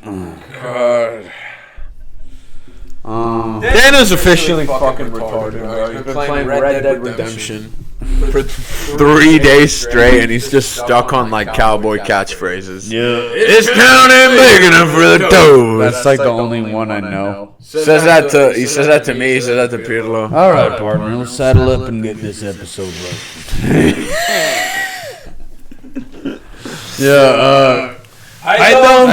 God. Dana's officially fucking retarded. He's been playing Red Dead Redemption for 3 days straight, and he's just stuck on like cowboy catchphrases. Yeah. This town ain't big enough for the toes. That's like the only one I know. He says that to me. He says that to Pirlo. All right, partner. Let's saddle up and get this episode right. Yeah. How you doing,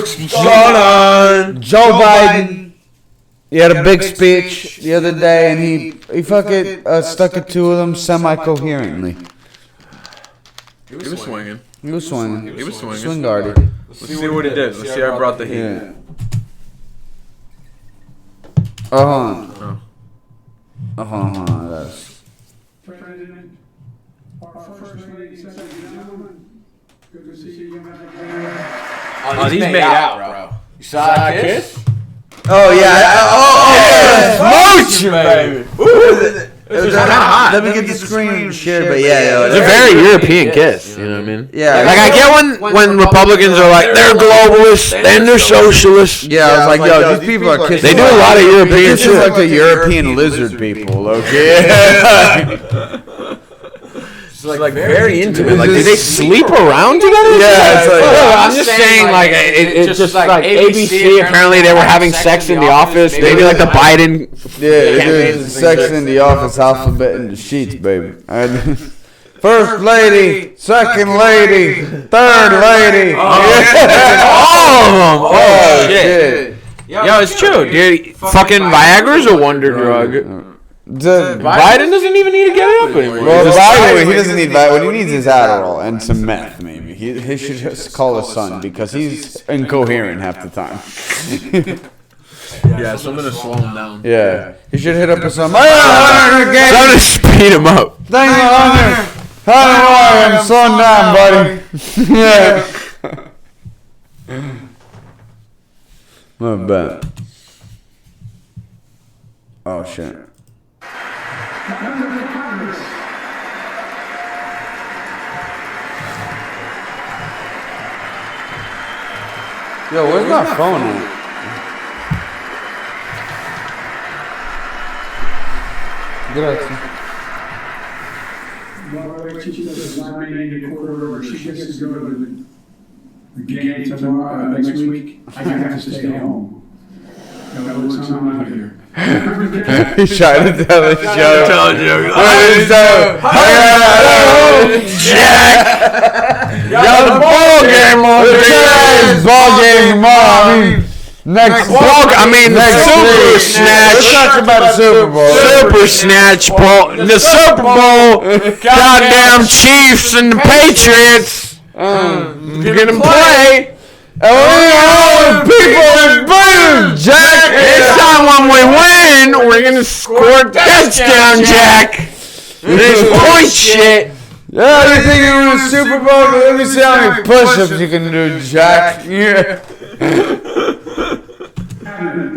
folks? What's going on? Joe Biden. He had a big speech the other day, and he fucking stuck it to them semi-coherently. He was swinging. He was swinging. He was swinging. Swing guarded. Let's see what he did. Let's see how I brought the heat. Yeah. Oh, hold on. Oh, hold on. That's... President, our First Lady, Second Gentlemen, good to see you. Oh, he's made out, bro. You saw that kiss? Oh, yeah. Smooch, baby. It was kind of hot. Let me get the screen shared, but yeah. It's a very European kiss, you know what I mean? Yeah. Like, I get when Republicans are like, they're globalists, and they're socialists. Yeah, I was like, yo, these people are kissing. They do a lot of European This shit. is like the European lizard people, okay? It's like very intimate. Like, do they sleep around together? Yeah, it's like, I'm just saying, like, it's just like ABC. Apparently, they were having sex in the office. Maybe like the Biden. yeah, dude, sex in the office, alphabet in the sheets, baby. First lady, second lady, third lady. All of them. Oh shit. Yo, it's true, dude. Fucking Viagra's a wonder drug. Biden doesn't even need to get it up anymore. Well, Biden, he doesn't need Biden. What he needs is Adderall and some meth, maybe. He should just call his son because he's incoherent half the time. Yeah, so I'm gonna slow him down. Yeah. He should hit up his son. I'm Trying to speed him up. Thank you, Hunter. How are you? I'm slowing down, buddy. Yeah. Not bad. Oh, shit. Yo, where's my phone at? Grazie. Well, she does nominated a court order. She gets to go to the game tomorrow, next week. I have to stay home. No, it's not out here. He's trying to tell a joke. Tell a joke. Jack! Yo, the ball game on the ball game tomorrow. I mean, next Super Snatch. Let's talk about the Super Bowl. Super Snatch Bowl. The Super Bowl. Goddamn Chiefs and the Patriots. Gonna play. And we people in Boone, Jack. This time when we win, we're gonna score a touchdown, Jack. This point shit. Yeah, you think you're in the Super Bowl? Let me see how many push-ups you can do, Jack. Yeah.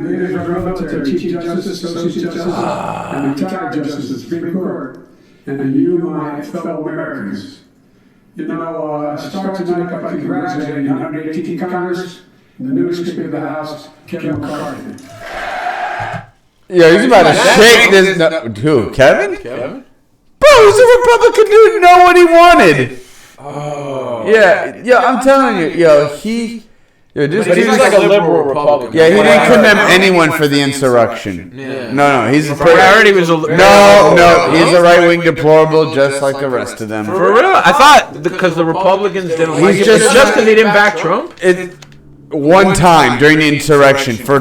Leaders of our military, Chief Justice, Associate Justice, and retired Justice of the Supreme Court, and you, my fellow Americans. You know, I start tonight by congratulating the 118th Congress and the newest Speaker of the House, Kevin McCarthy. Yeah, he's about to shake this. No, who, Kevin? Kevin? Bro, he's a Republican dude who knew what he wanted. Oh. Yeah, I'm telling you, this But he's like a liberal Republican. Yeah, he didn't condemn anyone for the insurrection. Yeah. No, he's a priority was a he's a right-wing deplorable just like the rest of them. For real? I thought because the Republicans didn't like it, just because he didn't back Trump? One time during the insurrection for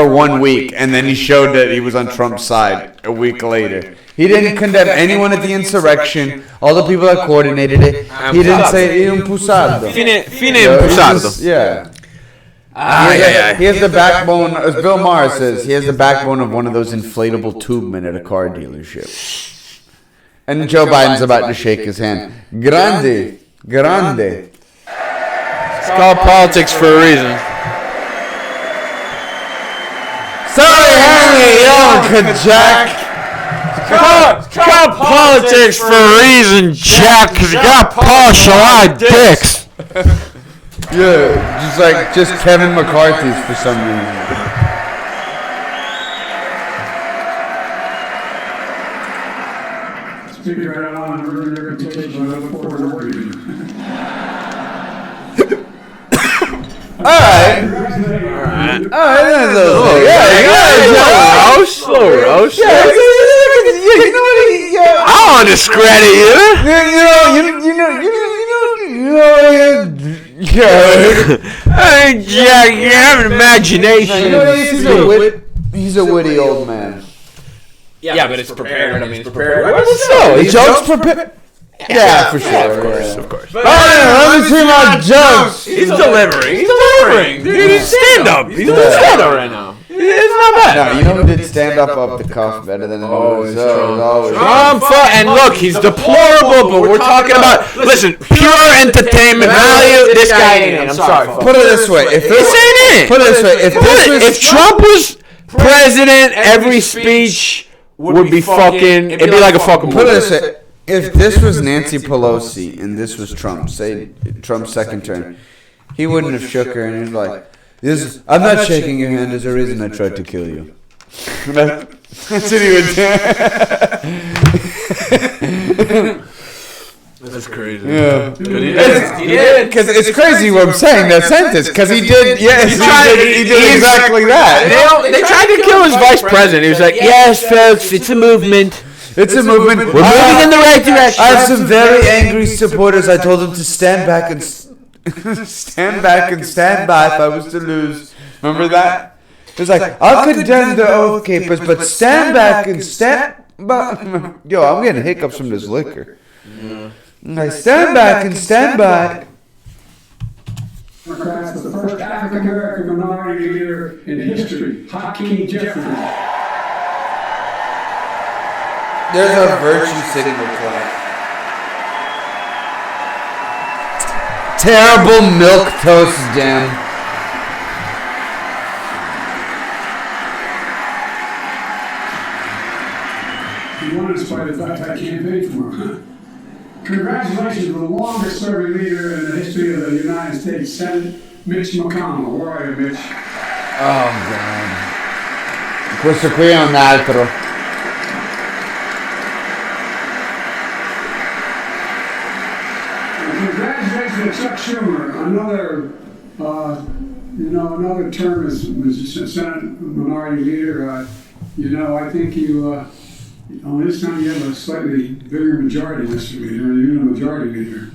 1 week, and then he showed that he was on Trump's side a week later. He didn't condemn anyone at the insurrection, all the people that coordinated it. He didn't say impulsado. Fine impulsado. Yeah. He has the backbone, as Bill Maher says, he has the backbone of one of those inflatable tube men at a car dealership. And Joe Biden's about to shake his hand. Grande. It's called politics for a reason. Sorry, Henry, Yonka, Jack. It's called politics for a reason, Jack, because you got Paul Shalai dicks. Yeah, just Kevin McCarthy's for some reason. Speaking right on, and ruin their reputation. I look forward to working with you. Alright. Slow roast. I don't want to discredit you have an imagination. He's a witty old man. Yeah, but it's prepared. I mean, it's prepared. His jokes prepared. Yeah, for sure. Of course. Let me see my jokes. He's delivering. Dude, he's stand up. He's doing stand up right now. It's not bad. No, you know who did stand up off the cuff better than Trump. And look, he's deplorable, but we're talking about, listen, pure entertainment value. This guy ain't it. I'm sorry. Put it this way. If Trump was president, every speech would be fucking, it'd be like a fucking movie. Put it this way. If this was Nancy Pelosi and this was Trump, say Trump's second term, he wouldn't have shook her and he's like, I'm not shaking your hand, there's a reason I tried to kill you. That's what he would do. That's crazy. Yeah. He did. Because it's crazy what I'm saying, that sentence, because he did, yes, he did exactly that. They tried to kill his vice president. He was like, yes, folks, it's a movement. It's a movement. We're moving in the right direction. I have some very angry supporters. I told them to stand back and stand by if I was to lose. Remember that? It was like, I'll condemn the oath keepers, but stand back and stand by. Yo, I'm getting hiccups from this liquor. Like, stand back and stand by. Democrats, the first African American minority leader in history, Hakeem Jeffries. There's a virtue signal clap. Terrible milk toast jam. He won in spite of the fact I campaigned for him. Congratulations to the longest serving leader in the history of the United States Senate, Mitch McConnell. Where are you, Mitch? Oh, God. Questo qui è un altro. Congratulations to Chuck Schumer, another term as Senate Minority Leader. I think this time you have a slightly bigger majority, Mr. Leader. You're the majority leader.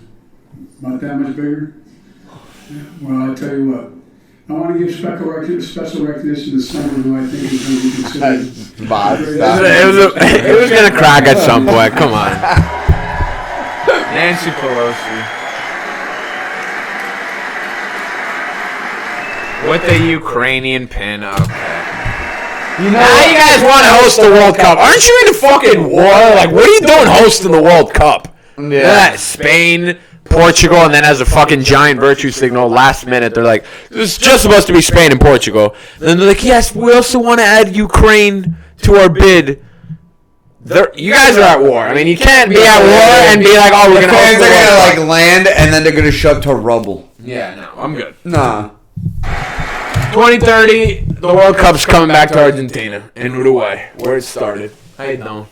About that much bigger? Yeah. Well, I tell you what. I want to give special recognition to someone who I think is going to be considered. It was going to crack at some point. Come on. Nancy Pelosi. With the Ukrainian pin, okay. Now you guys want to host the World Cup. Aren't you in a fucking war? Like, what are you doing hosting the World Cup? Yeah. Spain, Portugal, and then as a fucking giant virtue signal, last minute, they're like, this is just supposed to be Spain and Portugal. And then they're like, yes, we also want to add Ukraine to our bid. You guys are at war. I mean, you can't be at war and be like, oh, we're going to host the World Cup. They're going to, land, and then they're going to shove to rubble. Yeah, no, I'm good. Nah. 2030, the World Cup's coming back to Argentina and Uruguay, where it started. How you doing?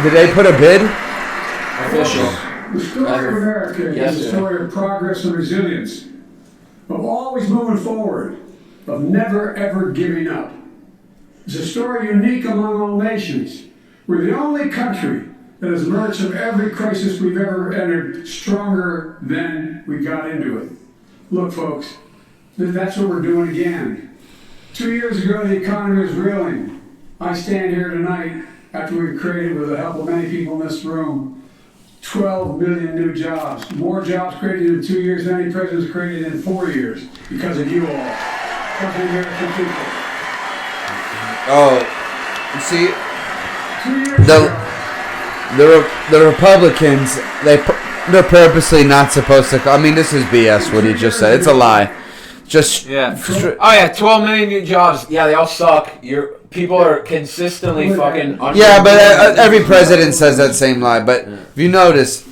Did they put a bid? Official. The story of America is a story of progress and resilience, of always moving forward, of never ever giving up. It's a story unique among all nations. We're the only country that has emerged from every crisis we've ever entered stronger than we got into it. Look, folks, that's what we're doing again. 2 years ago, the economy was reeling. I stand here tonight after we've created, with the help of many people in this room, 12 million new jobs. More jobs created in 2 years than any president's created in 4 years because of you all. Because of the American people. Oh, see, 2 years ago, the Republicans, they're purposely not supposed to. I mean, this is BS. What he just said, it's a lie. Just Oh yeah, 12 million new jobs. Yeah, they all suck. People are consistently fucking. Yeah, but every president says that same lie. But if you notice,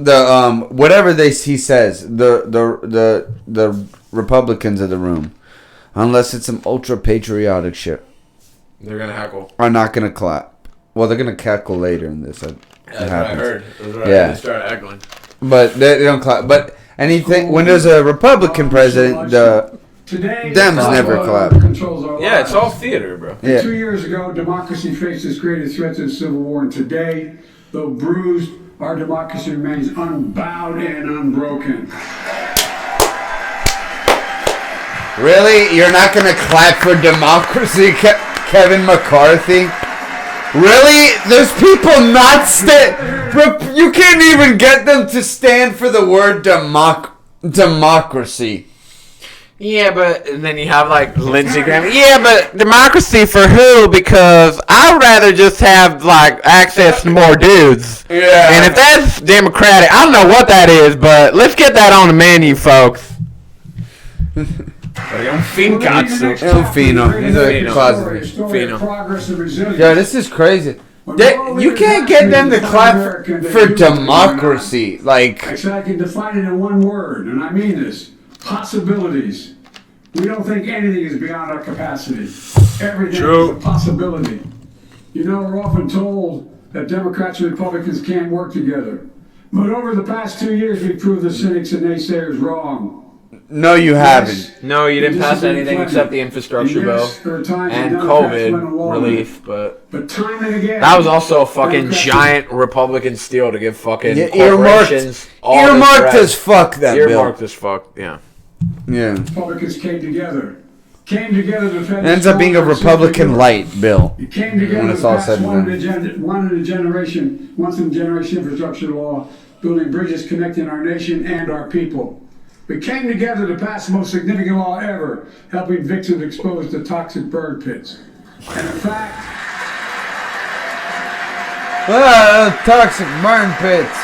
the whatever he says, the Republicans of the room, unless it's some ultra patriotic shit, they're gonna heckle. are not gonna clap. Well, they're gonna cackle later in this. That's what I heard. That's right. Yeah. They start heckling. But they don't clap. But anything when there's a Republican president, the Dems never clap. Yeah, it's all theater, bro. Yeah. 2 years ago, democracy faced its greatest threat to the civil war, and today, though bruised, our democracy remains unbowed and unbroken. Really? You're not going to clap for democracy, Kevin McCarthy? Really? There's people not you can't even get them to stand for the word democracy. Yeah, but and then you have like Lindsey Graham. Yeah, but democracy for who? Because I'd rather just have like access to more dudes. Yeah. And if that's democratic, I don't know what that is, but let's get that on the menu, folks. È un fin cazzo. È un fino. He's a closet. Fino. Yo, this is crazy. You can't get them to clap for democracy. Like, actually, I can define it in one word, and I mean this. Possibilities. We don't think anything is beyond our capacity. Everything is a possibility. You know, we're often told that Democrats and Republicans can't work together. But over the past 2 years, we've proved the cynics and naysayers wrong. no, you haven't. No, you didn't pass anything except the infrastructure bill and COVID relief, but time and again, that was also a fucking giant Republican steal to give fucking Earmarked corporations as fuck that bill. Earmarked as fuck, yeah. Yeah. Republicans came together to defend. It ends up being a Republican light bill. It came together when it's to all pass said and done. once in a generation infrastructure law, building bridges connecting our nation and our people. We came together to pass the most significant law ever, helping victims exposed to toxic burn pits. And in fact, Toxic burn pits.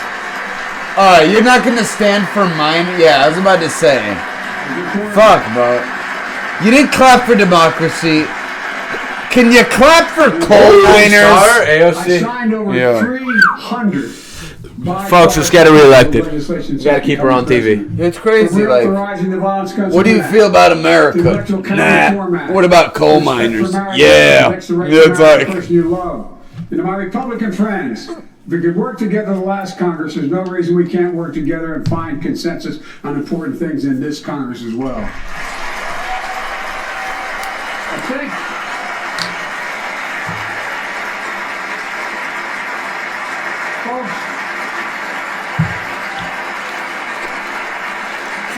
You're not gonna stand for mine? Yeah, I was about to say. Fuck, bro. You didn't clap for democracy. Can you clap for coal miners? I signed over 300. Folks, let's get her reelected. We gotta keep her on TV. It's crazy. Like, what do you feel about America? Nah. What about coal miners? Yeah. It's like. And to my Republican friends, if we could work together the last Congress, there's no reason we can't work together and find consensus on important things in this Congress as well. I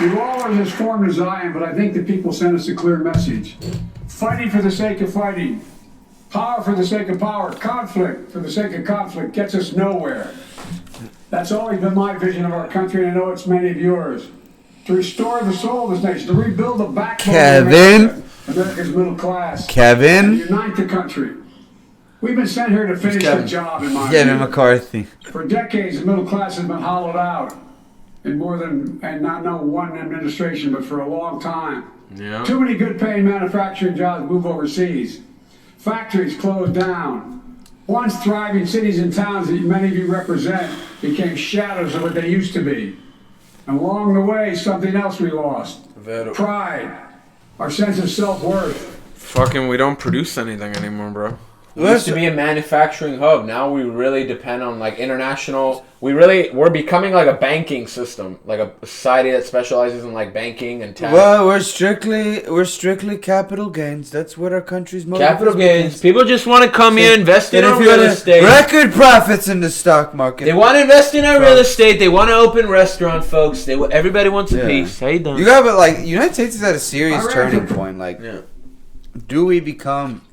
think you all are as formed as I am, but I think the people sent us a clear message. Fighting for the sake of fighting. Power for the sake of power. Conflict for the sake of conflict gets us nowhere. That's always been my vision of our country, and I know it's many of yours. To restore the soul of this nation, to rebuild the backbone of America's middle class. Kevin? And unite the country. We've been sent here to finish the job, in my view. Kevin McCarthy. For decades, the middle class has been hollowed out. In more than, and not one administration, but for a long time. Yeah. Too many good paying manufacturing jobs move overseas. Factories closed down. Once thriving cities and towns that many of you represent became shadows of what they used to be. And along the way, something else we lost. Pride. Our sense of self-worth. Fucking, we don't produce anything anymore, bro. We used to be a manufacturing hub. Now we really depend on like international. We're becoming like a banking system, like a society that specializes in like banking and tax. Well, we're strictly capital gains. That's what our country's most capital gains. People just want to come here, invest in our real estate. Record profits in the stock market. They want to invest in our real estate. They want to open restaurant, folks. Everybody wants a piece. How you doing? You got, but like, United States is at a serious turning point. Like, do we become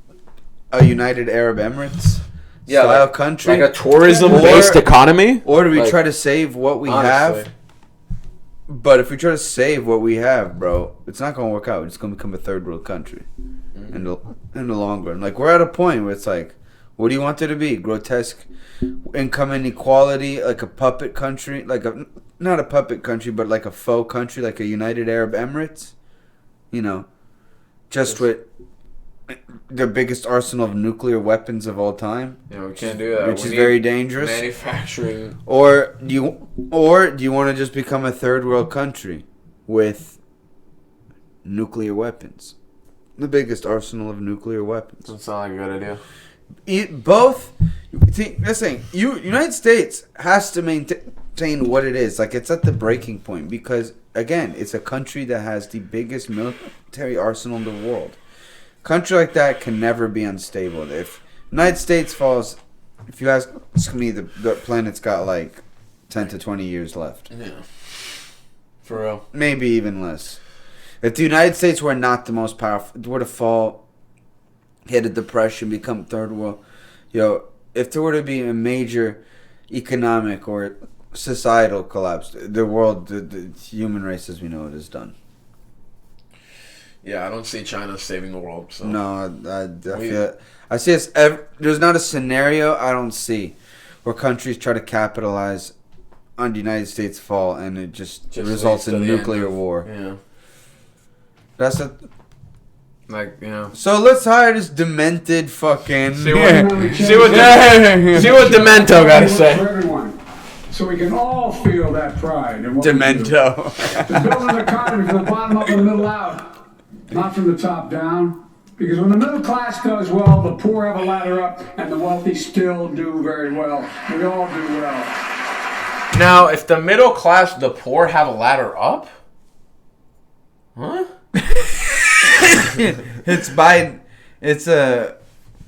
a United Arab Emirates style country, like a tourism-based economy, or do we try to save what we have? But if we try to save what we have, bro, it's not gonna work out. It's gonna become a third world country in the long run. Like, we're at a point where it's like, what do you want it to be? Grotesque income inequality, like a puppet country, not a puppet country, but like a faux country, like a United Arab Emirates. You know, just with the biggest arsenal of nuclear weapons of all time. We can't do that. Which is very dangerous. Manufacturing. Or do you want to just become a third world country with nuclear weapons? The biggest arsenal of nuclear weapons. That sounds like a good idea. Both. See, listen, United States has to maintain what it is. Like, it's at the breaking point because, again, it's a country that has the biggest military arsenal in the world. A country like that can never be unstable. If United States falls, if you ask me, the planet's got like 10 to 20 years left. Yeah. For real. Maybe even less. If the United States were not the most powerful, were to fall, hit a depression, become third world, if there were to be a major economic or societal collapse, the world, the human race as we know it is done. Yeah, I don't see China saving the world. So. No, I see it's there's not a scenario I don't see where countries try to capitalize on the United States fall and it just results in nuclear war. Yeah. That's a... So let's hire this demented fucking... See what Demento got to say. For everyone, so we can all feel that pride. In what Demento. To build an economy from the bottom up and the middle out, not from the top down. Because when the middle class does well, the poor have a ladder up, and the wealthy still do very well. We all do well. Now, if the middle class, the poor have a ladder up? Huh? It's Biden. It's a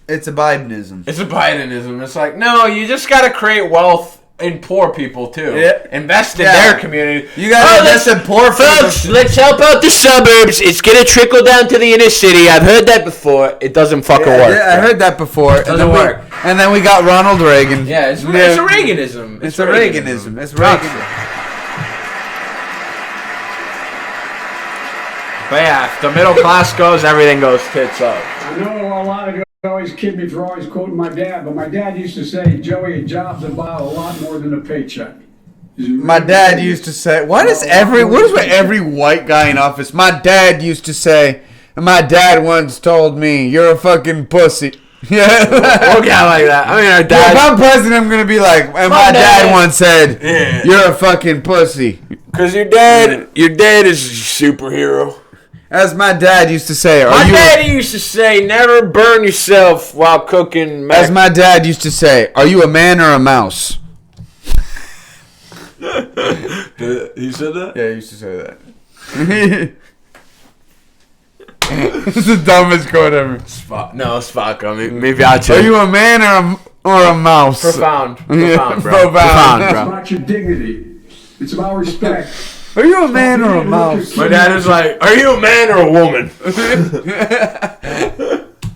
Bidenism. It's a Bidenism. It's like, no, you just got to create wealth in poor people too. Yeah. Invest in their community. You got to invest in poor folks. Let's help out the suburbs. It's gonna trickle down to the inner city. I've heard that before. It doesn't fucking work. Yeah, I heard that before. It doesn't work. And then we got Ronald Reagan. Yeah, it's a Reaganism. It's a Reaganism. It's Reagan. But yeah, if the middle class goes, everything goes tits up. I know a lot of you always kid me for always quoting my dad, but my dad used to say, Joey, a job's about a lot more than a paycheck. My dad used to say, what is every white guy in office? My dad used to say, and my dad once told me, you're a fucking pussy. Yeah. We'll get like that. I mean, our dad. If I'm president, I'm going to be like, and my dad once said, you're a fucking pussy. Because your dad is a superhero. As my dad used to say. My daddy used to say, never burn yourself while cooking. As my dad used to say, are you a man or a mouse? He said that? Yeah, he used to say that. It's the dumbest quote ever. Spock. I mean, maybe I'll Are you a man or a mouse? Profound, bro. Profound, bro. It's about your dignity. It's about respect. Are you a man or a mouse? My dad is like, are you a man or a woman?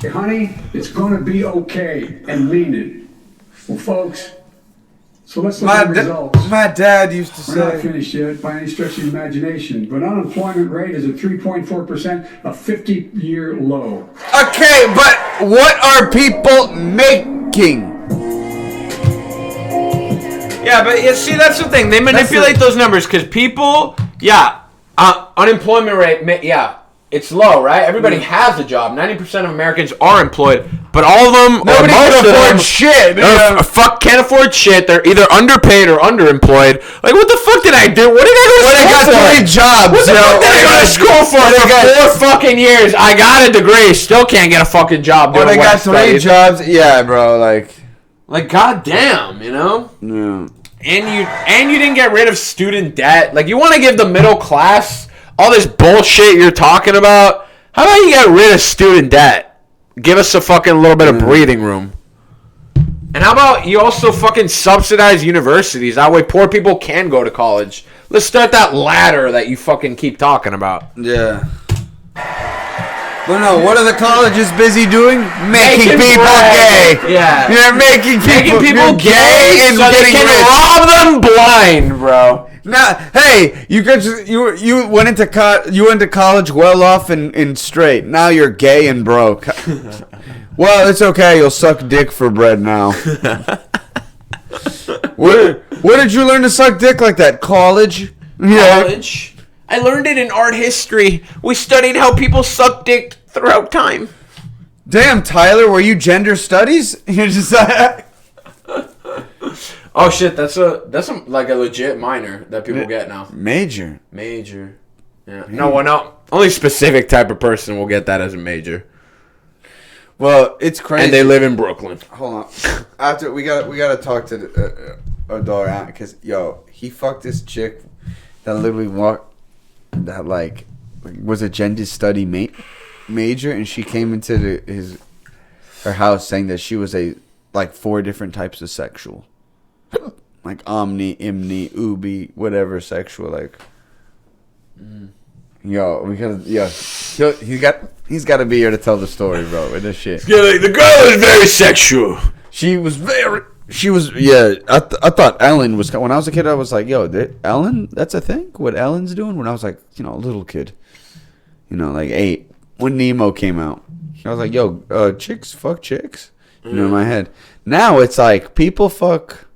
Hey, honey, it's going to be okay, and mean it. Well, folks, so let's look at the results. My dad used to say... We're not finished yet by any stretch of the imagination, but unemployment rate is at 3.4%, a 50-year low. Okay, but what are people making? Yeah, but see, that's the thing. They manipulate those numbers because people, unemployment rate, it's low, right? Everybody has a job. 90% of Americans are employed, but all of them, nobody can afford shit. Can't afford shit. They're either underpaid or underemployed. Like, what the fuck did I do? What did I go to school for? I got 3 jobs. What the fuck did I go to school for 4 fucking years? I got a degree, still can't get a fucking job. But I got 3 jobs. Yeah, bro, Like, goddamn, you know? Yeah. And you didn't get rid of student debt. Like, you want to give the middle class all this bullshit you're talking about? How about you get rid of student debt? Give us a fucking little bit of breathing room. And how about you also fucking subsidize universities? That way poor people can go to college. Let's start that ladder that you fucking keep talking about. Yeah. But no, what are the colleges busy doing? Making people gay. Yeah. You're making people gay and so getting they can rich. rob them blind, bro. Now, hey, you went into college well off and straight. Now you're gay and broke. Well, it's okay. You'll suck dick for bread now. Where did you learn to suck dick like that? College? College. I learned it in art history. We studied how people suck dick throughout time. Damn, Tyler, were you gender studies? You're just Oh shit, that's like a legit minor that people get now. Major. Yeah. No. Only specific type of person will get that as a major. Well, it's crazy. And they live in Brooklyn. Hold on. After we gotta talk to our dog because he fucked this chick that literally that like was a gender study major, and she came into her house saying that she was like 4 different types of sexual, like omni, imni, ubi, whatever sexual, like. He's got to be here to tell the story, bro. With this shit. Yeah, like, the girl is very sexual. I thought Ellen was. When I was a kid, I was like, Ellen, that's a thing? What Ellen's doing? When I was like, a little kid. Like 8. When Nemo came out. I was like, chicks fuck chicks. In my head. Now it's like, people fuck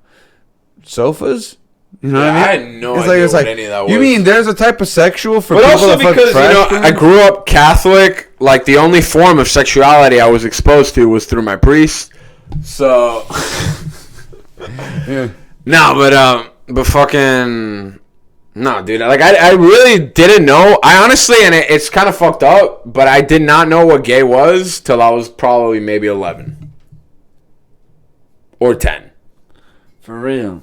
sofas. You know what I mean? I had no idea what any of that was. You mean there's a type of sexual for but people also that because, fuck trash? I grew up Catholic. Like, the only form of sexuality I was exposed to was through my priest. So... yeah. No, but fucking... No, dude. Like, I really didn't know. I honestly, and it's kind of fucked up, but I did not know what gay was till I was probably maybe 11. Or 10. For real.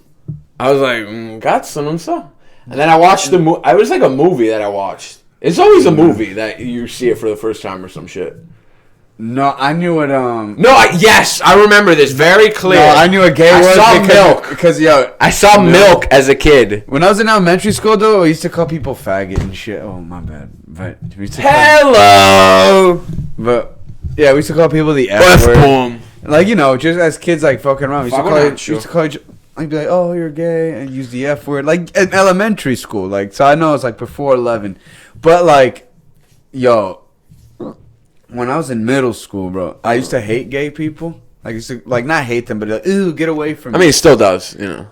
I was like, Gatson and so. And then I watched the movie. It was like a movie that I watched. It's always a movie that you see it for the first time or some shit. No, I knew it. Yes, I remember this very clear. No, I knew what gay was. I saw Milk. Because, I saw Milk as a kid. When I was in elementary school, though, we used to call people faggot and shit. Oh, my bad. But we used to Hello! But, yeah, we used to call people the F word. Like, just as kids, like, fucking around. We used to call each I'd be like, oh, you're gay, and use the F word. Like, in elementary school. Like, so I know it's, like, before 11. But, like, when I was in middle school, bro, I used to hate gay people. Like, I used to, like, not hate them, but, like, ew, get away from me. I mean, it still does, No.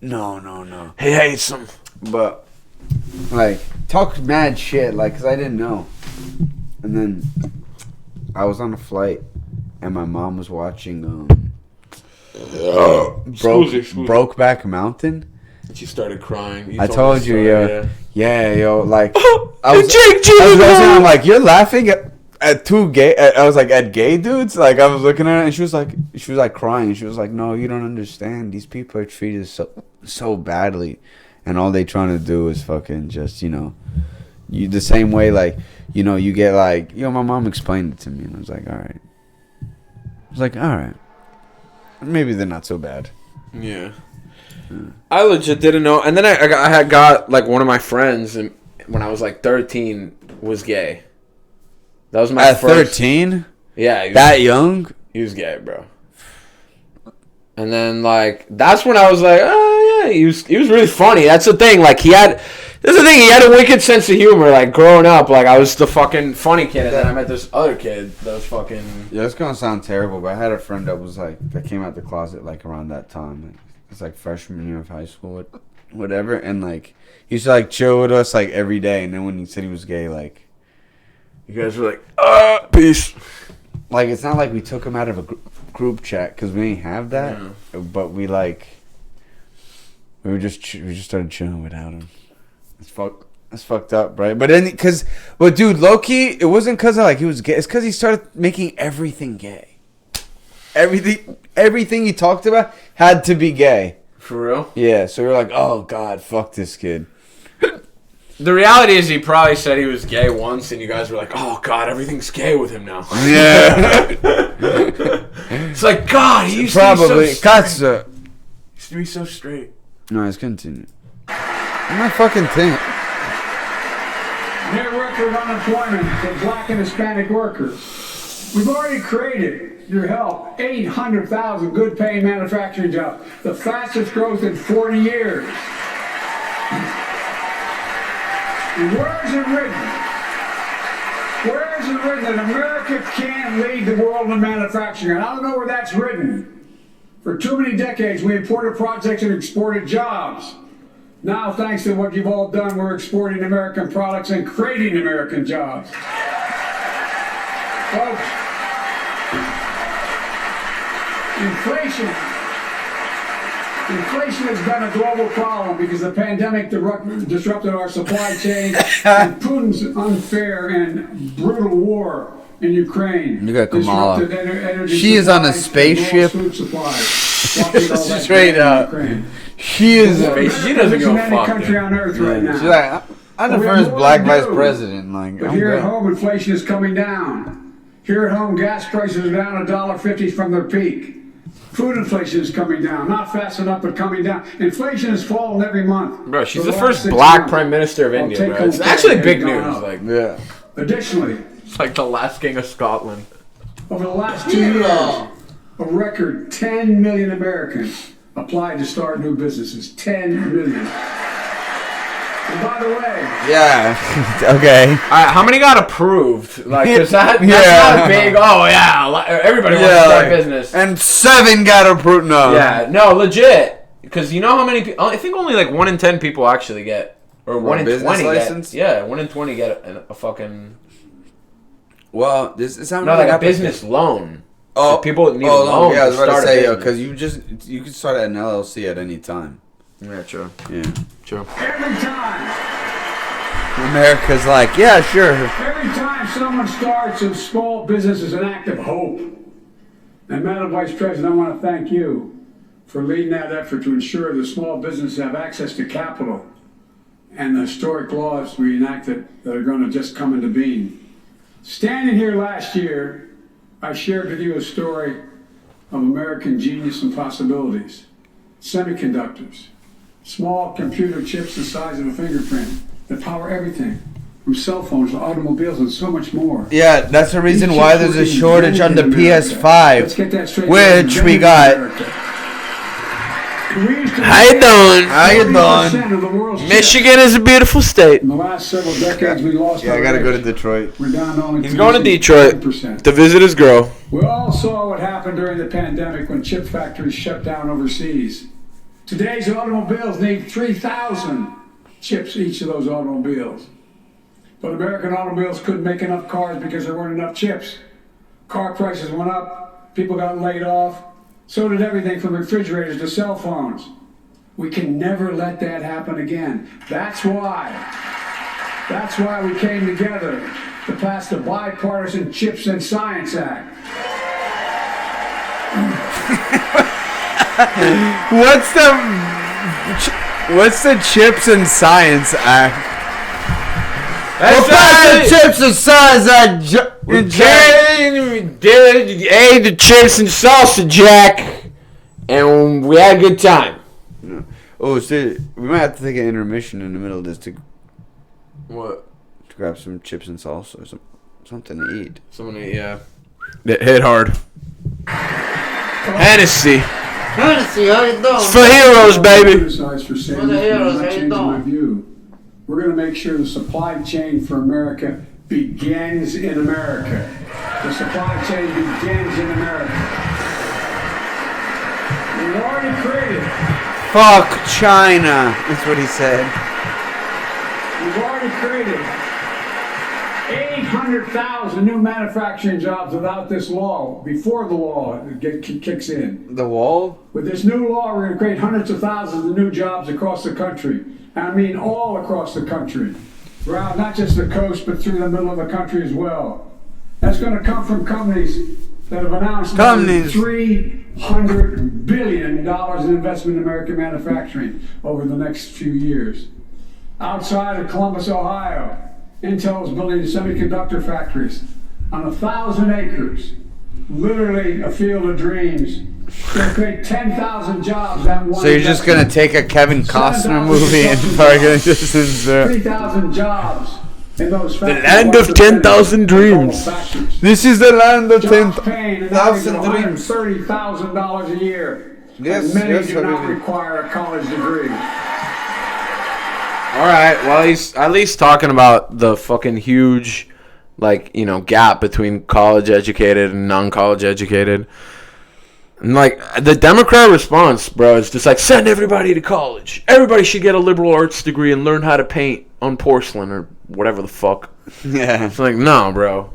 No. He hates them. But, like, talk mad shit, like, because I didn't know. And then I was on a flight, and my mom was watching, Brokeback Mountain. And she started crying. I told you, like I was like, you're laughing at two gay. I was like, at gay dudes. Like, I was looking at her, and she was like crying. She was like, no, you don't understand. These people are treated so badly, and all they trying to do is fucking just you the same way, like you get like my mom explained it to me, and I was like, all right. Maybe they're not so bad. Yeah. I legit didn't know. And then I had got, like, one of my friends, and when I was, like, 13, was gay. That was my first. At 13? Yeah. That young? He was gay, bro. And then, like, that's when I was like, oh, yeah, he was really funny. That's the thing. Like, he had a wicked sense of humor. Like, growing up, like, I was the fucking funny kid, and then I met this other kid that was fucking... Yeah, it's gonna sound terrible, but I had a friend that came out the closet, like, around that time. It's, like, freshman year of high school, whatever, and, like, he used to, like, chill with us, like, every day, and then when he said he was gay, like... You guys were like, peace. Like, it's not like we took him out of a group chat, because we didn't have that, but we just started chilling without him. It's fucked up, right? But then, dude, low-key, it wasn't because he was gay. It's because he started making everything gay. Everything he talked about had to be gay. For real? Yeah, so we were like, oh, God, fuck this kid. The reality is he probably said he was gay once, and you guys were like, oh, God, everything's gay with him now. Yeah. It's like, God, he used to be so straight. He used to be so straight. No, let's continue. My fucking thing. Near record unemployment for black and Hispanic workers. We've already created, your help, 800,000 good-paying manufacturing jobs, the fastest growth in 40 years. Where is it written? Where is it written that America can't lead the world in manufacturing? And I don't know where that's written. For too many decades, we imported projects and exported jobs. Now, thanks to what you've all done, we're exporting American products and creating American jobs. Folks, Inflation has been a global problem because the pandemic disrupted our supply chain and Putin's unfair and brutal war in Ukraine. You got Kamala. Energy she is on a spaceship. Straight up. She is. She doesn't go fuck. Country on earth right now. She's like, I'm the first black vice president. Like, but here at home, inflation is coming down. Here at home, gas prices are down $1.50 from their peak. Food inflation is coming down, not fast enough, but coming down. Inflation has fallen every month. Bro, she's the first black prime minister of India, bro. It's actually big news. Like, yeah. Additionally, it's like the last king of Scotland. Over the last 2 years, a record 10 million Americans applied to start new businesses. 10 million. And by the way, yeah, okay. How many got approved? Like, cause that's not a big. Oh yeah, everybody wants to start business. And 7 got approved. No. Yeah, no, legit. Because you know how many people? I think only like 1 in 10 people actually get, or 1 in 20 license? Get. Yeah, 1 in 20 get a fucking. Well, this is how no, like a business loan. Oh, so people need a loan. Yeah, I was about to say, because you can start an LLC at any time. Yeah, true. Yeah, true. Every time. America's like, yeah, sure. Every time someone starts a small business is an act of hope. And Madam Vice President, I want to thank you for leading that effort to ensure that small businesses have access to capital and the historic laws we enacted that are going to just come into being. Standing here last year, I shared with you a story of American genius and possibilities. Semiconductors, small computer chips the size of a fingerprint that power everything, from cell phones to automobiles and so much more. Yeah, that's the reason why there's a shortage on the PS5, which we got. How you doing? How you doing? Michigan is a beautiful state. In the last several decades, we lost. Yeah, I gotta go to Detroit. We're down to only. He's going to Detroit to visit his girl. We all saw what happened during the pandemic when chip factories shut down overseas. Today's automobiles need 3,000 chips each of those automobiles. But American automobiles couldn't make enough cars because there weren't enough chips. Car prices went up, people got laid off, so did everything from refrigerators to cell phones. We can never let that happen again. That's why we came together to pass the Bipartisan Chips and Science Act. What's the Chips and Science Act? That's the Chips and Science Act. We ate the chips and salsa, Jack, and we had a good time. Oh, so we might have to take an intermission in the middle of this to what? To grab some chips and salsa or something to eat. Yeah. It hit hard. Hennessy. Hennessy, how you doing? It's for heroes, baby. For the heroes, how you doing? We're going to make sure the supply chain for America begins in America. The supply chain begins in America. We've already created. Fuck China. That's what he said. We've already created 800,000 new manufacturing jobs without this law, before the law kicks in. The wall? With this new law, we're going to create hundreds of thousands of new jobs across the country. And I mean all across the country. Throughout not just the coast, but through the middle of the country as well. That's going to come from companies that have announced $300 billion in investment in American manufacturing over the next few years. Outside of Columbus, Ohio, Intel is building semiconductor factories on 1,000 acres, literally a field of dreams. Going to create 10,000 jobs that one. So you're just going to take a Kevin Costner movie and probably just insert 3,000 jobs in those factories. The land of 10,000 dreams. This is the land of 10,000 dreams. $30,000 a year. Yes, and many yes, do not require a college degree. All right. Well, he's at least talking about the fucking huge, gap between college educated and non-college educated. And the Democrat response, bro, is just send everybody to college. Everybody should get a liberal arts degree and learn how to paint on porcelain or whatever the fuck. Yeah. It's no, bro.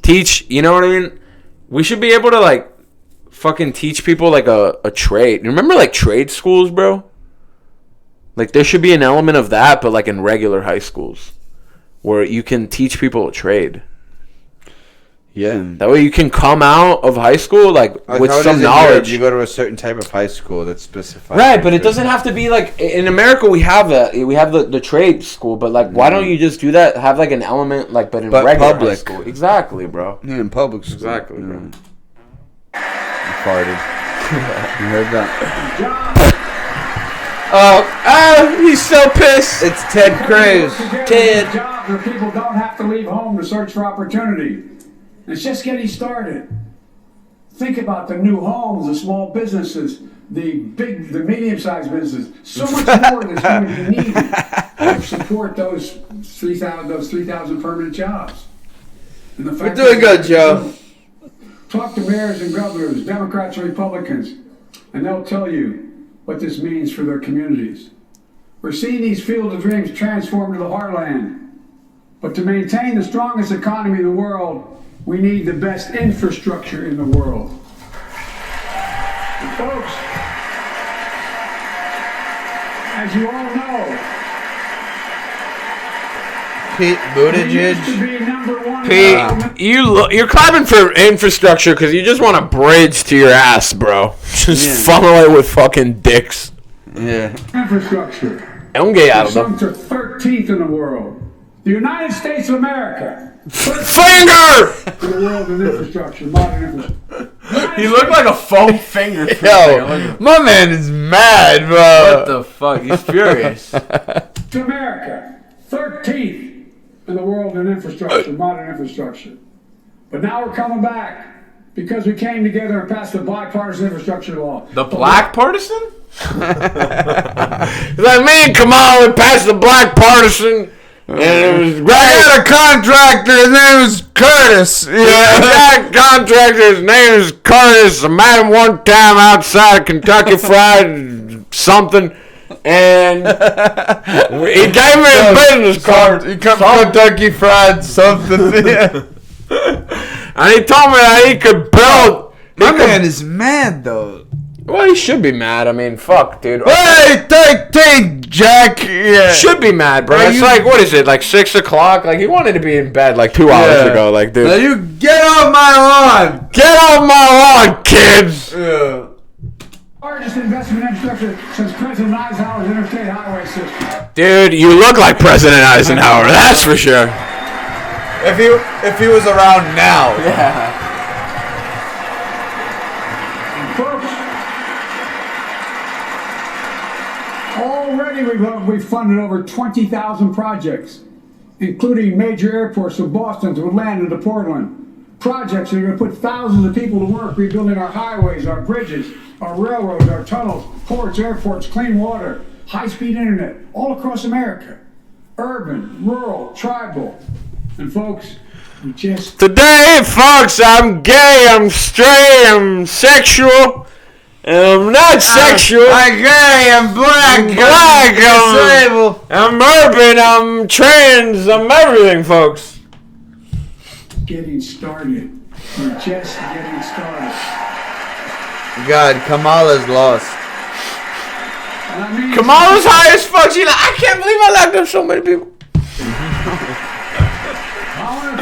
Teach, you know what I mean? We should be able to fucking teach people like a trade. You remember like trade schools, bro? Like there should be an element of that, but like in regular high schools, where you can teach people a trade. Yeah. That way you can come out of high school like with some knowledge. You go to a certain type of high school that's specified. Right, but it doesn't have to be like in America. We have that. We have the trade school, but like, why don't you just do that? Have like an element like, but in regular high school. Exactly, bro. Yeah, in public school. Exactly, bro. You farted. You heard that? Oh, he's so pissed. It's Ted Cruz. Ted. Jobs where people don't have to leave home to search for opportunity. It's just getting started. Think about the new homes, the small businesses, the medium-sized businesses. So much more that's going to be needed to support those 3,000 permanent jobs. And the We're doing good, Joe. Talk to mayors and governors, Democrats and Republicans, and they'll tell you what this means for their communities. We're seeing these fields of dreams transform to the heartland. But to maintain the strongest economy in the world, we need the best infrastructure in the world. And folks, as you all know, Pete we used to be number one. Pete, you're clapping for infrastructure because you just want a bridge to your ass, bro. Just funnel it with fucking dicks. Yeah. Infrastructure. Don't get out of them. We're 13th in the world. The United States of America. Finger! In the world of infrastructure, modern infrastructure. You look like a foam finger. Yo, my man is mad, bro. What the fuck? He's furious. To America, 13th in the world in infrastructure, modern infrastructure. But now we're coming back because we came together and passed the bipartisan infrastructure law. The black partisan? It's like me and Kamala passed the black partisan. And it was great. I got a contractor, his name is Curtis. Yeah, that contractor, his name is Curtis. I met him one time outside of Kentucky Fried something, and he gave me a business card. He come from Kentucky Fried something. And he told me that he could build. My man is mad, though. Well, he should be mad. I mean, fuck, dude. Hey, take, Jack. Yeah. Should be mad, bro. It's like, what is it, like 6 o'clock? Like, he wanted to be in bed like 2 hours ago. Like, dude. Now you get off my lawn. Get off my lawn, kids. Yeah. Largest investment in infrastructure since President Eisenhower's interstate highway system. Dude, you look like President Eisenhower. That's for sure. If he was around now. Yeah. Folks, already we've funded over 20,000 projects, including major airports from Boston to Atlanta to Portland. Projects that are going to put thousands of people to work rebuilding our highways, our bridges, our railroads, our tunnels, ports, airports, clean water, high-speed internet, all across America. Urban, rural, tribal. And folks, we just... Today, folks, I'm gay, I'm straight, I'm sexual, and I'm not sexual. I'm gay, I'm black, I'm disabled. I'm urban, I'm trans, I'm everything, folks. getting started. We're just getting started. God, Kamala's lost. And I mean, Kamala's high as fuck. She's like, I can't believe I locked up so many people.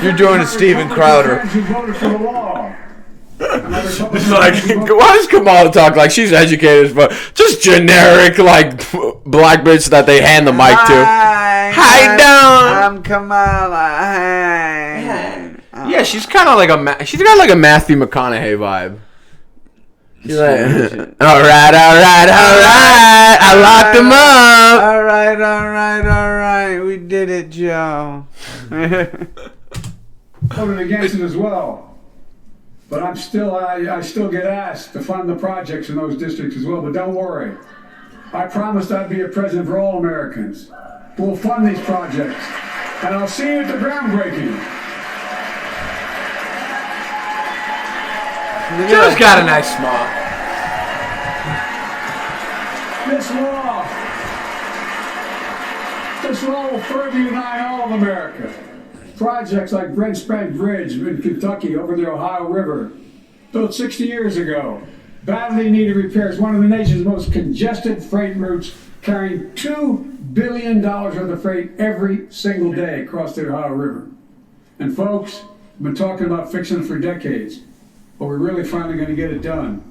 You're doing a Steven Crowder. It's like, why does Kamala talk like she's educated, but just generic like black bitch that they hand the mic to? Hi, down. I'm Kamala. Hi. Yeah, she's kind of like she's got like a Matthew McConaughey vibe. She's like, all right, I locked him up. All right. We did it, Joe. Voted against it as well. But I still get asked to fund the projects in those districts as well. But don't worry. I promised I'd be a president for all Americans. We'll fund these projects. And I'll see you at the groundbreaking. Joe's got a nice smile. This law will further unite all of America. Projects like Brent Spence Bridge in Kentucky over the Ohio River. built 60 years ago, badly needed repairs, one of the nation's most congested freight routes, carrying $2 billion worth of freight every single day across the Ohio River. And folks, we've been talking about fixing it for decades, but we're really finally going to get it done.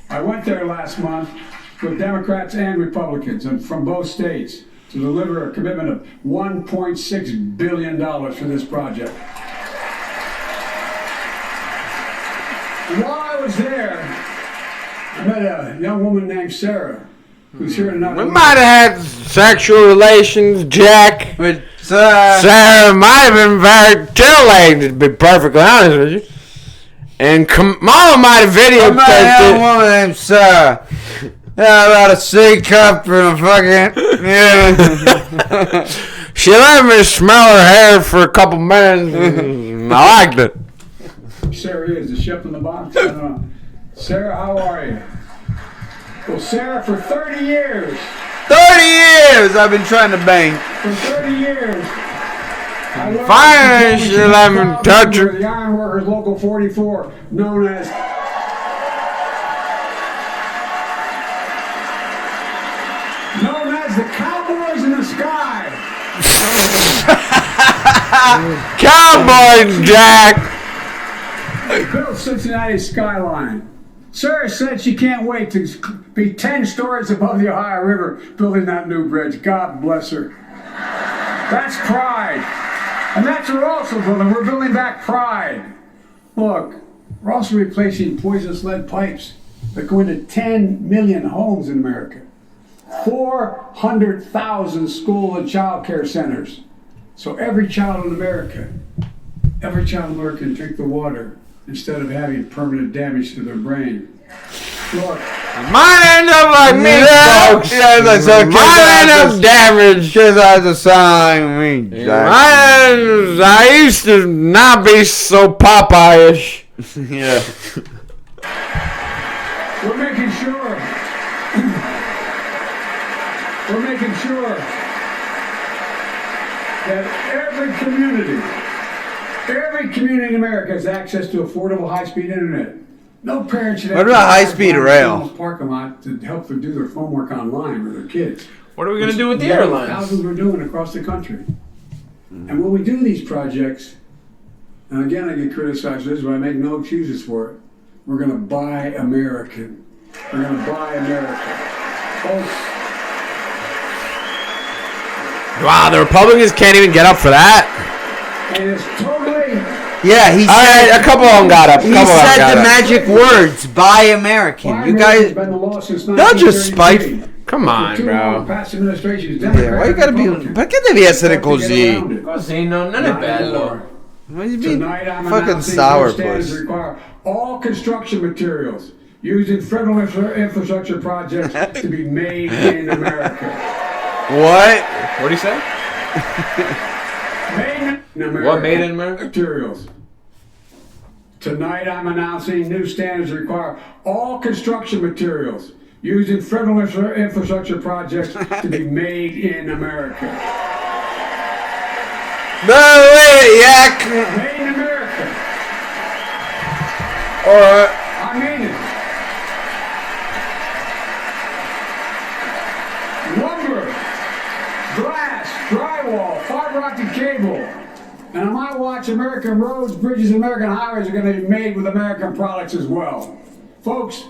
I went there last month with Democrats and Republicans and from both states to deliver a commitment of $1.6 billion for this project. And while I was there, I met a young woman named Sarah, who's here tonight. We might have had sexual relations, Jack. But Sarah might have been very titillating, to be perfectly honest with you. And Kamala might have videotaped I met a it. woman named Sarah. Yeah, about a C cup and a fucking yeah. She let me smell her hair for a couple minutes. I liked it. Sarah is the ship in the box. Sarah, how are you? Well, Sarah, for 30 years. 30 years I've been trying to bang. For 30 years. Fine, she let me touch her. The Iron Workers Local 44, known as the Cowboys in the Sky. Cowboy Jack. Built Cincinnati's skyline. Sarah said she can't wait to be 10 stories above the Ohio River building that new bridge. God bless her. That's pride. And that's what we're also building. We're building back pride. Look, we're also replacing poisonous lead pipes that go into 10 million homes in America. 400,000 school and child care centers. So every child in America can drink the water instead of having permanent damage to their brain. Look. Might end up like me, folks. Might end up damaged. Kids have to sound like me. I used to not be so Popeye-ish. Yeah. We're making sure that every community in America has access to affordable high-speed internet. No parent should have What about high-speed rail? Parking lot to help them do their homework online with their kids. What are we going to do with the airlines? Thousands are doing across the country. And when we do these projects, and again I get criticized for this, but I make no excuses for it, we're going to buy American. We're going to buy America. Folks. Wow, the Republicans can't even get up for that. And it's totally... Yeah, he said... a couple of them got up. He said the magic words, buy American. You guys... Don't just spite... Come on, bro. Yeah, why you gotta be... Perché devi essere così? Così non è bello. Why you being fucking sourpuss? Require all construction materials used in federal infrastructure projects to be made in America. What? What do you say? Made in America. What made in America? Materials. Tonight I'm announcing new standards require all construction materials used in federal infrastructure projects to be made in America. No way, Yak! Made in America. Alright. I mean it. Lumber, glass, drywall, fiber optic cable. And on my watch, American roads, bridges, and American highways are going to be made with American products as well. Folks,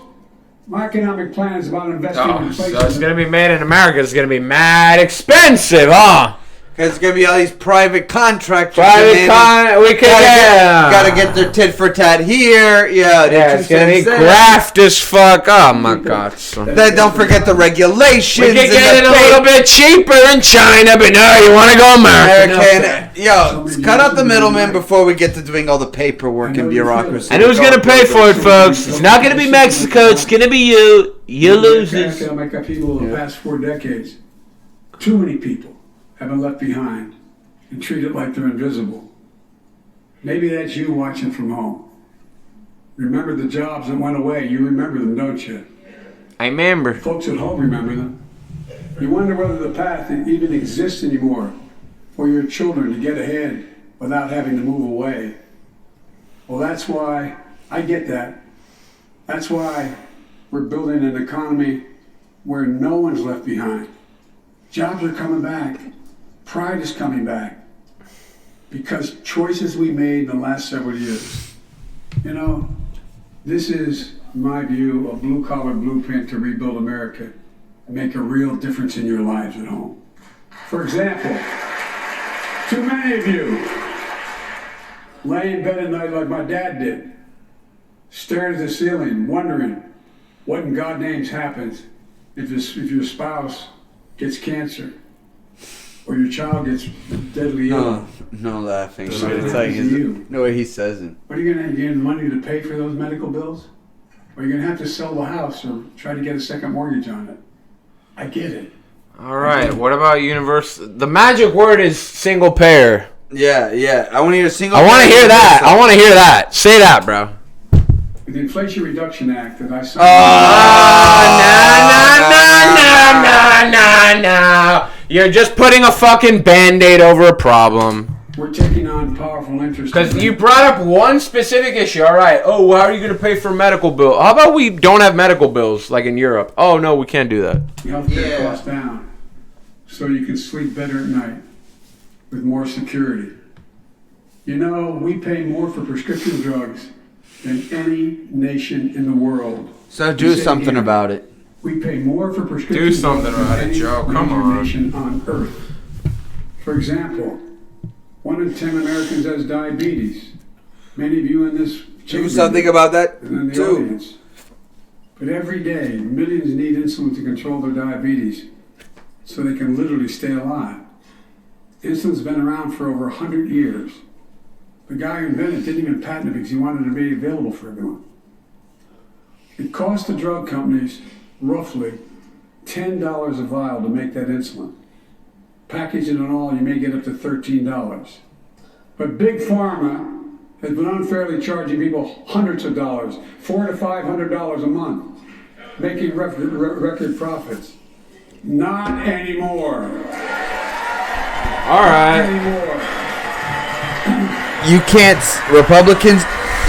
my economic plan is about investing in places. So it's going to be made in America. It's going to be mad expensive, huh? Because it's going to be all these private contractors. Gotta get their tit for tat here. Yeah, it's going to be graft as fuck. Oh, my God. Then don't forget the regulations. We can get it a little bit cheaper in China, but no, you want to go American. Yo, cut out the middleman before we get to doing all the paperwork and bureaucracy. And who's going to pay for it, folks? It's not going to be Mexico. It's going to be you. You losers. Economic people in the past 4 decades. Too many people have been left behind and treated like they're invisible. Maybe that's you watching from home. Remember the jobs that went away. You remember them, don't you? I remember. Folks at home remember them. You wonder whether the path even exists anymore for your children to get ahead without having to move away. Well, that's why I get that. That's why we're building an economy where no one's left behind. Jobs are coming back. Pride is coming back. Because choices we made in the last several years. You know, this is, in my view, a blue-collar blueprint to rebuild America and make a real difference in your lives at home. For example, too many of you lay in bed at night like my dad did, stare at the ceiling, wondering what in God's names happens if your spouse gets cancer or your child gets deadly ill. No laughing. So It's what like happens to you? no way he says it. What are you going to get money to pay for those medical bills? Or are you going to have to sell the house or try to get a second mortgage on it? I get it. All right. What about universal? The magic word is single payer. Yeah. I want to hear a single. I want to hear that. I want to hear that. Say that, bro. The Inflation Reduction Act that I signed. No. You're just putting a fucking Band-Aid over a problem. We're taking on powerful interest. Because you brought up one specific issue. All right. Oh, well, how are you going to pay for medical bill? How about we don't have medical bills like in Europe? Oh, no, we can't do that. Healthcare costs down so you can sleep better at night with more security. You know, we pay more for prescription drugs than any nation in the world. So do something about it. We pay more for prescription Do something drugs about than it, any Joe. Come major on. nation on earth. For example, 1 in 10 Americans has diabetes. Many of you in this chamber Do something about that and in the too. audience. But every day, millions need insulin to control their diabetes so they can literally stay alive. Insulin's been around for over 100 years. The guy who invented it didn't even patent it because he wanted it to be available for everyone. It cost the drug companies roughly $10 a vial to make that insulin. Packaging and all, you may get up to $13. But Big Pharma has been unfairly charging people hundreds of dollars, $400 to $500 a month, making record profits. Not anymore. All right. Anymore. You can't, Republicans.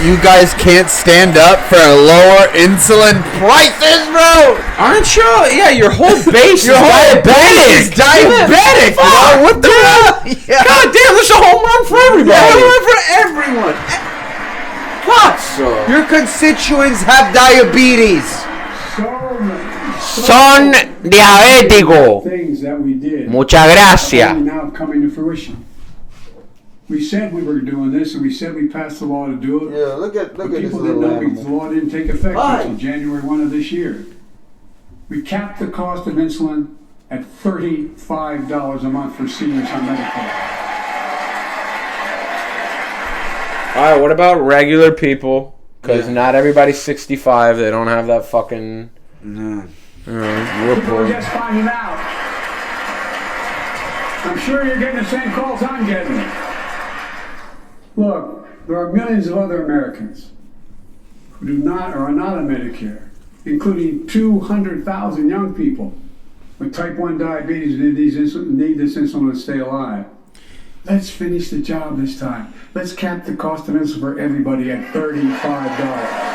You guys can't stand up for lower insulin prices, bro. Aren't you? Yeah, your whole base Your is whole base is diabetic. diabetic, bro. What the hell? Yeah. God damn, there's a home run for everybody. For everyone. Cazzo. Your constituents have diabetes. Son diabético. Things that we did. Muchas gracias. Only now coming to fruition. We said we were doing this, and we said we passed the law to do it. Yeah, look at But people didn't know because the law didn't take effect Hi. until January 1 of this year. We capped the cost of insulin at $35 a month for seniors on Medicare. All right, what about regular people? Because not everybody's 65. They don't have that fucking... No. we're People are poor. just finding out. I'm sure you're getting the same calls I'm getting. Look, there are millions of other Americans who do not or are not on Medicare, including 200,000 young people with type 1 diabetes who need this insulin to stay alive. Let's finish the job this time. Let's cap the cost of insulin for everybody at $35.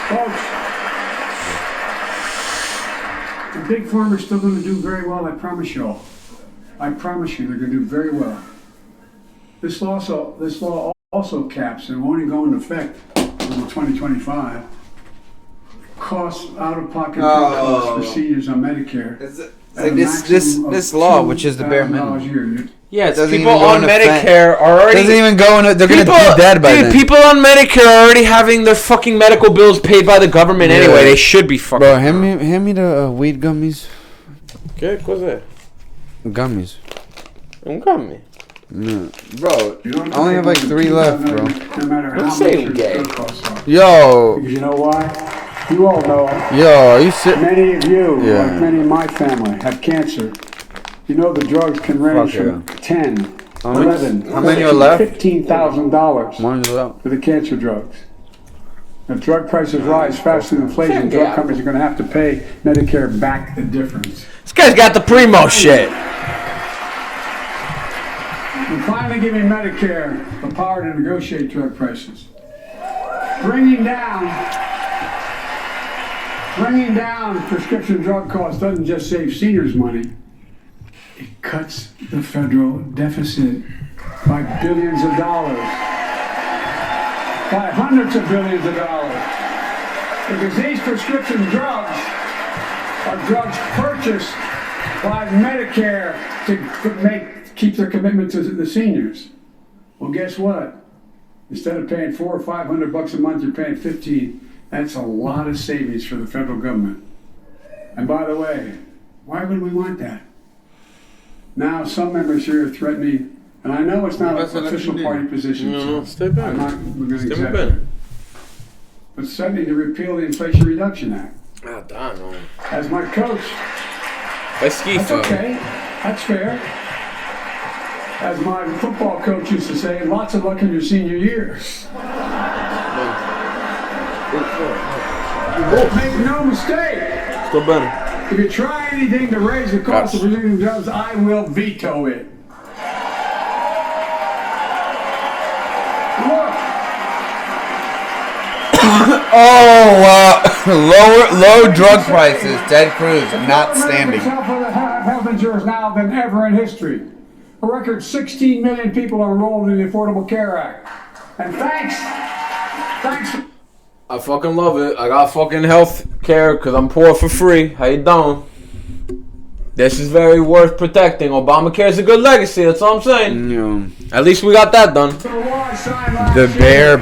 Folks, the big pharma's still going to do very well, I promise you all. I promise you they're going to do very well. This law also caps and won't even go into effect until 2025. Costs, out-of-pocket costs for seniors on Medicare. This law, which is the bare minimum. Yeah, it's Doesn't people even go on into Medicare are already... Doesn't even go in. They're gonna be dead by then. People on Medicare are already having their fucking medical bills paid by the government anyway. They should be fucking... Bro, hand me the weed gummies. ¿Qué cosa? Gummies. Un gummy. No. Bro, I only have like 3 left, bro. No matter how much saying your gay. drug costs are. Yo, Because you know why? You all know. are you sitting? Many of you, Yeah. like many in my family, have cancer. You know the drugs can range Fuck from 10, How many- 11, how many are left? $15,000 One's out. for the cancer drugs. If drug prices rise faster than inflation, drug companies are going to have to pay Medicare back the difference. This guy's got the primo shit. finally giving Medicare the power to negotiate drug prices. Bringing down prescription drug costs doesn't just save seniors money. It cuts the federal deficit by billions of dollars. By hundreds of billions of dollars. Because these prescription drugs are drugs purchased by Medicare to keep their commitment to the seniors. Well, guess what? Instead of paying $400 or $500 a month, you're paying $15. That's a lot of savings for the federal government. And by the way, why would we want that? Now, some members here are threatening, and I know it's not an official party position. No, stay back. I'm not going to accept it. But threatening to repeal the Inflation Reduction Act. Ah, damn, man. As my coach. That's okay. That's fair. As my football coach used to say, lots of luck in your senior year. Make no mistake. Still better. If you try anything to raise the cost of prescription drugs, I will veto it. Look. Low drug prices. Ted Cruz not standing. Health insurance now than ever in history. A record 16 million people are enrolled in the Affordable Care Act. And thanks. I fucking love it. I got fucking health care because I'm poor for free. How you doing? This is very worth protecting. Obamacare is a good legacy. That's all I'm saying. Yeah. At least we got that done. The bare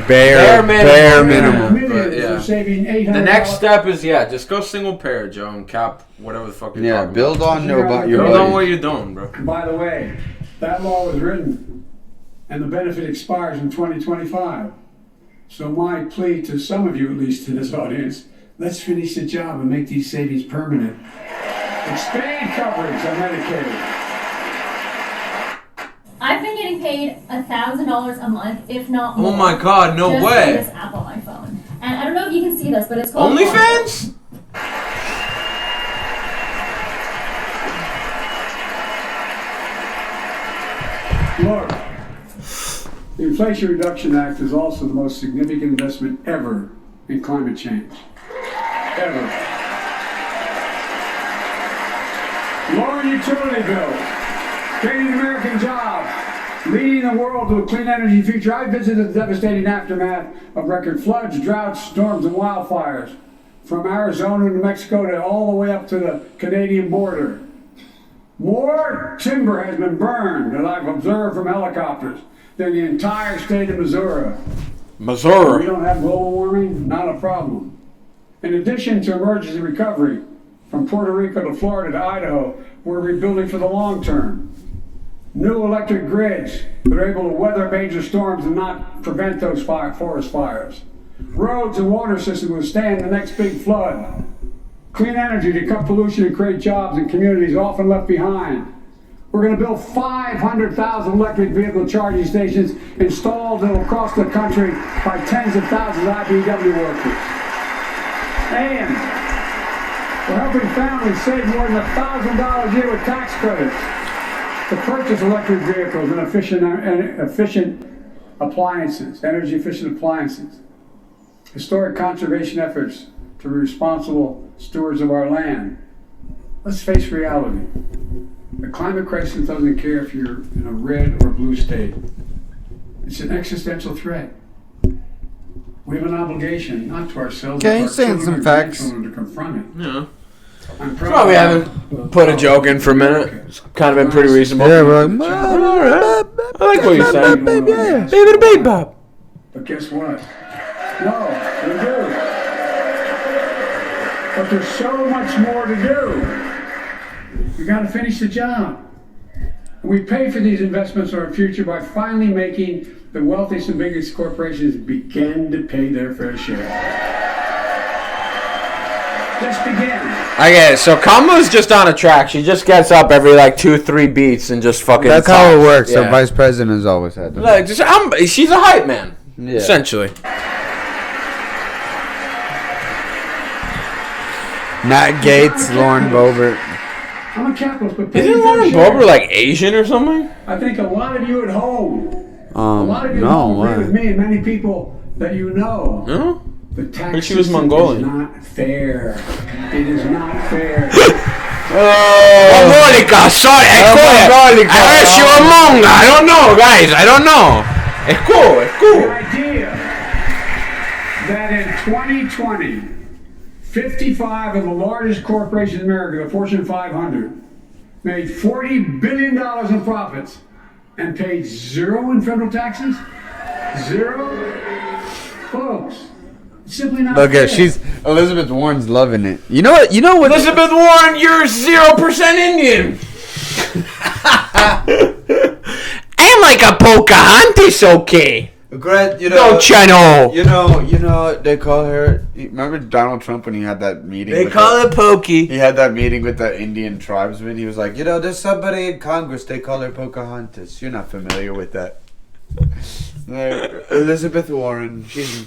minimum. But, yeah. The next step is just go single payer, Joe, and cap whatever the fuck you're talking build about. on your Build on what you're doing, bro. By the way, that law was written, and the benefit expires in 2025. So my plea to some of you, at least in this audience, let's finish the job and make these savings permanent. Expand coverage on Medicaid. I've been getting paid $1,000 a month, if not more. Oh my god, no just way. for this app on my phone. And I don't know if you can see this, but it's called OnlyFans? Look, the Inflation Reduction Act is also the most significant investment ever in climate change. Ever. Lowering utility bills, creating American jobs, leading the world to a clean energy future. I visited the devastating aftermath of record floods, droughts, storms, and wildfires from Arizona to Mexico to all the way up to the Canadian border. More timber has been burned that I've observed from helicopters than the entire state of Missouri. Missouri. We don't have global warming? Not a problem. In addition to emergency recovery, from Puerto Rico to Florida to Idaho, we're rebuilding for the long term. New electric grids that are able to weather major storms and not prevent those forest fires. Roads and water systems withstand the next big flood. Clean energy to cut pollution and create jobs in communities often left behind. We're going to build 500,000 electric vehicle charging stations installed across the country by tens of thousands of IBEW workers. And we're helping families save more than $1,000 a year with tax credits to purchase electric vehicles and efficient appliances, energy efficient appliances. Historic conservation efforts to be responsible stewards of our land. Let's face reality. The climate crisis doesn't care if you're in a red or blue state. It's an existential threat. We have an obligation, not to ourselves, but to our children and grandchildren to confront it. Yeah. I'm Well, we haven't put a joke in for a minute. It's kind of been pretty reasonable. Yeah, we're like, all right. I like what you're saying. Baby the baby bop. But guess what? No, we do. But there's so much more to do. We got to finish the job. And we pay for these investments in our future by finally making the wealthiest and biggest corporations begin to pay their fair share. Just begin. I get it. So Kamala's just on a track. She just gets up every 2-3 beats and just fucking. That's how it works. Yeah. The vice president has always had to. She's a hype man, essentially. Matt Gaetz, Lauren Boebert. I'm a capitalist, but pay Isn't your fair Lauren share. Boebert like Asian or something? I think a lot of you at home, a lot of you at no, home agree why? with me and many people that you know. No? The tax Heard she was system Mongolian. is not fair. It is not fair. Mongolica, sorry, Mongolica. I heard she was Mong. I don't know, guys. I don't know. It's cool. It's The cool. idea that in 2020, 55 of the largest corporations in America, the Fortune 500, made $40 billion in profits and paid zero in federal taxes? Zero? Folks, it's simply not Look fair. at she's Elizabeth Warren's loving it. You know what? You know what? Elizabeth Warren, you're 0% Indian. I'm like a Pocahontas, okay? Greg, you No, know, Chano. you know what they call her. Remember Donald Trump when he had that meeting? They with call the- it Pokey. He had that meeting with the Indian tribesmen. He was like, you know, there's somebody in Congress. They call her Pocahontas. You're not familiar with that. Elizabeth Warren. She's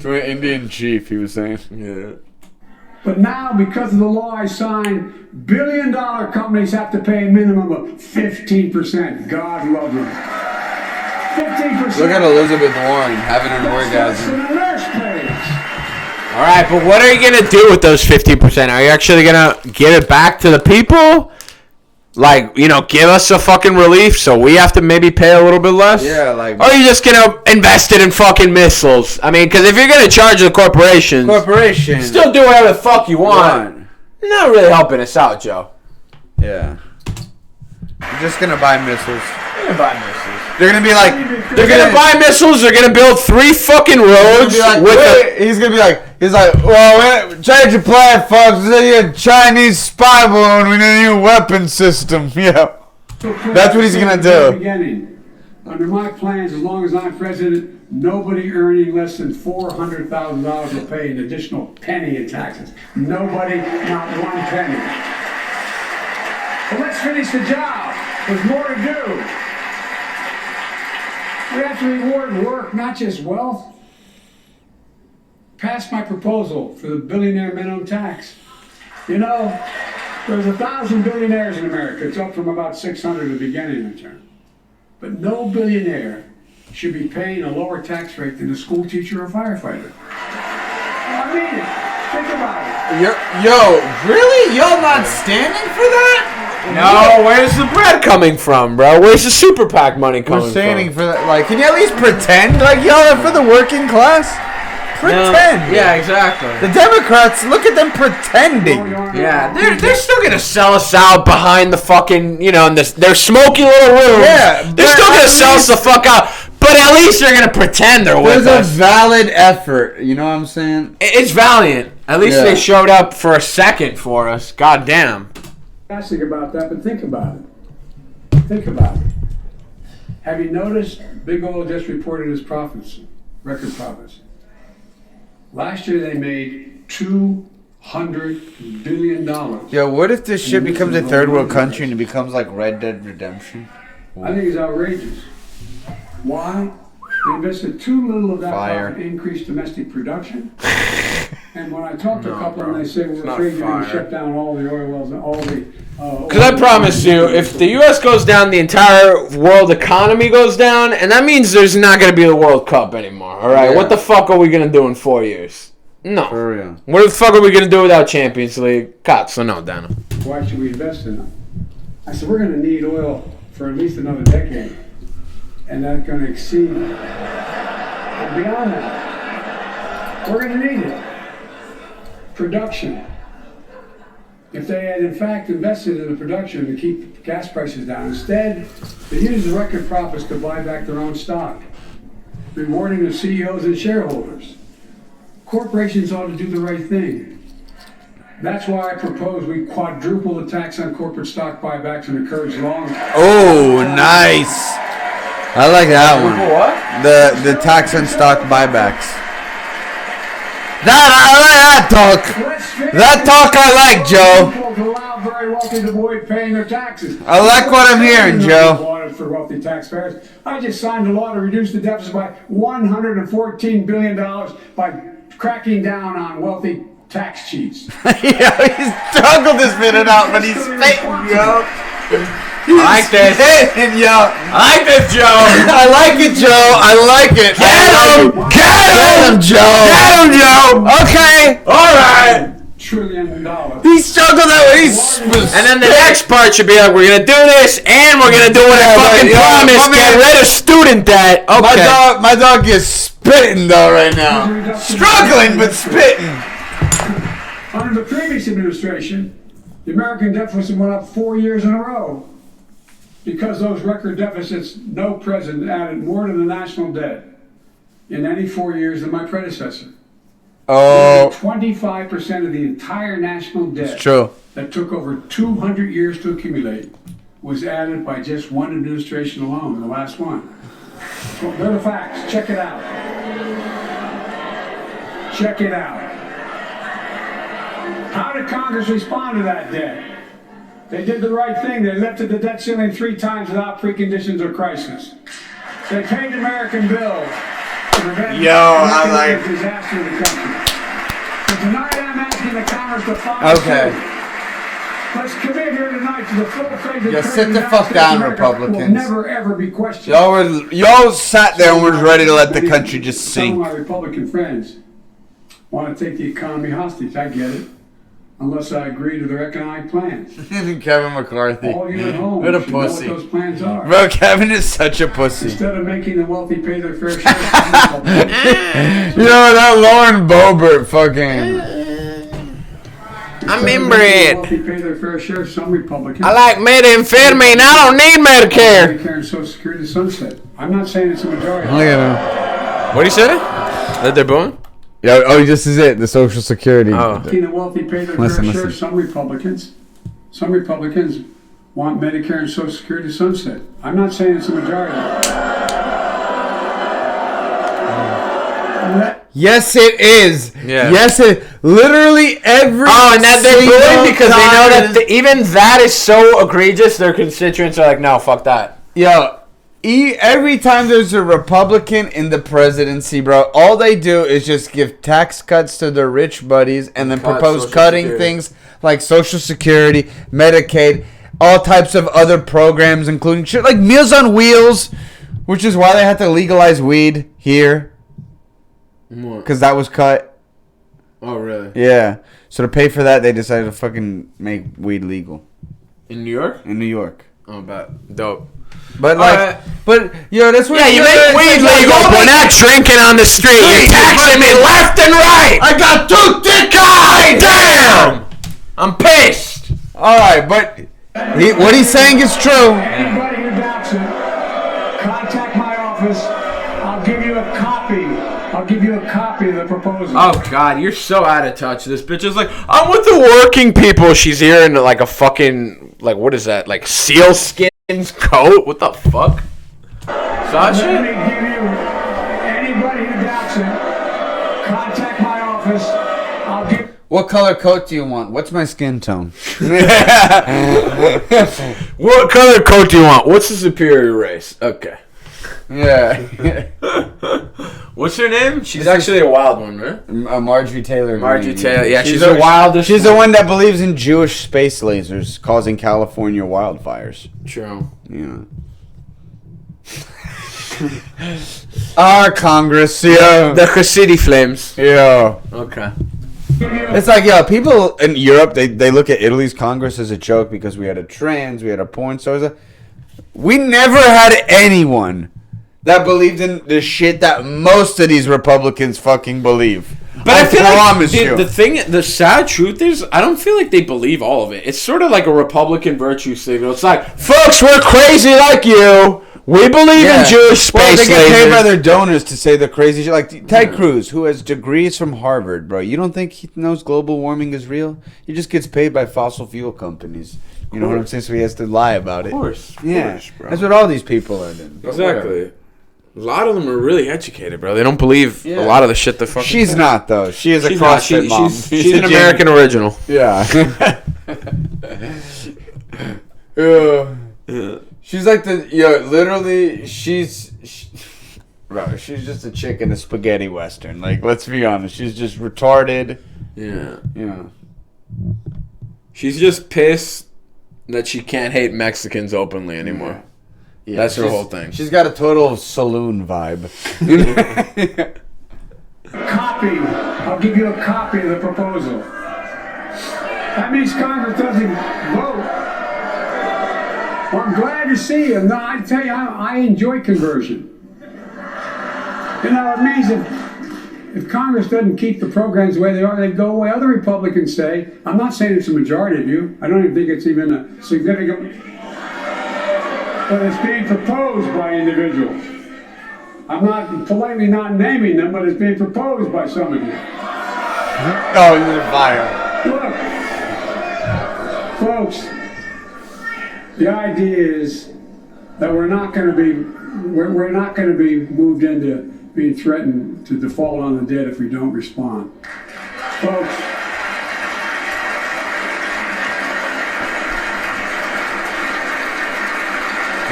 to an Indian chief. He was saying. Yeah. But now, because of the law I signed, billion-dollar companies have to pay a minimum of 15%. God love them. 15%. Look at Elizabeth Warren having an That's less orgasm. than a nurse pays. All right, but what are you going to do with those 15%? Are you actually going to give it back to the people? Like, you know, give us a fucking relief so we have to maybe pay a little bit less? Yeah, like Or are you just going to invest it in fucking missiles? I mean, because if you're going to charge the corporations, corporation. still do whatever the fuck you want. You're not really helping us out, Joe. Yeah. You're just gonna buy missiles. You're going to buy missiles. They're gonna be like. They're going to buy missiles. They're going to build 3 fucking roads. He's gonna be like, well, change your plan, folks. This is a Chinese spy balloon. We need a new weapon system. Yeah. That's what he's gonna do. Beginning. Under my plans, as long as I'm president, nobody earning less than $400,000 will pay an additional penny in taxes. Nobody, not one penny. But let's finish the job. There's more to do. We have to reward work, not just wealth. Pass my proposal for the billionaire minimum tax. You know, there's 1,000 billionaires in America. It's up from about 600 at the beginning of the term. But no billionaire should be paying a lower tax rate than a school teacher or firefighter. I mean it. Think about it. Yo, really? Y'all not standing for that? No, where's the bread coming from, bro? Where's the super PAC money coming We're standing from? for that. Like, can you at least pretend like y'all are for the working class? Pretend. Yeah, exactly. The Democrats, look at them pretending. Yeah, they're still gonna sell us out behind the fucking, you know, in their smoky little rooms. Yeah, they're still gonna sell us the fuck out. But at least they're gonna pretend they're with There's a us. valid effort. You know what I'm saying? It's valiant. At least Yeah. they showed up for a second for us. God damn. Fantastic about that, but think about it. Think about it. Have you noticed Big Oil just reported its profits, record profits? Last year they made $200 billion. Yo, what if this shit becomes a third world country and it becomes like Red Dead Redemption? I think it's outrageous. Why? They invested too little of that Fire. profit to increase domestic production. And when I talk to a couple and they say, we're not afraid you're going to fire. shut down all the oil wells and all the... Because I promise you, if the U.S. goes down, the entire world economy goes down, and that means there's not going to be the World Cup anymore, all right? Yeah. What the fuck are we going to do in 4 years? No. For real. What the fuck are we going to do without Champions League? Cazzo, no, Dano. Why should we invest in them? I said, we're going to need oil for at least another decade. And that's going to exceed. And beyond that, we're going to need it. Production. If they had in fact invested in the production to keep gas prices down, instead they used the record profits to buy back their own stock, rewarding the CEOs and shareholders. Corporations ought to do the right thing. That's why I propose we quadruple the tax on corporate stock buybacks and encourage long. Oh, nice. I like that one. What? The tax on stock buybacks. I like that talk. That talk I like, Joe. To allow very wealthy to avoid paying their taxes. I like what I'm hearing, Joe. For wealthy taxpayers, I just signed a law to reduce the deficit by $114 billion by cracking down on wealthy tax cheats. He's struggled to spit it out, but he's spitting, yo. I like this. Spitting, yo. I like this, Joe. I like it, Joe. I like it. Get him, Joe. Get him, Joe. Okay. All right. $1 trillion. He struggled that way. And then the next part should be like, we're gonna do this, and we're gonna do what I fucking promised. Get rid of student debt. Okay. My dog is spitting though right now. Struggling, but spitting. Under the previous administration, the American deficit went up 4 years in a row. Because those record deficits, no president added more to the national debt in any 4 years than my predecessor. Oh, 25% of the entire national debt it's true. that took over 200 years to accumulate was added by just one administration alone, the last one. So they're the facts. Check it out. Check it out. How did Congress respond to that debt? They did the right thing. They lifted the debt ceiling 3 times without preconditions or crisis. They paid American bills to prevent disaster in the country. So tonight I'm asking the Congress to follow suit. Let's commit here tonight to the full faith and sit the fuck down, Republicans. Will never ever be questioned. Y'all sat there and was ready to let the country just sink. Some of my Republican friends want to take the economy hostage. I get it. Unless I agree to their economic plans. Kevin McCarthy. All you at home What a should know pussy. what those plans are. Bro, Kevin is such a pussy. Instead of making the wealthy pay their fair share. That Lauren Boebert fucking. I'm inbred. Wealthy pay their fair share. Some Republicans. I like methamphetamine. I don't need Medicare. Medicare and Social Security sunset. I'm not saying it's a majority. Look at him. What do you say? That they're booing? Yeah, this is it. The Social Security. Oh. Making the wealthy pay their fair share. Some Republicans want Medicare and Social Security sunset. I'm not saying it's a majority. Yes, it is. Yeah. Yes, it. Literally every. Oh, and that they're booing because they know that even that is so egregious. Their constituents are like, no, fuck that. Yo, every time there's a Republican in the presidency, bro, all they do is just give tax cuts to their rich buddies and then propose cutting things like Social Security, Medicaid, all types of other programs, including shit like Meals on Wheels, which is why they had to legalize weed here. Because that was cut. Oh, really? Yeah. So to pay for that, they decided to fucking make weed legal. In New York? In New York. Oh, bet. Dope. But that's what. Yeah, you make weed legal, but not drinking on the street. You're taxing me left and right. I got 2 dick God damn! I'm pissed. All right, but what he's saying is true. Anybody who doubts it, contact my office. I'll give you a copy. I'll give you a copy of the proposal. Oh, God, you're so out of touch. This bitch is like, I'm with the working people. She's here in like a fucking, like, what is that? Like sealskin coat? What the fuck? Sasha? Let me give you, anybody who doubts it, contact my office. I'll give. What color coat do you want? What's my skin tone? What color coat do you want? What's the superior race? Okay. Yeah. What's her name? She's actually a wild one, right? Marjorie Taylor. Marjorie Taylor. Yeah, she's the the wildest. She's the one that believes in Jewish space lasers causing California wildfires. True. Yeah. Our Congress, yeah. The Hasidic Flames. Yeah. Okay. It's like, people in Europe, they look at Italy's Congress as a joke because we had a trans, we had a porn star. We never had anyone that believed in the shit that most of these Republicans fucking believe. But I feel promise like you. the sad truth is, I don't feel like they believe all of it. It's sort of like a Republican virtue signal. It's like, folks, we're crazy like you. We believe in Jewish space they get paid lasers. by their donors to say the crazy shit. Like Ted Cruz, who has degrees from Harvard, bro. You don't think he knows global warming is real? He just gets paid by fossil fuel companies. You know what I'm saying? So he has to lie about it. Of course, Bro. That's what all these people are doing. Exactly. A lot of them are really educated, bro. They don't believe a lot of the shit they fucking. She's not though. She is a CrossFit mom. She's an American original. Yeah. She's like literally, bro, she's just a chick in a spaghetti western. Like, let's be honest. She's just retarded Yeah. Yeah. She's just pissed that she can't hate Mexicans openly anymore. Yeah, That's her whole thing. She's got a total saloon vibe. Copy. I'll give you a copy of the proposal. That means Congress doesn't vote. Well, I'm glad to see you. No, I tell you, I enjoy conversion. You know, it means if Congress doesn't keep the programs the way they are, they go away. Other Republicans say, I'm not saying it's a majority of you. I don't even think it's even a significant, but it's being proposed by individuals. I'm not politely not naming them, but it's being proposed by some of you. Oh, you're the fire. Look, folks, the idea is that we're not going to be moved into being threatened to default on the debt if we don't respond. Folks,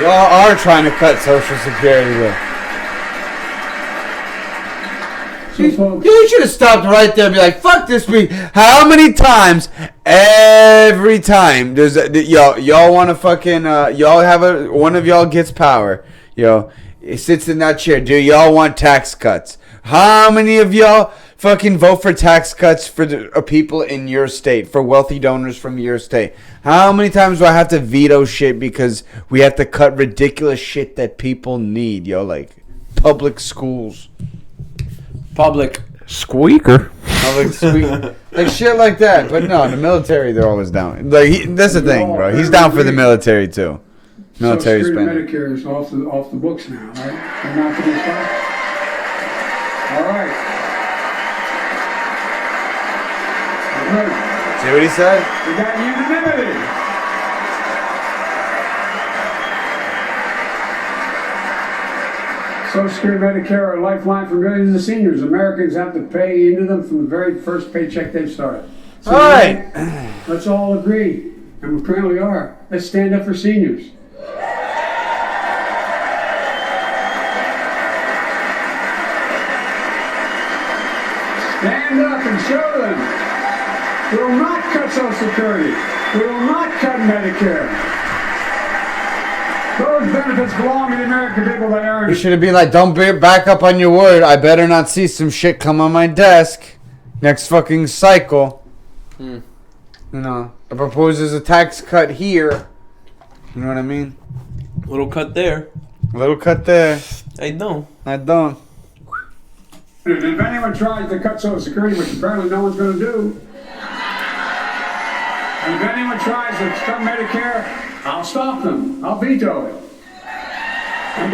Y'all are trying to cut Social Security though. You should have stopped right there and be like, fuck this week. How many times? Every time does y'all want to fucking y'all have one of y'all gets power. It sits in that chair. Do y'all want tax cuts? How many of y'all fucking vote for tax cuts for the people in your state, for wealthy donors from your state? How many times do I have to veto shit because we have to cut ridiculous shit that people need, like public schools? Public squeaker. Public squeaker. Like shit like that. But no, the military, they're always down. Like that's the thing, bro. He's down for the military too. Military Social spending. Security Medicare is off the books now, right? They're not going to stop. All right. See what he said? We got unanimity. Social Security Medicare are a lifeline for millions of seniors. Americans have to pay into them from the very first paycheck they've started. So all right. Let's all agree, and we currently are. Let's stand up for seniors. Stand up and show them. We will not cut Social Security. We will not cut Medicare. Those benefits belong to the American people. They earn. You should have been like, don't back up on your word. I better not see some shit come on my desk next fucking cycle. It proposes a tax cut here. You know what I mean? Little cut there. Little cut there. I don't. I don't. And if anyone tries to cut Social Security, which apparently no one's going to do, and if anyone tries to cut Medicare, I'll stop them. I'll veto it. I'm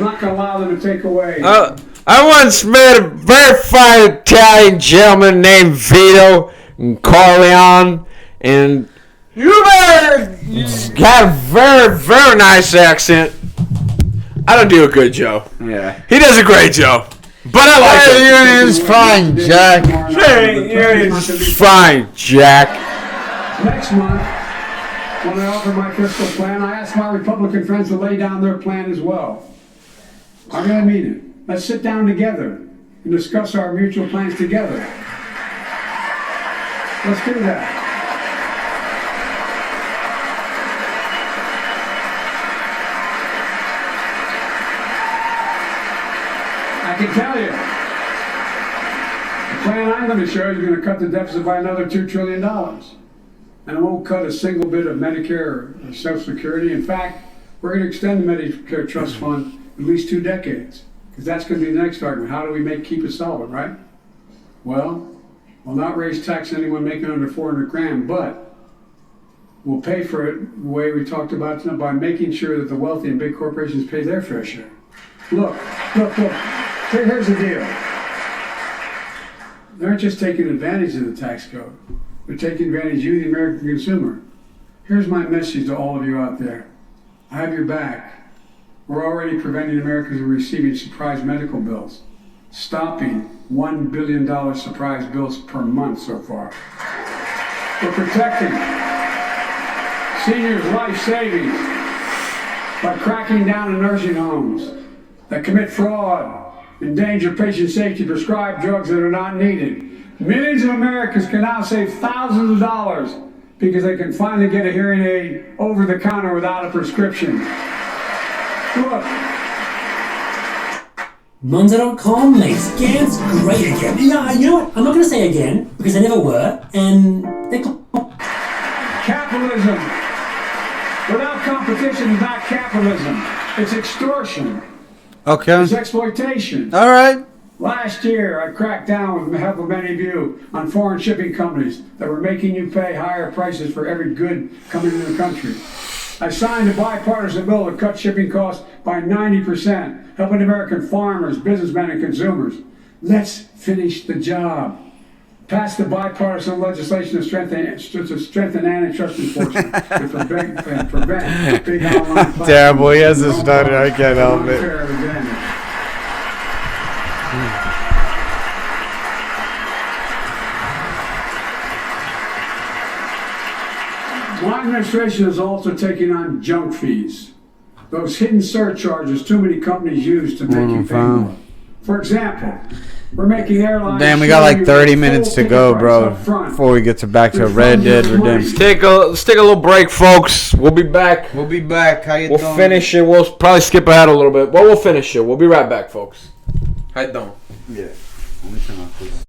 not going to allow them to take away. I once met a very fine Italian gentleman named Vito Corleone, and got a very, very nice accent. I don't do a good Joe. Yeah. He does a great Joe. But I like it. Union's fine, Jack. Union's fine, Jack. Next month, when I offer my fiscal plan, I ask my Republican friends to lay down their plan as well. I really mean it. Let's sit down together and discuss our mutual plans together. Let's do that. I can tell you, the plan I'm going to show you is going to cut the deficit by another $2 trillion. And it won't cut a single bit of Medicare or Social Security. In fact, we're going to extend the Medicare Trust Fund at least 2 decades. Because that's going to be the next argument. How do we keep it solvent, right? Well, we'll not raise tax on anyone making under 400 grand, but we'll pay for it the way we talked about by making sure that the wealthy and big corporations pay their fair share. Look. Here's the deal. They're not just taking advantage of the tax code. They're taking advantage of you, the American consumer. Here's my message to all of you out there. I have your back. We're already preventing Americans from receiving surprise medical bills, stopping $1 billion surprise bills per month so far. We're protecting seniors' life savings by cracking down on nursing homes that commit fraud endanger patient safety, prescribe drugs that are not needed. Millions of Americans can now save thousands of dollars because they can finally get a hearing aid over the counter without a prescription. Look. Monzo.com makes scams great again. Yeah, you know what? I'm not going to say again because they never were, and they're capitalism without competition is not capitalism. It's extortion. Okay. It's exploitation. All right. Last year, I cracked down with the help of many of you on foreign shipping companies that were making you pay higher prices for every good coming into the country. I signed a bipartisan bill to cut shipping costs by 90%, helping American farmers, businessmen, and consumers. Let's finish the job. Pass the bipartisan legislation to strengthen antitrust enforcement and prevent big online platforms. Terrible. He hasn't started. I can't help it. My administration is also taking on junk fees. Those hidden surcharges too many companies use to make you pay more. For example, we're making airlines... Damn, we got like 30 minutes to go, bro, before we get back to Red Dead Redemption. Let's take a little break, folks. We'll be back. We'll be back. How you doing? We'll finish it. We'll probably skip ahead a little bit, but we'll finish it. We'll be right back, folks. How you doing? Yeah. Let me turn off this.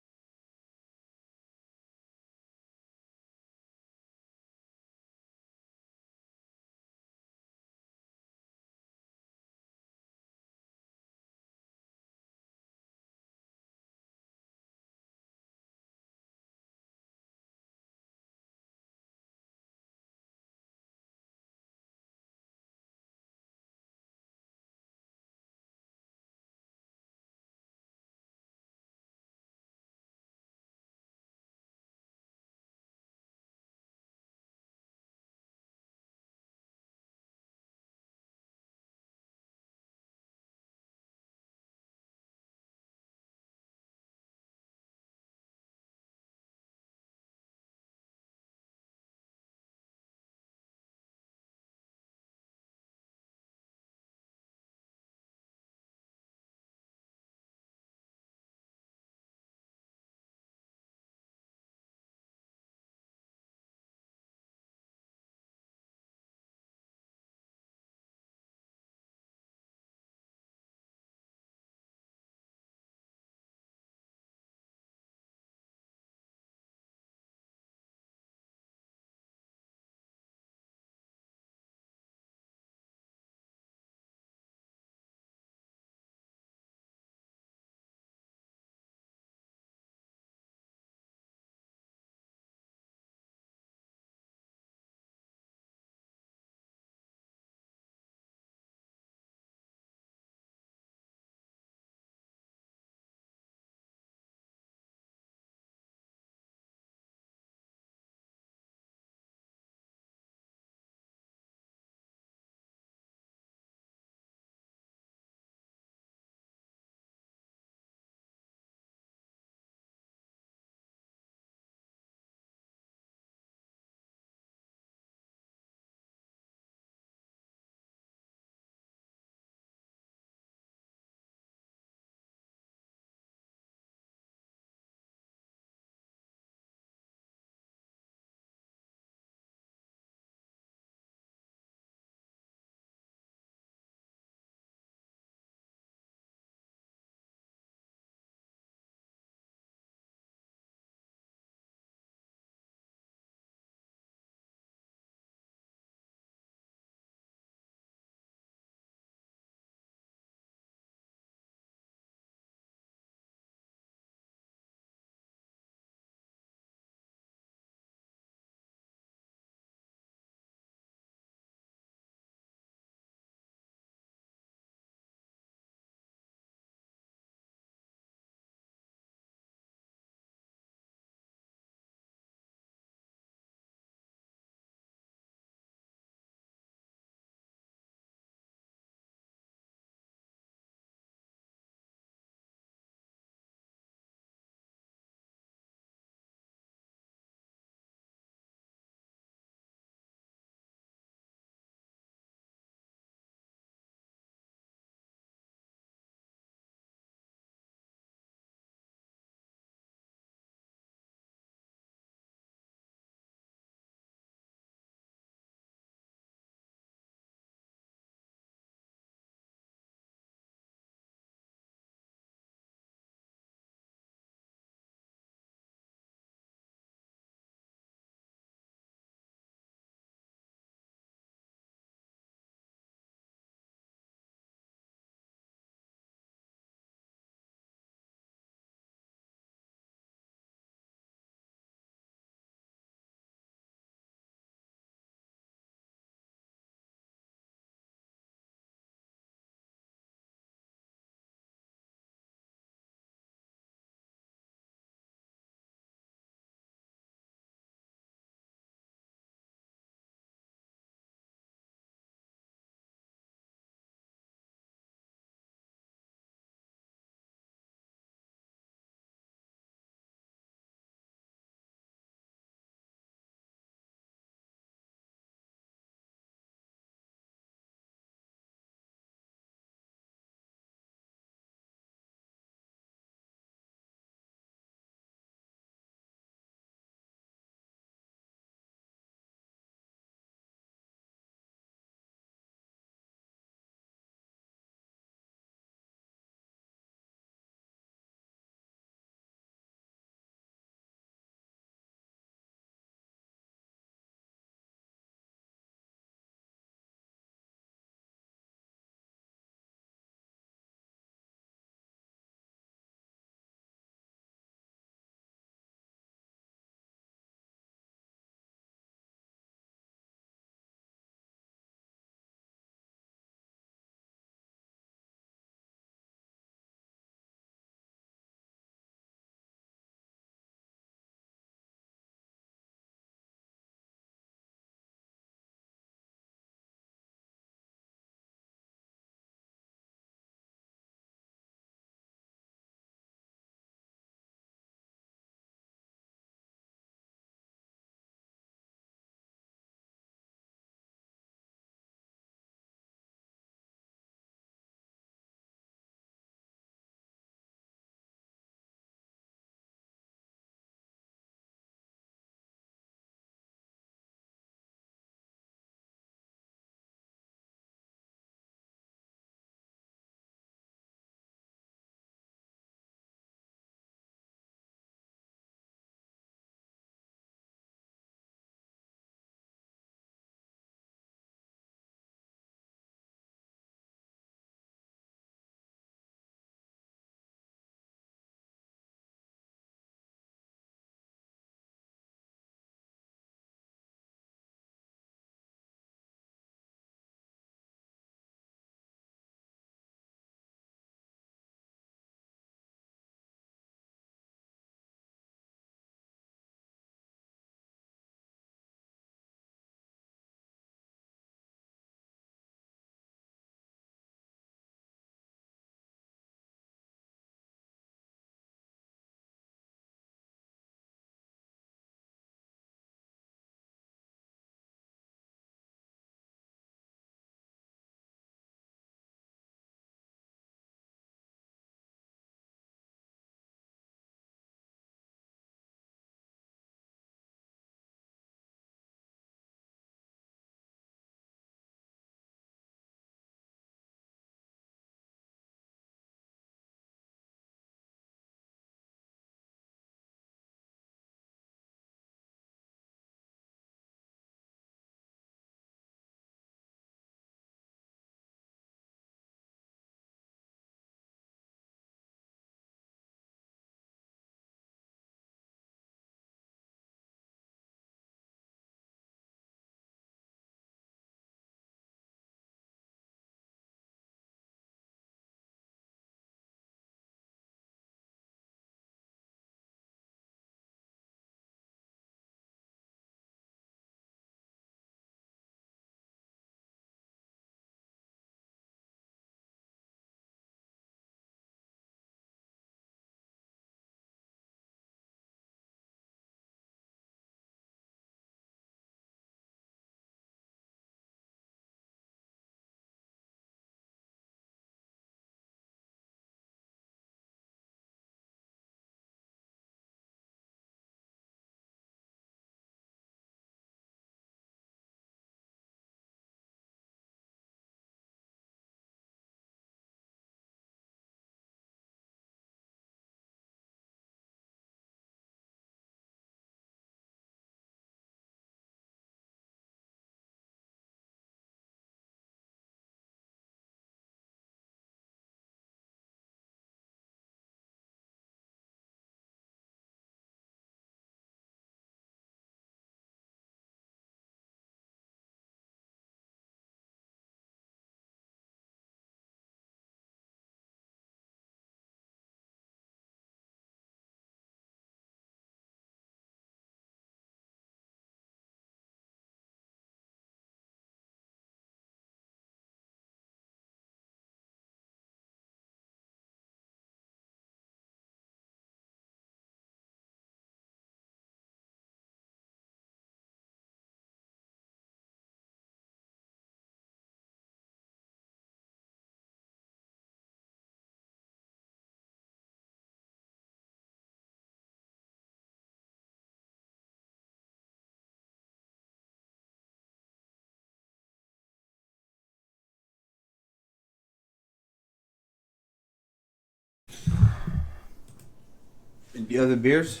The other beers?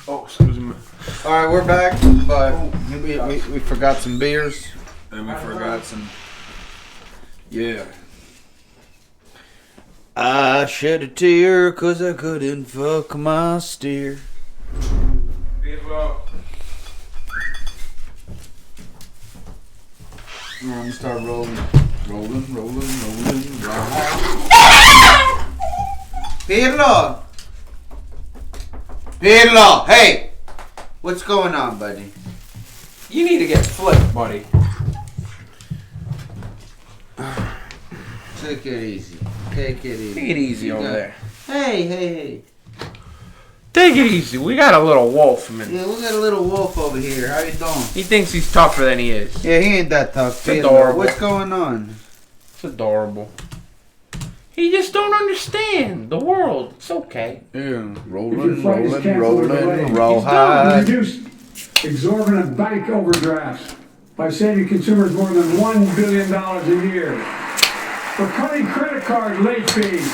Oh, excuse me. All right, we're back, but we forgot some beers. And we forgot some. Yeah. I shed a tear 'cause I couldn't fuck my steer. I'm gonna start rolling. Rolling. Pirlo! Hey! What's going on, buddy? You need to get flipped, buddy. Take it easy. Take it easy. Take it easy over there. Hey. Take it easy. We got a little wolf, man. Yeah, we got a little wolf over here. How you doing? He thinks he's tougher than he is. Yeah, he ain't that tough. It's adorable. What's going on? It's adorable. He just don't understand the world. It's okay. Yeah, If your flight is canceled or delayed, roll high. reduce exorbitant bank overdrafts by saving consumers more than $1 billion a year. We're cutting credit card late fees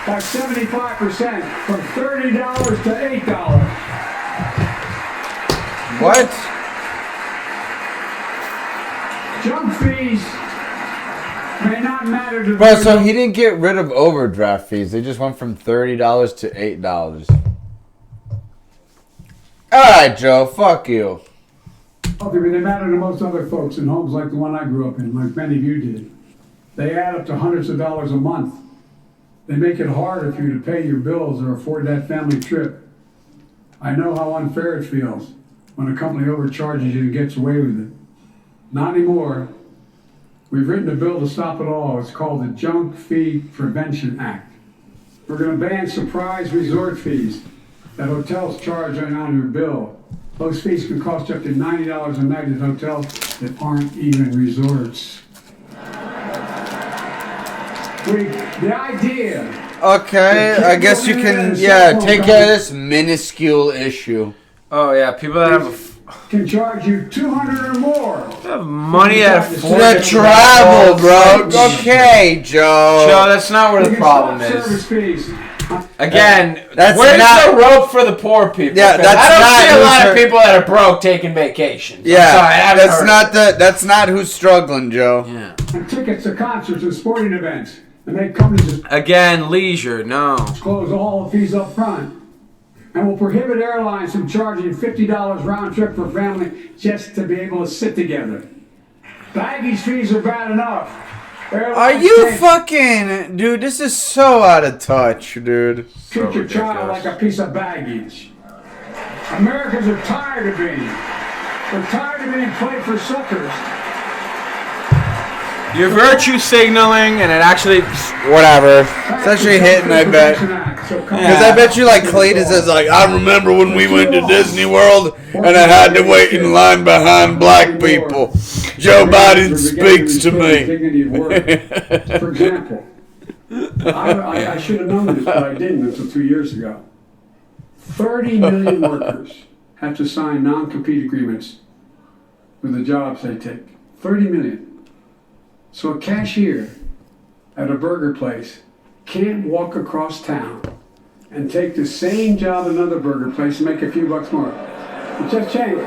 by 75% from $30 to $8. What? Junk fees may not matter to Bro, so he didn't get rid of overdraft fees. They just went from $30 to $8. Alright, Joe, fuck you. Okay, but they matter to most other folks in homes like the one I grew up in, like many of you did. They add up to hundreds of dollars a month. They make it harder for you to pay your bills or afford that family trip. I know how unfair it feels when a company overcharges you and gets away with it. Not anymore. We've written a bill to stop it all. It's called the Junk Fee Prevention Act. We're going to ban surprise resort fees that hotels charge on your bill. Those fees can cost up to $90 a night at hotels that aren't even resorts. The idea. Okay, I guess you can, take care of this minuscule issue. Oh yeah, people that have can charge you $200 or more. Money at The travel, bro. Okay, Joe. Joe, that's not where the problem Service is. fees. Again, That's where's not- the rope for the poor people? Yeah, 'Cause that's I don't not see a lot who's of people that are broke taking vacations. I'm Yeah, sorry, I haven't that's heard not that's not who's struggling, Joe. Yeah. And tickets to concerts and sporting events. And they come to just Again, leisure, no. close all the fees up front. And will prohibit airlines from charging $50 round trip for family just to be able to sit together. Baggage fees are bad enough. Are you fucking... Dude, this is so out of touch, dude. Treat your child like a piece of baggage. Americans are tired of being. They're tired of being played for suckers. You're virtue signaling, and it actually... Whatever. It's actually hitting, I bet. Because I bet you, like, Cletus is like, I remember when we went to Disney World and I had to wait in line behind black people. Joe Biden speaks to me. For example, I should have known this, but I didn't until 2 years ago. 30 million workers have to sign non-compete agreements with the jobs they take. 30 million. So a cashier at a burger place can't walk across town and take the same job at another burger place and make a few bucks more. It just changed.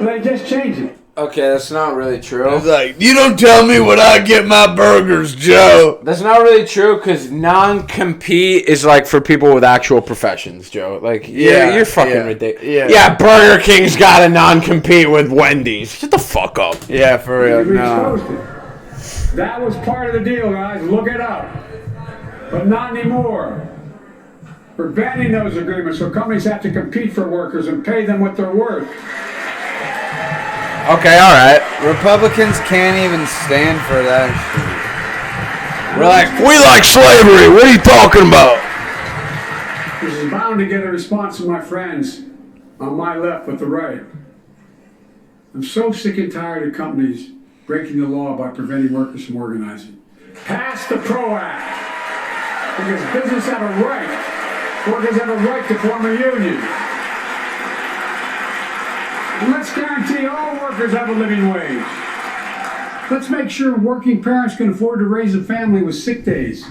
They just changed it. Okay, that's not really true. It's like, you don't tell me what I get my burgers, Joe. That's not really true, because non-compete is like for people with actual professions, Joe. Like, you're fucking ridiculous. Yeah, Burger King's got a non-compete with Wendy's. Shut the fuck up. Yeah, for real. We No. exposed it. That was part of the deal, guys. Look it up. But not anymore. We're banning those agreements, so companies have to compete for workers and pay them what they're worth. Okay, alright. Republicans can't even stand for that shit. We're like, we like slavery. What are you talking about? This is bound to get a response from my friends on my left with the right. I'm so sick and tired of companies breaking the law by preventing workers from organizing. Pass the PRO Act. Because business have a right. Workers have a right to form a union. And let's guarantee all workers have a living wage. Let's make sure working parents can afford to raise a family with sick days,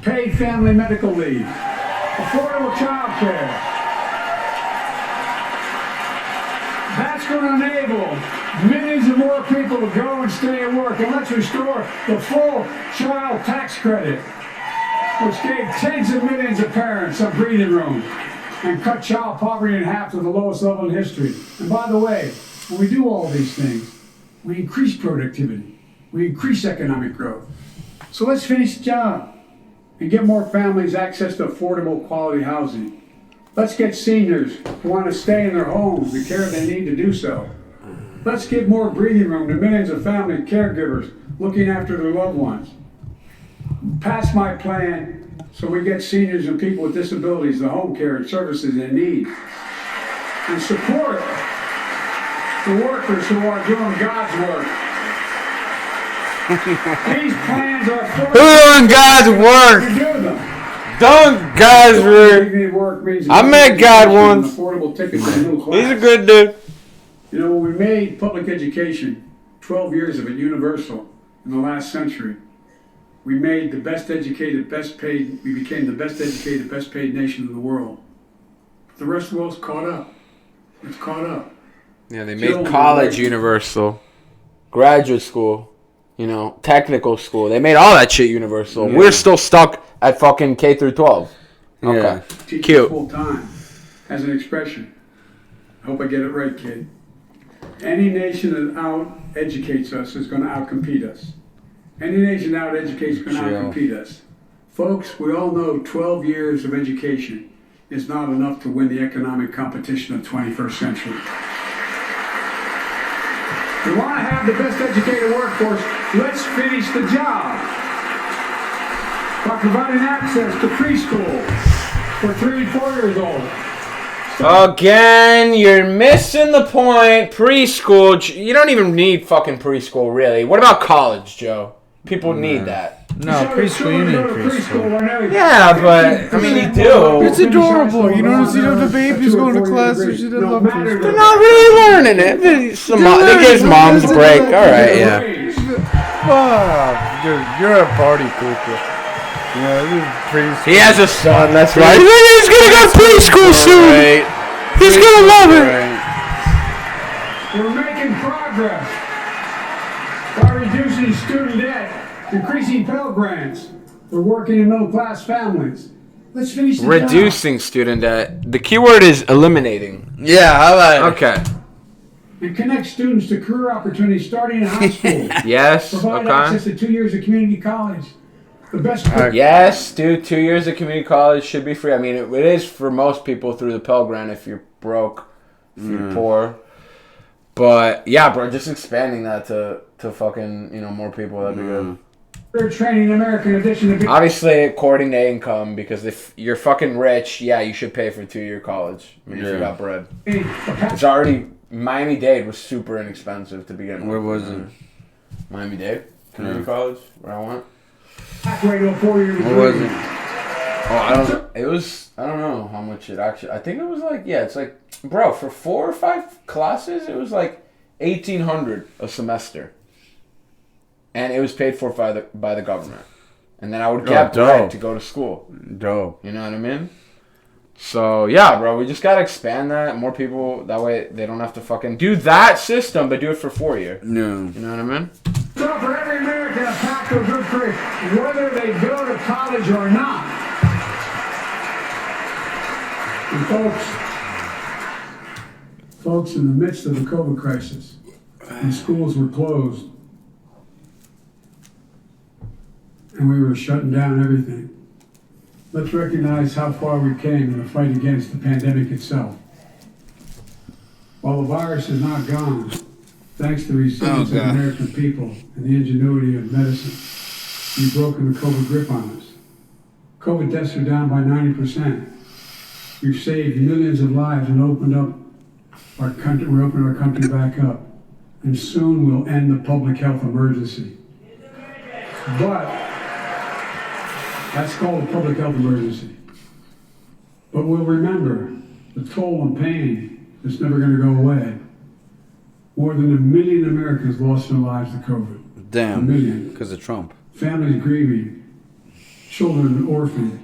paid family medical leave, affordable child care, going to enable millions of more people to go and stay at work. And let's restore the full child tax credit, which gave tens of millions of parents some breathing room and cut child poverty in half to the lowest level in history. And by the way, when we do all these things, we increase productivity. We increase economic growth. So let's finish the job and get more families access to affordable, quality housing. Let's get seniors who want to stay in their homes the care they need to do so. Let's give more breathing room to millions of family caregivers looking after their loved ones. Pass my plan so we get seniors and people with disabilities the home care and services they need. And support the workers who are doing God's work. These plans are for Doing God's work. to do them. Doing God's work. I met God once. Affordable tickets to the middle class. He's a good dude. You know, when we made public education, 12 years of it universal in the last century, we made the best educated, best paid, we became the best educated, best paid nation in the world. But the rest of the world's caught up. It's caught up. Yeah, they made college universal, graduate school, technical school. They made all that shit universal. Yeah. We're still stuck at fucking K through 12. Okay. Yeah. Teaching Cute. full time as an expression. I hope I get it right, kid. Any nation that out-educates us is going to outcompete us. Any nation that out-educates is going to outcompete us. Folks, we all know 12 years of education is not enough to win the economic competition of the 21st century. We want to have the best educated workforce. Let's finish the job by providing access to preschool for 3 and 4 years old. Again, you're missing the point. Preschool, you don't even need fucking preschool, really. What about college, Joe? People need that. No, preschool, you need preschool. Yeah, but, I mean, you do. It's adorable. You don't see the babies going to class. You should love preschool. They're not really learning it. They give moms a break. All right, yeah. Fuck, dude, you're a party pooper. Yeah, this is preschool. He has a son, that's right. He's gonna go to preschool soon. Right. He's gonna love it. We're making progress by reducing student debt, increasing Pell Grants for working and middle class families. Let's finish the Reducing student debt. The key word is eliminating. Yeah, how about it? Okay. job and connect students to career opportunities starting in high school. Yes. Provide Okay. access to 2 years of community college. The best. Yes, dude. 2 years of community college should be free. I mean, it is for most people through the Pell Grant if you're broke, if you're poor. But yeah, bro, just expanding that to fucking more people, that'd be good. Career training in America in addition to being Obviously, according to income, because if you're fucking rich, yeah, you should pay for 2-year college. I mean, if you got bread. It's already Miami-Dade was super inexpensive to begin with. Where was it? Miami-Dade community college, where I went. pathway to a 4-year degree. What was it? Oh, I don't know how much it actually. I think it was like, it's like, bro, for 4 or 5 classes, it was like $1,800 a semester, and it was paid for by the government. And then I would get bread to go to school. Dope. You know what I mean? So yeah, bro, we just gotta expand that. More people, that way they don't have to fucking do that system, but do it for 4 years. No. You know what I mean? So for every American, a path to a good career, whether they go to college or not. And folks, in the midst of the COVID crisis, when schools were closed, and we were shutting down everything, let's recognize how far we came in the fight against the pandemic itself. While the virus is not gone, thanks to the resilience of the American people and the ingenuity of medicine, we've broken the COVID grip on us. COVID deaths are down by 90%. We've saved millions of lives and opened up our country. We're opening our country back up, and soon we'll end the public health emergency. But that's called a public health emergency. But we'll remember the toll and pain that's never going to go away. More than 1 million Americans lost their lives to COVID. Damn. 1 million. Because of Trump. Families grieving, children orphaned.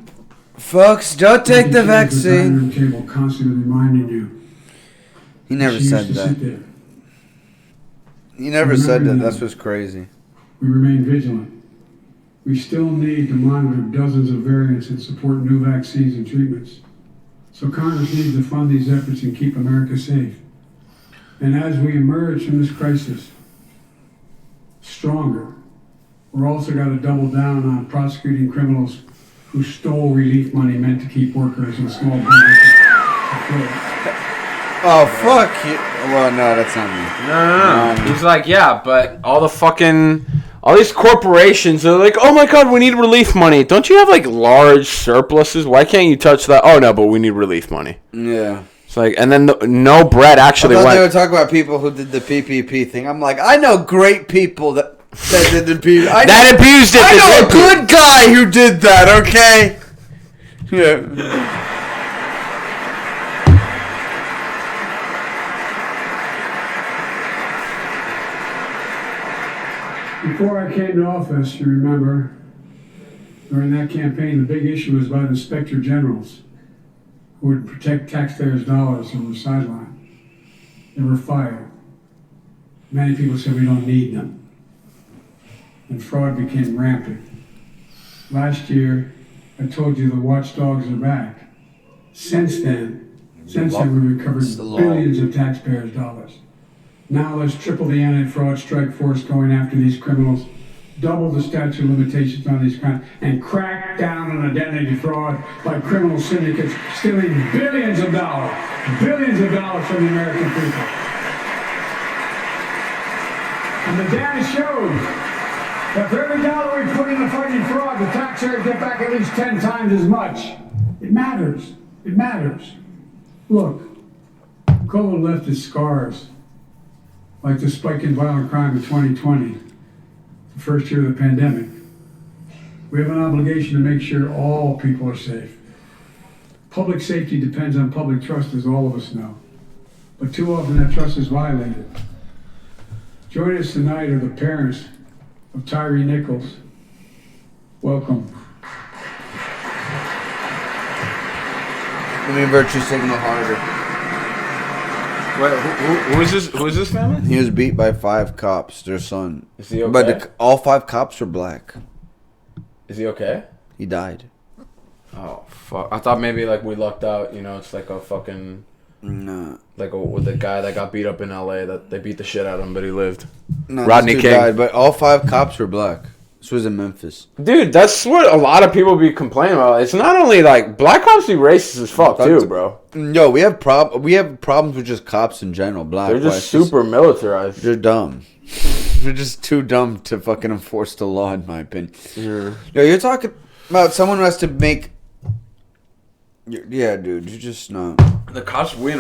Folks, don't take the Teachers at vaccine. dining room table constantly reminding you. He never She said used to that. sit there He never said that. That's what's crazy. We remain vigilant. We still need to monitor dozens of variants and support new vaccines and treatments. So Congress needs to fund these efforts and keep America safe. And as we emerge from this crisis stronger, we're also got to double down on prosecuting criminals who stole relief money meant to keep workers and small businesses afloat. Oh, fuck you. Well, no, that's not me. No. He's like, yeah, but all these corporations are like, oh my god, we need relief money. Don't you have like large surpluses? Why can't you touch that? Oh no, but we need relief money. Yeah. It's like, and then no bread actually I thought went. they were talking about people who did the PPP thing. I'm like, I know great people that did the PPP. That abused it. I know a good guy who did that, okay? Yeah. Before I came to office, you remember, during that campaign, the big issue was about inspector generals who would protect taxpayers' dollars and were sidelined. They were fired. Many people said we don't need them. And fraud became rampant. Last year, I told you the watchdogs are back. Since then, we recovered billions of taxpayers' dollars. Now let's triple the anti-fraud strike force going after these criminals, double the statute of limitations on these crimes, and crack down on identity fraud by criminal syndicates stealing billions of dollars from the American people. And the data shows that for every dollar we put into fighting fraud, the taxpayers get back at least 10 times as much. It matters. It matters. Look, COVID left its scars, like the spike in violent crime in 2020, the first year of the pandemic. We have an obligation to make sure all people are safe. Public safety depends on public trust, as all of us know. But too often that trust is violated. Joining us tonight are the parents of Tyree Nichols. Welcome. Give me a virtue signal harder. Wait, who is this? Who is this family? He was beat by 5 cops, their son. Is he okay? But all 5 cops were black. Is he okay? He died. Oh, fuck. I thought maybe, like, we lucked out, you know, it's like a fucking... No. Like with the guy that got beat up in L.A. that they beat the shit out of him, but he lived. No, Rodney King. Died, but all 5 cops were black. This was in Memphis. Dude, that's what a lot of people be complaining about. It's not only, like, black cops be racist as fuck, too, bro. Yo, we have problems with just cops in general. Black, they're just super militarized. They're dumb. They're just too dumb to fucking enforce the law, in my opinion. Yeah. Yo, you're talking about someone who has to make... Yeah, dude, you're just not... The cops we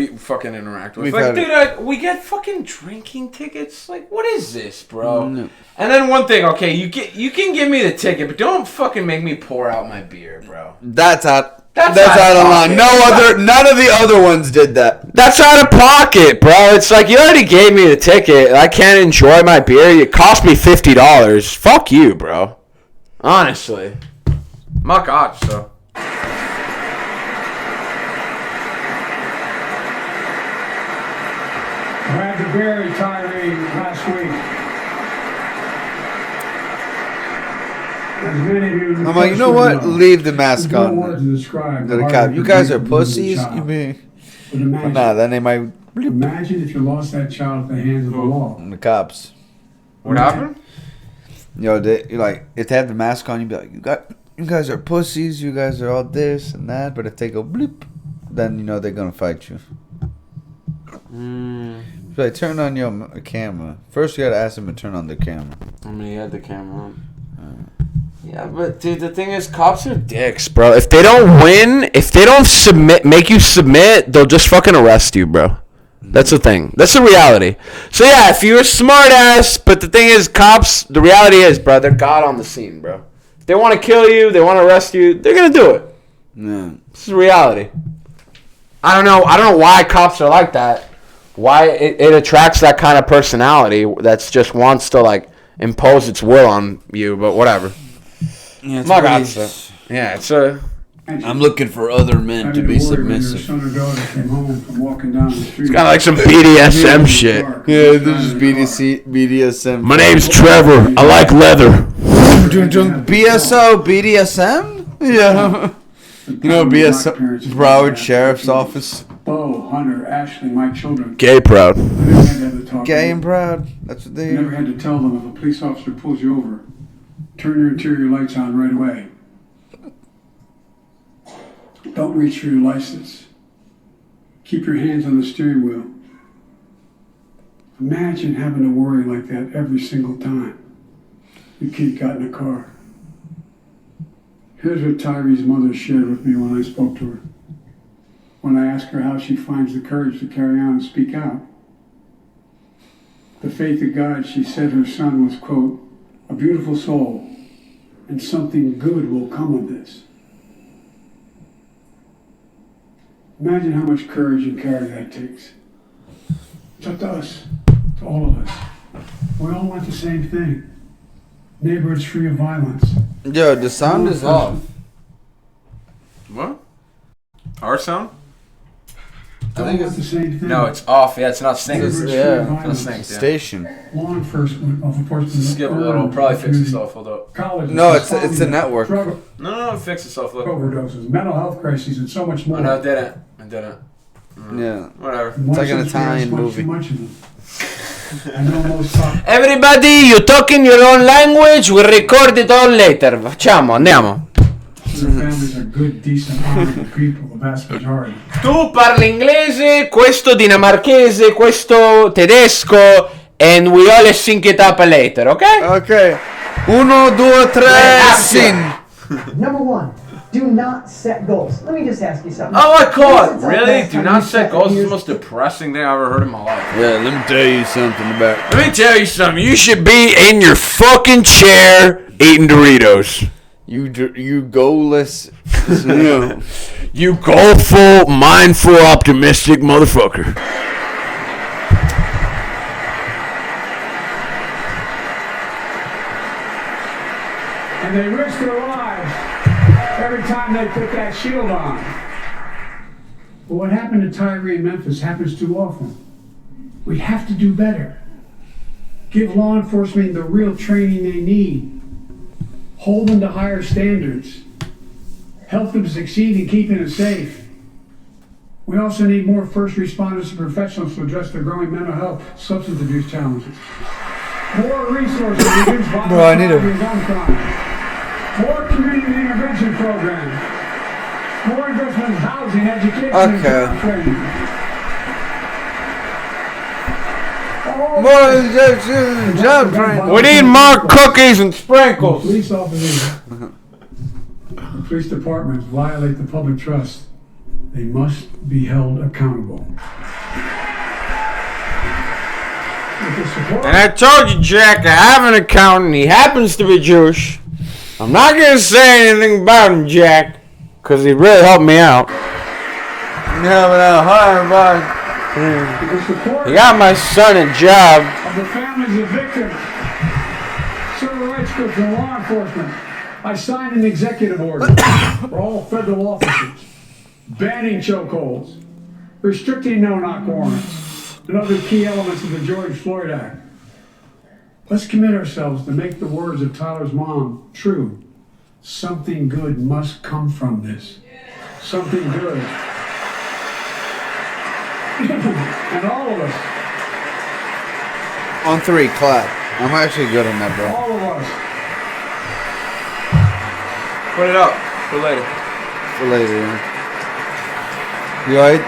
fucking interact with. We've Like, had dude, we get fucking drinking tickets. Like, what is this, bro? No. And then one thing, okay, you can give me the ticket, but don't fucking make me pour out my beer, bro. That's out of pocket. line. None of the other ones did that. That's out of pocket, bro. It's like, you already gave me the ticket. I can't enjoy my beer. It cost me $50. Fuck you, bro. Honestly. My God, so. I had to bury Tyree last week. As many of you I'm like, you know what? Leave the mask no on. words to describe To the the cop. heart You of guys a are pussies. child. You mean? But imagine, Nah, then they might... imagine if you lost that child at the hands of the law. The cops. What happened? Yo, if they have the mask on, you'd be like, you guys are pussies. You guys are all this and that. But if they go bloop, then you know they're gonna fight you. Like, turn on your camera. First, you gotta ask them to turn on the camera. I mean, he had the camera on. Yeah, but dude, the thing is, cops are dicks, bro. If they don't win, if they don't make you submit, they'll just fucking arrest you, bro. That's the thing. That's the reality. So yeah, if you're a smart ass, but the thing is, cops, the reality is, bro, they're God on the scene, bro. If they want to kill you, they want to arrest you, they're gonna do it. Yeah. This is reality. I don't know why cops are like that. Why it attracts that kind of personality that's just wants to, like, impose its will on you, but whatever. Yeah, it's My pretty- God, so. Yeah, it's a... I'm looking for other men to be submissive. Son or daughter came home from walking down the street. It's kind of like some BDSM shit. Yeah, this is BDSM. My name's Trevor. I like leather. BSO, BDSM? Yeah. You know, BSO, Broward Sheriff's Office. Bo, Hunter, Ashley, my children. Gay proud. I never had to have the talk. Gay and proud. That's what I they never had to tell them if a police officer pulls you over, turn your interior lights on right away. Don't reach for your license. Keep your hands on the steering wheel. Imagine having to worry like that every single time your kid got in a car. Here's what Tyree's mother shared with me when I spoke to her. When I asked her how she finds the courage to carry on and speak out. The faith of God, she said her son was, quote, a beautiful soul, and something good will come of this. Imagine how much courage and care that takes. It's up to us, to all of us. We all want the same thing. Neighborhoods free of violence. Yo, the sound is off. What? Our sound? I think it's the same thing. No, it's off. Yeah, it's not synced. Neighborhoods free of Yeah, violence. station. Law enforcement, Skip a little. Probably fix itself. Hold up. Colleges, No, it's a network. drug No, it fix itself. Look. overdoses, mental health crises, and so much more. Oh, no, it didn't. It didn't. Yeah. Whatever. Once like an it's Italian much movie. Too much of them. I know most talk. Everybody, you talk in your own language. We'll record it all later. Facciamo, andiamo. Their families are good, decent, honorable people, the vast majority. Tu parli inglese, questo dinamarchese, questo tedesco, and we all sync it up later, okay? Okay. 1, 2, 3, sin. Number one, do not set goals. Let me just ask you something. Oh my god, This is the really? best Do time not you set goals? It's the years- most depressing thing I've ever heard in my life. Yeah, let me tell you something about. Let me tell you something. You should be in your fucking chair eating Doritos. You goalless. You know. You goalful, mindful, optimistic motherfucker. And they risk their lives every time they put that shield on. But what happened to Tyree in Memphis happens too often. We have to do better. Give law enforcement the real training they need. Hold them to higher standards. Help them succeed in keeping it safe. We also need more first responders and professionals to address the growing mental health, substance abuse challenges. More resources to reduce violence Bro, I need a- and gun crime. More community intervention programs. More investment in housing, education, and Okay. job training. All More this- job training. We need more cookies and sprinkles. Police officers, the police departments violate the public trust. They must be held accountable. With the support And I told you, Jack, I have an accountant. He happens to be Jewish. I'm not going to say anything about him, Jack, because he really helped me out. Yeah, but hard, with the support He got my son a job. of the families of victims, civil rights groups, and law enforcement, I signed an executive order for all federal officers, banning chokeholds, restricting no-knock warrants, and other key elements of the George Floyd Act. Let's commit ourselves to make the words of Tyler's mom true. Something good must come from this. Something good. And all of us, On 3, clap. I'm actually good on that, bro. all of us, Put it up for later. For later, yeah. You alright?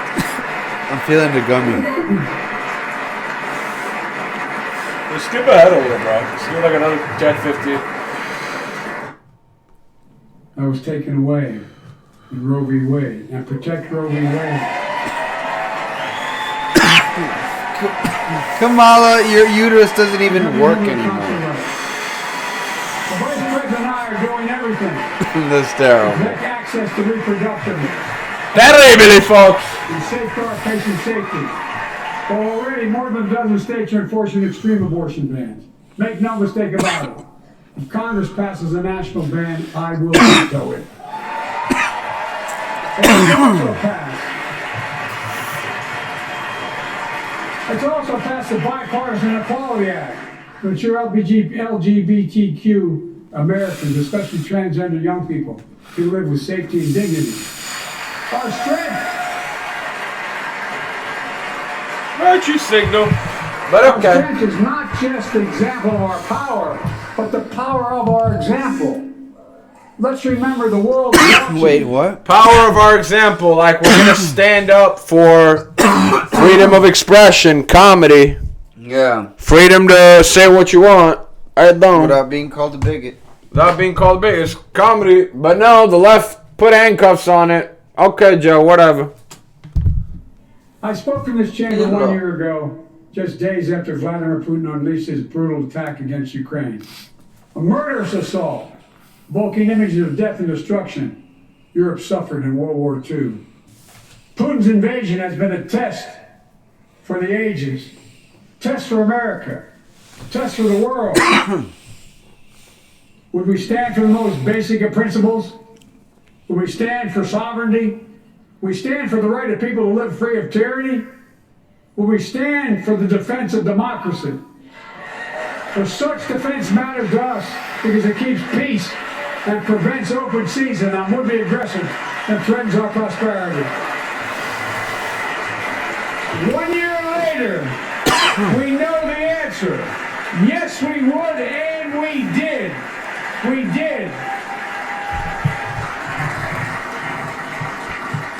I'm feeling the gummy. Just skip ahead a little, bro. Just do like another 10-15. I was taken away in Roe v. Wade. Now protect Roe v. Wade. Kamala, your uterus doesn't even work anymore. The Vice President and I are doing everything That's to terrible. protect access to reproductive Terribly, folks. and safeguard patient safety. Well, already more than a dozen states are enforcing extreme abortion bans. Make no mistake about it. If Congress passes a national ban, I will veto it. It's also passed the Bipartisan Equality Act to ensure LGBTQ Americans, especially transgender young people, can live with safety and dignity. Our strength. Virtue signal. But Our okay. strength is not just the example of our power, but the power of our example. Let's remember the world is watching. Wait, what? Power of our example, like we're gonna stand up for freedom of expression, comedy, Yeah. freedom to say what you want. I don't. Without being called a bigot. Without being called big, it's comedy. But no, the left put handcuffs on it. Okay, Joe, whatever. I spoke in this chamber 1 year ago, just days after Vladimir Putin unleashed his brutal attack against Ukraine. A murderous assault, evoking images of death and destruction Europe suffered in World War II. Putin's invasion has been a test for the ages, test for America, test for the world. Would we stand for the most basic of principles? Would we stand for sovereignty? We stand for the right of people to live free of tyranny? Will we stand for the defense of democracy? For such defense matters to us because it keeps peace and prevents open season on would-be aggressors and threatens our prosperity. 1 year later, we know the answer. Yes, we would, and we did. We did.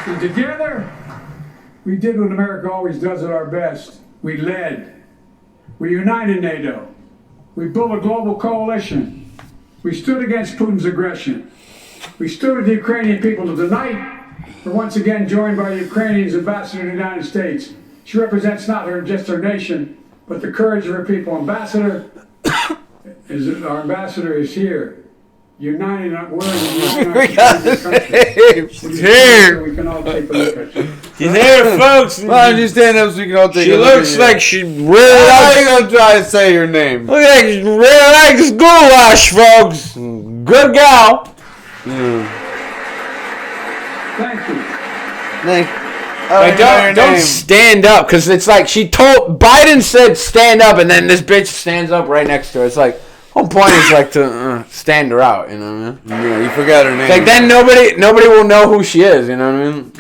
And together, we did what America always does at our best. We led. We united NATO. We built a global coalition. We stood against Putin's aggression. We stood with the Ukrainian people. Tonight, we're once again joined by Ukraine's ambassador to the United States. She represents not just her nation, but the courage of her people. Our ambassador is here. United, we're in the country. She's here. We can all take a look at you. She's here, folks. Why don't you stand up so we can all take She a look looks at like you? she really How are you likes. gonna try to say your name? Look like she really likes goulash, folks. Good gal. Thank you. Nick. Like, don't stand up, because it's like she told Biden said stand up, and then this bitch stands up right next to her. It's like whole point is like to stand her out, you know what I mean? Yeah, you forgot her name. It's like then nobody will know who she is, you know what I mean?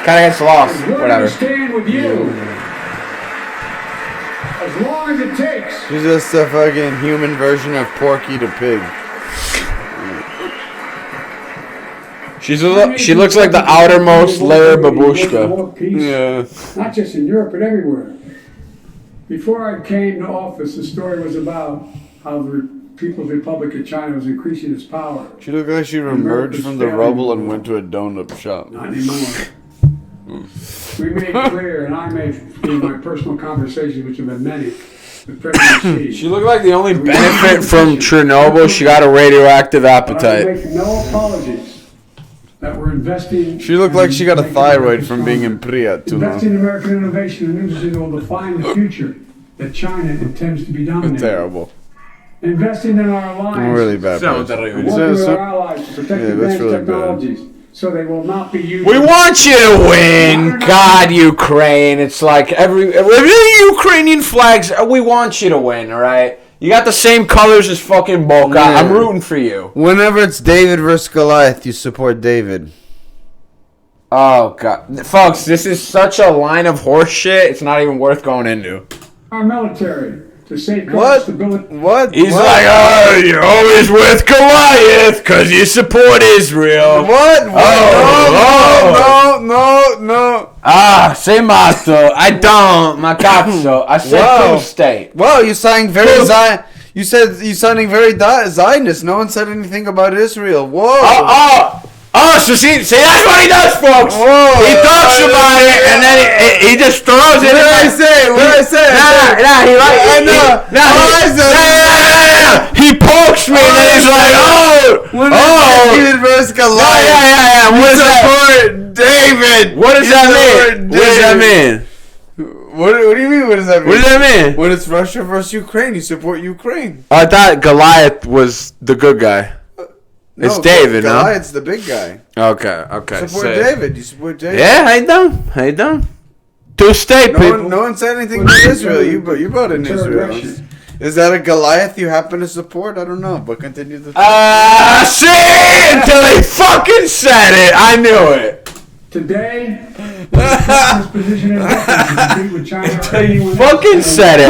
Kind of gets lost, We're whatever. going to stand with you. As long as it takes. She's just a fucking human version of Porky the Pig. She looks like the outermost layer of babushka. Yeah. Not just in Europe, but everywhere. Before I came to office, the story was about how the People's Republic of China was increasing its power. She looked like she emerged from the rubble and went to a donut shop. Not anymore. We made clear, and I made in my personal conversations, which have been many, with President Xi. She looked like the only benefit from Chernobyl. She got a radioactive But I appetite. make no apologies that we're investing. She looked like she got a thyroid from being in Priyat too long. Investing in American innovation and industry will define the future that China intends to be dominating. Terrible. Investing in our alliance. Really bad. So- person. Working with our allies to protect Yeah, that's advanced really bad. technologies so they will not be used. We want you to win, God, Ukraine. It's like every Ukrainian flags. We want you to win, all right? You got the same colors as fucking Boca. Yeah. I'm rooting for you. Whenever it's David versus Goliath, you support David. Oh God, folks, this is such a line of horse shit. It's not even worth going into. Our military to safeguard What? stability. What? He's What? like, oh, you're always with Goliath because you support Israel. What? No. Ah, sei matto. I don't, ma cazzo. I said Wow. two state. Well, you sounding very You said you sounding very Zionist. No one said anything about Israel. Whoa. So see, that's what he does, folks. Whoa. He talks about it, and then he just throws it. What did I say? What did I say? He pokes me, and then he's like, David versus Goliath. yeah. What does that Support David. What does that mean? What does that mean? What do you mean? What does that mean? What does that mean? When it's Russia versus Ukraine, you support Ukraine. I thought Goliath was the good guy. It's David, no? Goliath's the big guy. Okay. Support David. You support David. Yeah, how you done? Two-state people. No one said anything about Israel. You voted in Israel. Is that a Goliath you happen to support? I don't know, but continue the. See, until they fucking said it, I knew it. Today, this position in compete with China. Fucking said it.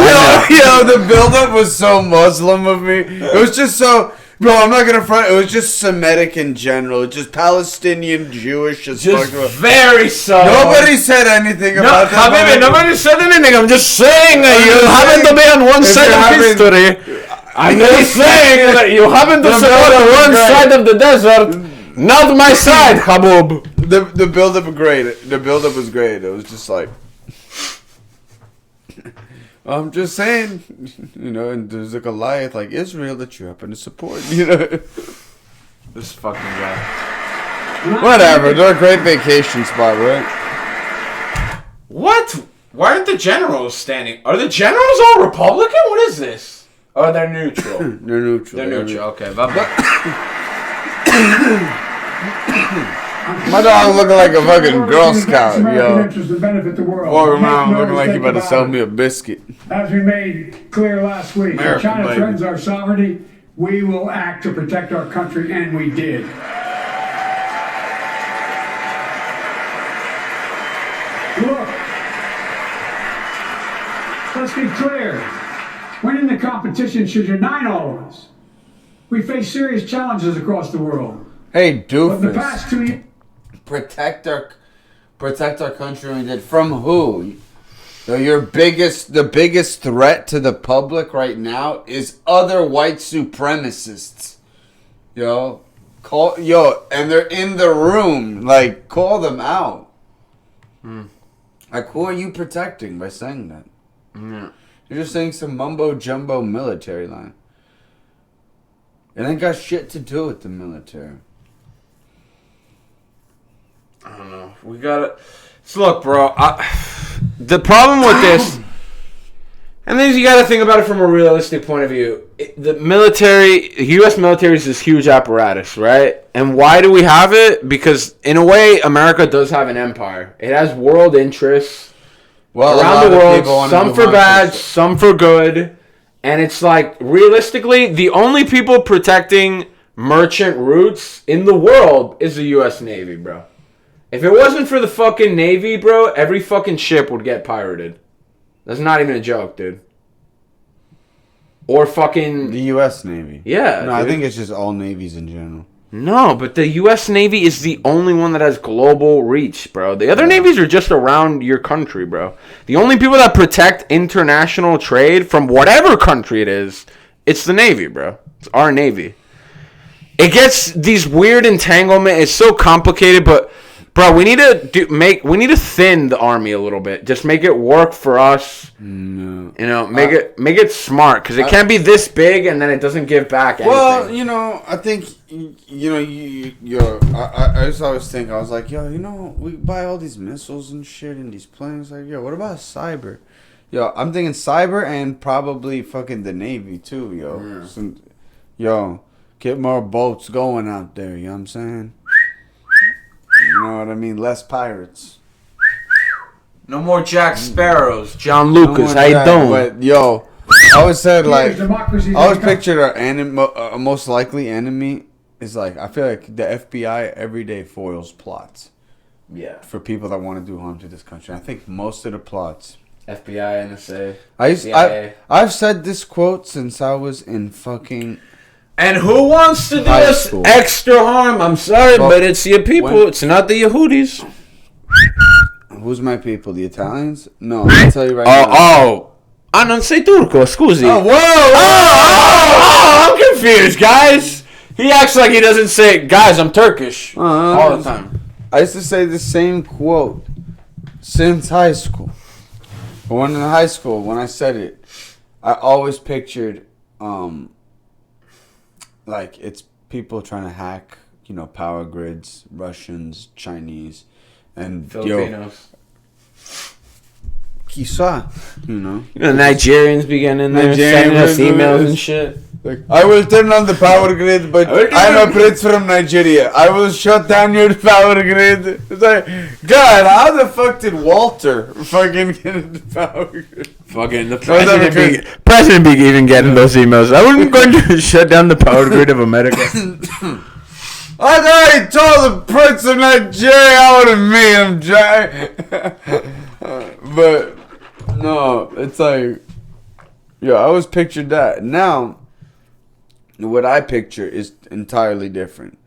Yo, the buildup was so Muslim of me. It was just so. Bro, I'm not gonna front. It was just Semitic in general, just Palestinian, Jewish, just very subtle. Nobody said anything about that. Habibi, nobody said anything. I'm just saying that you happen to be on one side of history. I'm just saying that you happen to support on one side of the desert, not my side, Habub. The buildup was great. The buildup was great. It was just like. I'm just saying, and there's a Goliath like Israel that you happen to support, This fucking guy. Whatever, they're a great vacation spot, right? What? Why aren't the generals standing? Are the generals all Republican? What is this? Oh, they're neutral. They're neutral. Okay, My dog looking like a fucking Girl Scout, yo. Walking around looking like he about to sell me a biscuit. As we made clear last week, if China threatens our sovereignty, we will act to protect our country, and we did. Look, let's be clear. Winning the competition should unite all of us. We face serious challenges across the world. Hey, doofus. But the past 2 years. Protect our country. We did from who? The biggest threat to the public right now is other white supremacists. And they're in the room. Like, call them out. Like, who are you protecting by saying that? You're just saying some mumbo jumbo military line. It ain't got shit to do with the military. I don't know. We gotta. So look, bro. The problem with this, and then you gotta think about it from a realistic point of view. The U.S. military is this huge apparatus, right? And why do we have it? Because in a way, America does have an empire. It has world interests around the world. Some for bad, some for good. And it's like, realistically, the only people protecting merchant routes in the world is the U.S. Navy, bro. If it wasn't for the fucking Navy, bro, every fucking ship would get pirated. That's not even a joke, dude. Or fucking... The U.S. Navy. Yeah, No, dude. I think it's just all navies in general. No, but the U.S. Navy is the only one that has global reach, bro. The other navies are just around your country, bro. The only people that protect international trade from whatever country it is, it's the Navy, bro. It's our Navy. It gets these weird entanglement. It's so complicated, but... Bro, we need to thin the army a little bit. Just make it work for us. No. Make it smart, because it can't be this big and then it doesn't give back anything. Well, I think I just always think, I was like, we buy all these missiles and shit and these planes. Like, what about cyber? I'm thinking cyber and probably fucking the Navy too, Yeah. Get more boats going out there. You know what I'm saying? You know what I mean? Less pirates. No more Jack Sparrows. John Lucas, how you doing? But I always said, like, I always pictured our most likely enemy is, like, I feel like the FBI every day foils plots. Yeah. For people that want to do harm to this country. I think most of the plots. FBI, NSA, CIA. I've said this quote since I was in fucking... And who wants to do us extra harm? I'm sorry, but it's your people. It's not the Yehudis. Who's my people? The Italians? No, I'll tell you right now. Non sei turco, scusi. Whoa! I'm confused, guys. He acts like he doesn't say, guys, I'm Turkish. All the time. I used to say the same quote since high school. But when in high school, when I said it, I always pictured... like, it's people trying to hack, power grids, Russians, Chinese, and Filipinos. Quizá, Nigerians be getting in there, sending us emails and shit. Like, I will turn on the power grid, but I'm a prince from Nigeria. I will shut down your power grid. It's like, God, how the fuck did Walter fucking get into power grid? Fucking the president be even getting those emails. I wasn't going to shut down the power grid of America. I already told the prince of Nigeria I want to meet him, but no, it's like, I always pictured that. Now, what I picture is entirely different.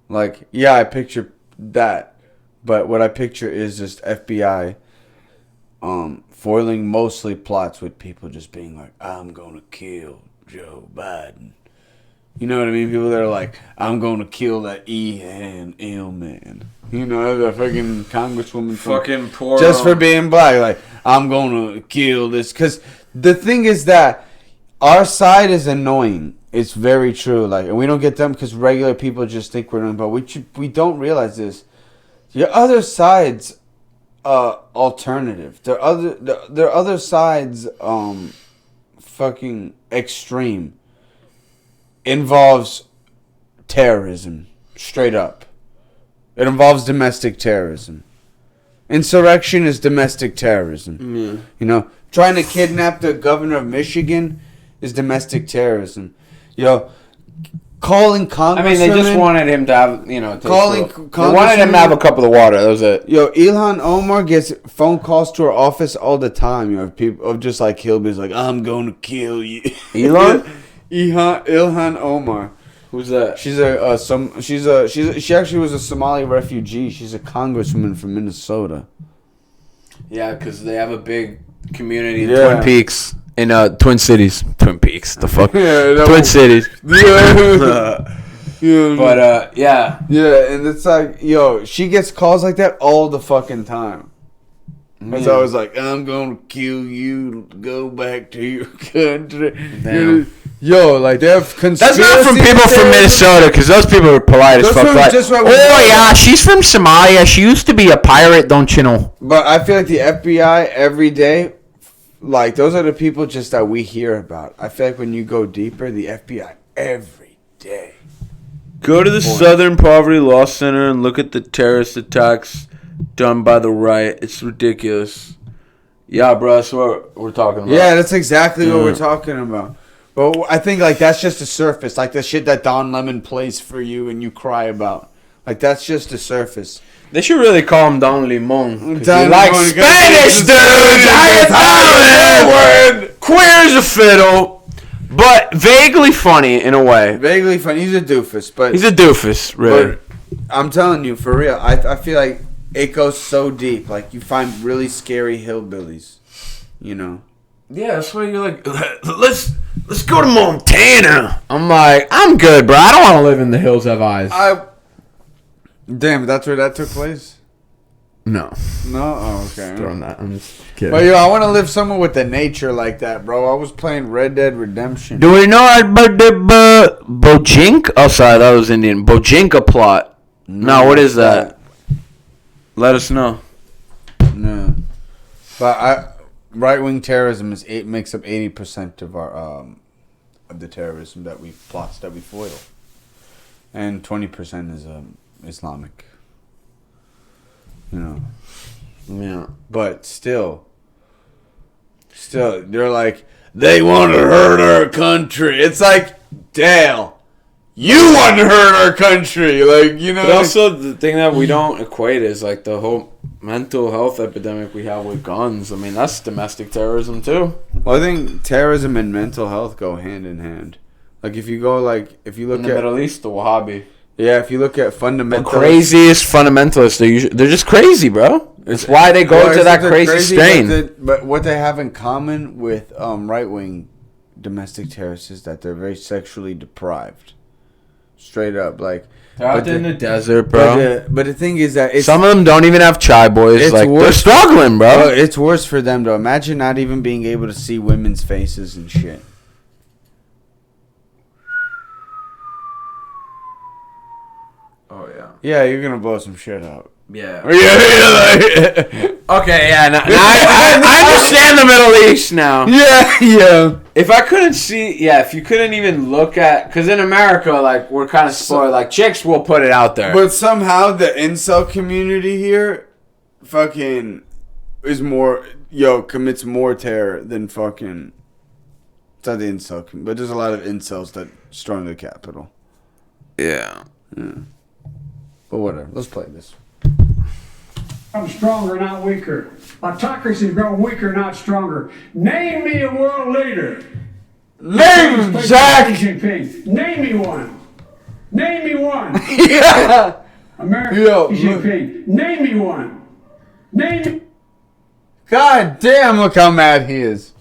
Like, I picture that, but what I picture is just FBI foiling mostly plots with people just being like, I'm gonna kill Joe Biden. You know what I mean? People that are like, I'm gonna kill that E&M man. You know, the fucking congresswoman fucking poor just for being black. Like, I'm gonna kill this. Because the thing is that our side is annoying. It's very true. Like, and we don't get them because regular people just think we're annoying. But we don't realize this. Your other side's alternative. Their other side's fucking extreme. Involves terrorism, straight up. It involves domestic terrorism. Insurrection is domestic terrorism. Mm. You know, trying to kidnap the governor of Michigan is domestic terrorism. Calling congresswomen. I mean, they just wanted him to have, they wanted him to have a cup of the water. That was it. Ilhan Omar gets phone calls to her office all the time. People of just like hillbillies, like, I'm going to kill you. Elon? Ilhan Omar. Who's that? She actually was a Somali refugee. She's a congresswoman from Minnesota. Yeah, because they have a big community in Yeah. Twin Peaks. In Twin Cities. Twin Peaks. The fuck? Yeah, Twin Cities. Yeah. But, yeah. Yeah, and it's like, she gets calls like that all the fucking time. It's always like, I'm going to kill you, go back to your country. Damn. Like, they have conspiracy. That's not from people from Minnesota, because those people are polite as fuck. Like, yeah, she's from Somalia. She used to be a pirate, don't you know? But I feel like the FBI every day, like, those are the people just that we hear about. I feel like when you go deeper, the FBI every day. Go to the Southern Poverty Law Center and look at the terrorist attacks done by the right. It's ridiculous. Yeah, bro, that's what we're talking about. Yeah, that's exactly what we're talking about. But I think, like, that's just the surface. Like, the shit that Don Lemon plays for you and you cry about. Like, that's just the surface. They should really call him Don Limon. Don Like Limon, Spanish dudes! Queer as a fiddle, but vaguely funny in a way. Vaguely funny. He's a doofus, but... He's a doofus, really. But I'm telling you, for real, I feel like it goes so deep. Like, you find really scary hillbillies, Yeah, that's why you're like, let's go to Montana. I'm like, I'm good, bro. I don't want to live in the hills of eyes. Damn, that's where that took place? No. No? Oh, okay. Throwing that. I'm just kidding. But, I want to live somewhere with the nature like that, bro. I was playing Red Dead Redemption. Do we know about the Bojink? Oh, sorry, that was Indian. Bojinka plot. No, what is that? Let us know. No. But right-wing terrorism makes up 80% of our of the terrorism that we foil, and 20% is Islamic. Yeah. But still, they're like, they want to hurt our country. It's like, Dale, you want to hurt our country, But also the thing that we don't equate is like the whole mental health epidemic we have with guns. I mean, that's domestic terrorism too. Well, I think terrorism and mental health go hand in hand. Like, if you look in the Middle East, the Wahhabi. Yeah, if you look at fundamentalists. The craziest fundamentalists, they're just crazy, bro. It's why they go to that crazy strain. But what they have in common with right-wing domestic terrorists is that they're very sexually deprived. Straight up, like. They're out in the desert, bro. But the thing is that some of them don't even have chai boys. Like, they're struggling, bro. It's worse for them, though. Imagine not even being able to see women's faces and shit. Oh, yeah. Yeah, you're going to blow some shit up. Yeah. Okay, yeah, I understand the Middle East now. Yeah. If I couldn't see, if you couldn't even look at, because in America, like, we're kind of spoiled. Like, chicks will put it out there. But somehow the incel community here fucking is more, commits more terror than fucking, it's not the incel community, but there's a lot of incels that storm the Capitol. Yeah. But whatever, let's play this. I'm stronger, not weaker. Autocracy grow weaker, not stronger. Name me a world leader. Name, Zach! Xi Jinping. Name me one. Name me one. Yeah! America, Xi Jinping. Name me one. Name me. God damn, look how mad he is.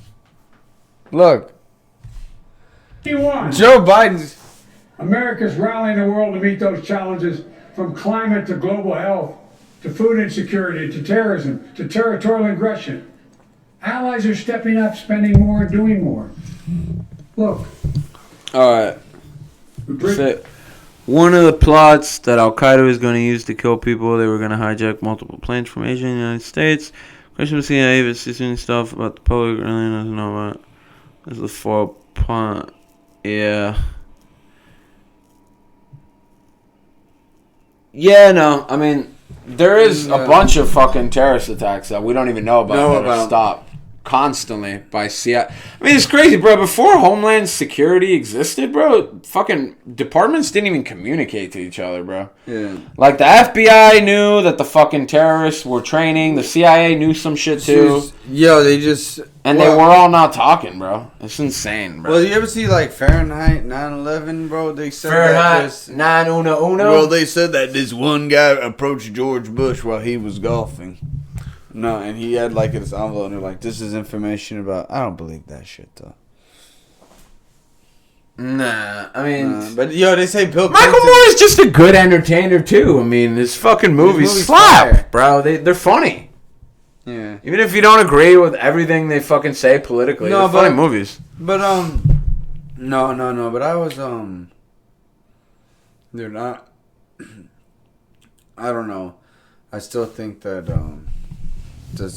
Look. One. Joe Biden's... America's rallying the world to meet those challenges, from climate to global health, to food insecurity, to terrorism, to territorial aggression. Allies are stepping up, spending more, doing more. Look. All right. One of the plots that Al Qaeda was going to use to kill people, they were going to hijack multiple planes from Asia and the United States. Question of CIA is seeing stuff about the public really doesn't know about. This is the 4 Yeah. Yeah, no. I mean, there is a bunch of fucking terrorist attacks that we don't even know about that are stopped constantly by CIA. I mean, it's crazy, bro. Before Homeland Security existed, bro, fucking departments didn't even communicate to each other, bro. Yeah. Like, the FBI knew that the fucking terrorists were training. The CIA knew some shit, too. They just... And they were all not talking, bro. It's insane, bro. Well, you ever see, like, Fahrenheit 9/11, bro? They said Fahrenheit 9/11? Well, they said that this one guy approached George Bush while he was golfing. No, and he had, like, this envelope, and they're like, this is information about... I don't believe that shit, though. Nah, I mean... but, they say Bill Michael Clinton... Moore is just a good entertainer, too. I mean, his fucking movies slap, fire. bro. They're funny. Yeah. Even if you don't agree with everything they fucking say politically, they're funny movies. But, no, but I was, they're not... I don't know. I still think that, I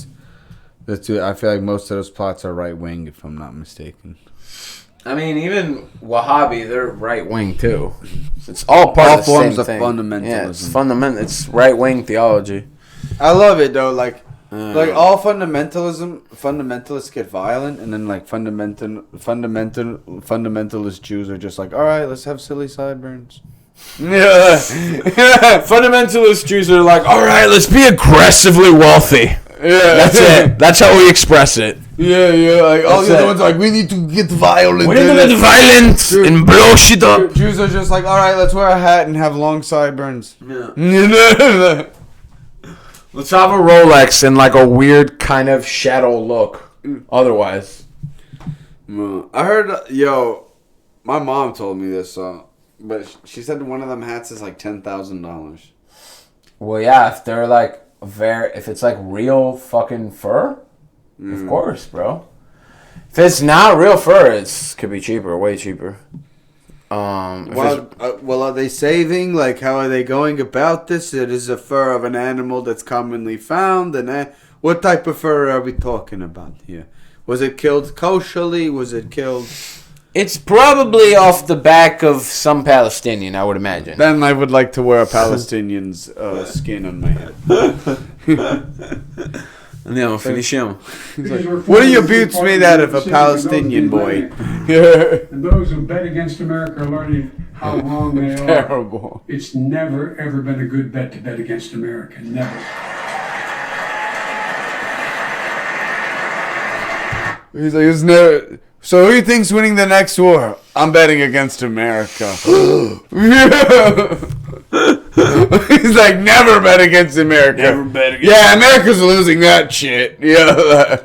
feel like most of those plots are right-wing, if I'm not mistaken. I mean, even Wahhabi, they're right-wing, too. It's all part of the same forms of thing. fundamentalism. Yeah, it's right-wing theology. I love it, though, like all fundamentalists get violent, and then like fundamentalist Jews are just like, all right, let's have silly sideburns. Yeah. Fundamentalist Jews are like, all right, let's be aggressively wealthy. Yeah, that's it. That's how we express it. Yeah. Like all the other ones are like, we need to get violent. We need to get violent and blow shit up. Jews are just like, all right, let's wear a hat and have long sideburns. Yeah. Let's have a Rolex and like a weird kind of shadow look. Otherwise, I heard, my mom told me this, but she said one of them hats is like $10,000. Well, yeah, if they're like if it's like real fucking fur, of course, bro. If it's not real fur, it could be cheaper, way cheaper. Well, are they saving? Like, how are they going about this? It is a fur of an animal that's commonly found. And what type of fur are we talking about here? Was it killed kosherly? Was it killed? It's probably off the back of some Palestinian, I would imagine. Then I would like to wear a Palestinian's skin on my head. Andiamo, finisciamo. What are your boots made out of? A Palestinian boy. And those who bet against America are learning how wrong they are. Terrible. It's never, ever been a good bet to bet against America. Never. He's like, it's never... So who do you think's winning the next war? I'm betting against America. He's like, never bet against America. Never bet against Yeah, America's losing that shit. Yeah.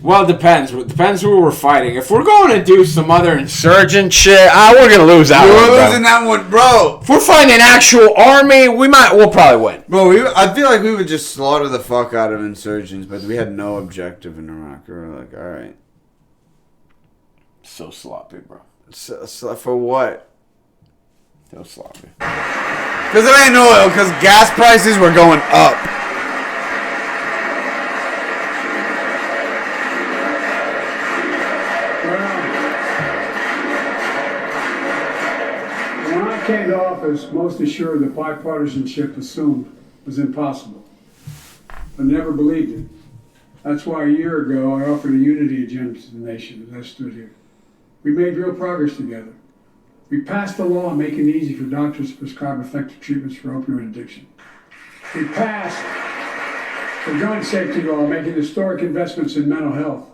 Well, it depends. It depends who we're fighting. If we're going to do some other insurgent shit, we're going to lose that one, We're bro. losing that one, bro. If we're fighting an actual army, we'll probably win. Bro, I feel like we would just slaughter the fuck out of insurgents, but we had no objective in Iraq. We were like, all right. So sloppy, bro. So for what? So sloppy. Because it ain't oil, because gas prices were going up. came to office most assured that bipartisanship assumed was impossible, but never believed it. That's why a year ago I offered a unity agenda to the nation as I stood here. We made real progress together. We passed a law making it easy for doctors to prescribe effective treatments for opioid addiction. We passed the gun safety law making historic investments in mental health.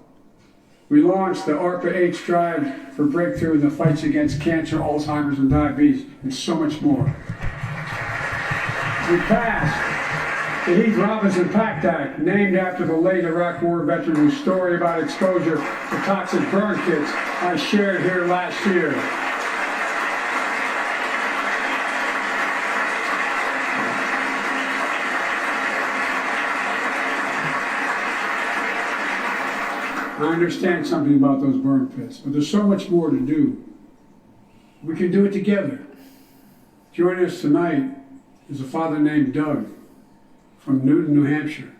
We launched the ARPA-H drive for breakthrough in the fights against cancer, Alzheimer's, and diabetes, and so much more. We passed the Heath Robinson Pact Act, named after the late Iraq War veteran whose story about exposure to toxic burn kits I shared here last year. I understand something about those burn pits, but there's so much more to do. We can do it together. Joining us tonight is a father named Doug from Newton, New Hampshire.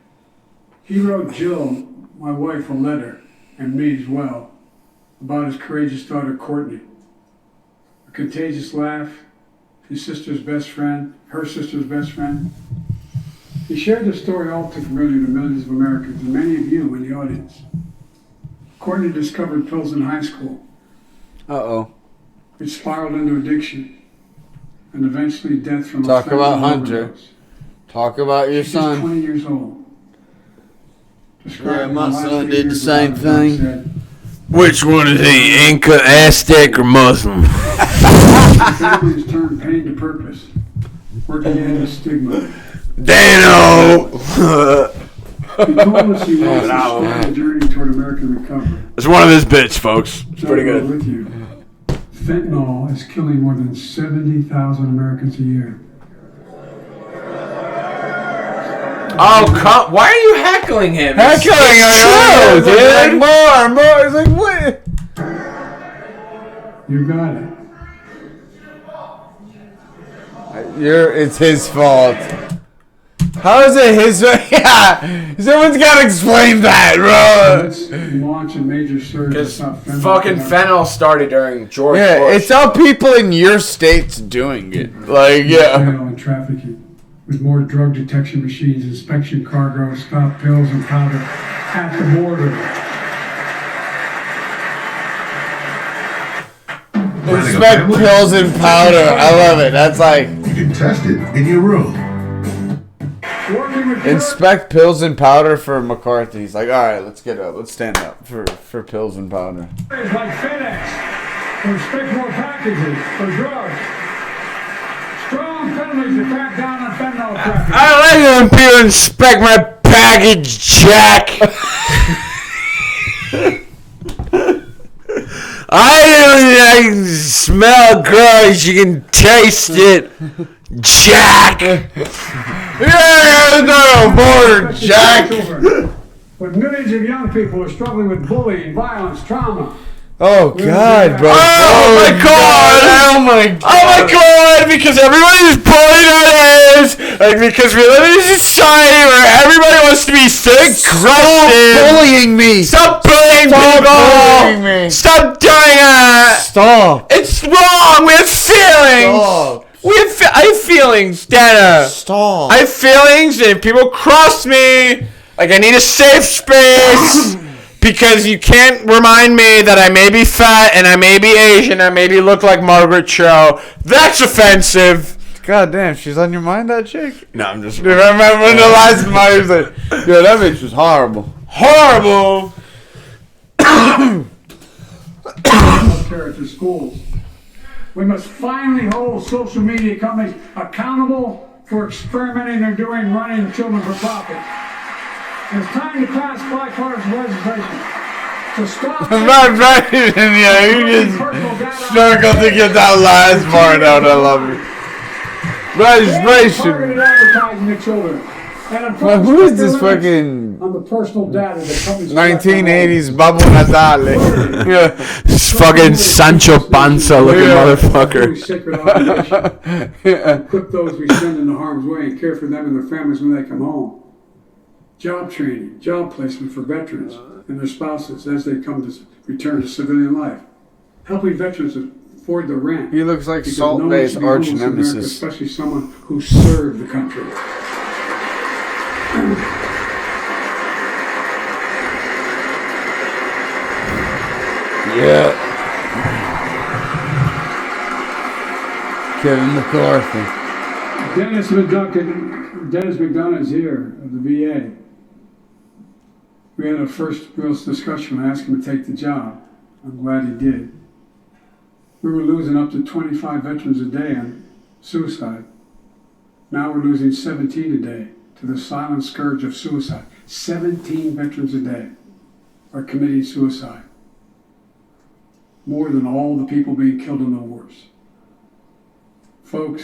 He wrote Jill, my wife, a letter, and me as well, about his courageous daughter Courtney. A contagious laugh, his sister's best friend, her sister's best friend. He shared the story all too familiar to millions of Americans and many of you in the audience. Courtney discovered pills in high school. Uh-oh. It spiraled into addiction and eventually death from Talk a about fentanyl Hunter. overdose. Talk about your She's son. 20 years old. Yeah, my son did the same thing. Said, Which one is he, Inca, Aztec, or Muslim? the family has turned pain to purpose, working to end the stigma. Dano! He told us he wants to start a journey toward American recovery. It's one of his bits, folks. It's pretty good. With you. Fentanyl is killing more than 70,000 Americans a year. Oh, why are you heckling him? Heckling It's true, dude. dude. More. It's like, what? You got it. It's his fault. How is it his fault? Yeah. Someone's got to explain that, bro. Let's launch a major surge. Because to stop fentanyl fucking production. fentanyl started during George Yeah, Bush. it's how people in your state's doing it. Like, yeah. Sale and trafficking. With more drug detection machines, inspection cargo, stop pills and powder at the border. Inspect pills and powder. I love it. That's like, You can test it in your room. Working with inspect pills and powder for McCarthy. He's like, all right, let's get up. Let's stand up for pills and powder. carriers like FedEx to inspect more packages for drugs. Strong penalties to crack down on fentanyl trafficking. I like when people inspect my package, Jack. I smell gross. You can taste it, Jack. Yeah, no border, Jack. But millions of young people are struggling with bullying, violence, trauma. Oh God, bro. Oh my God! Oh my God. Oh my God! Because everybody is pulling our hairs, like because we live in a society where everybody wants to be so aggressive. Bullying me. Stop bullying Stop people! bullying me. Stop doing it! Stop. It's wrong. We have feelings. Stop. I have feelings, Dana. Stop. I have feelings, and if people cross me, like I need a safe space. Because you can't remind me that I may be fat and I may be Asian, I maybe look like Margaret Cho. That's offensive. God damn, she's on your mind, that chick? No, I'm just Dude, I remember when the last time he was like, yeah, that bitch was horrible. horrible. Healthcare to schools. We must finally hold social media companies accountable for experimenting or running children for profit. It's time to pass bipartisan legislation to stop. I'm not right in yeah, you just struggle to get that last part out. I love it. Legislation. Targeted advertising to children. Well, who is this fucking on the personal data that companies 1980s Babu Natale? Yeah. This fucking Sancho Panza looking motherfucker. Sacred obligation. Equip those we send into harm's way and care for them and their families when they come home. Job training, job placement for veterans and their spouses as they come to return to civilian life. Helping veterans afford the rent. He looks like because Salt no one Bay's should be arch homeless in America, nemesis. especially someone who served the country. Yeah. Kevin McCarthy. Dennis McDonough is here of the VA. We had a first real discussion when I asked him to take the job. I'm glad he did. We were losing up to 25 veterans a day on suicide. Now we're losing 17 a day to the silent scourge of suicide. 17 veterans a day are committing suicide. More than all the people being killed in the wars. Folks,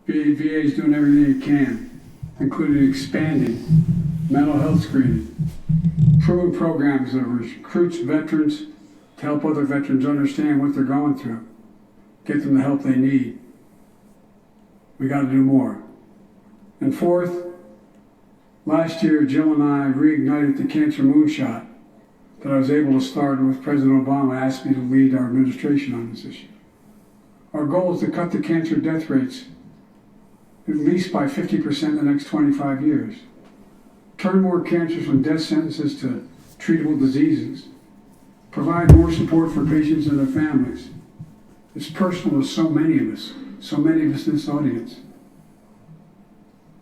VA is doing everything it can, including expanding mental health screening, proven programs that recruits veterans to help other veterans understand what they're going through, get them the help they need. We got to do more. And fourth, last year, Jill and I reignited the cancer moonshot that I was able to start with President Obama asked me to lead our administration on this issue. Our goal is to cut the cancer death rates at least by 50% in the next 25 years. Turn more cancers from death sentences to treatable diseases. Provide more support for patients and their families. It's personal to so many of us in this audience.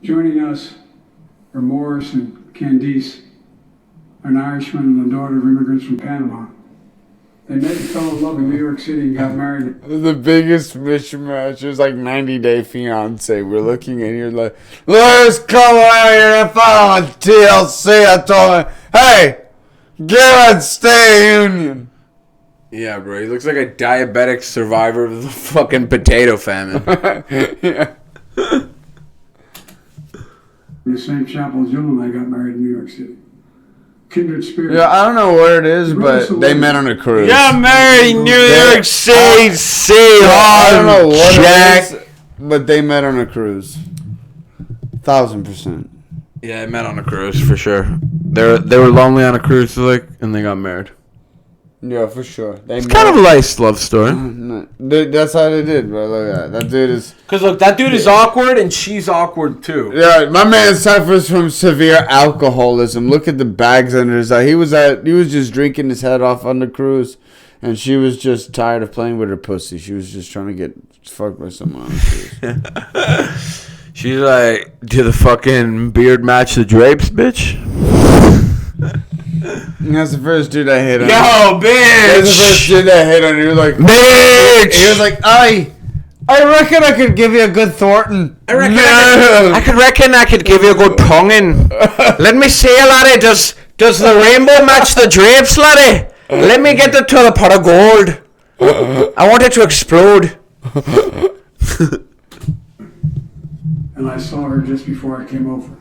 Joining us are Morris and Candice, an Irishman and the daughter of immigrants from Panama. They met and fell in love in New York City and got married. The biggest mismatch is like 90 Day Fiance. We're looking at here like, let's come out here and follow TLC. I told him, hey, get on Stay Union. Yeah, bro. He looks like a diabetic survivor of the fucking potato famine. Yeah. In the same chapel as Jill and I got married in New York City. Kindred spirits. Yeah, I don't know where it is, but they met on a cruise. Yeah, married New York City, I don't know what it is, but they met on a cruise. 1000%. Yeah, they met on a cruise for sure. They were lonely on a cruise, like, and they got married. Yeah, for sure. It's kind of a nice love story. Dude, that's how they did, bro. Look at that. That dude is... Because, look, that dude is awkward, and she's awkward, too. Yeah, my man suffers from severe alcoholism. Look at the bags under his eye. He was just drinking his head off on the cruise, and she was just tired of playing with her pussy. She was just trying to get fucked by someone on the cruise. She's like, do the fucking beard match the drapes, bitch? That's the first dude I hit on. Yo, bitch! That's the first dude I hit on. He was like, bitch! He was like, I reckon I could give you a good Thornton. I reckon I could give you a good tonguing. Let me see, laddie. Does the rainbow match the drapes, laddie? Let me get it to the pot of gold. I want it to explode. And I saw her just before I came over.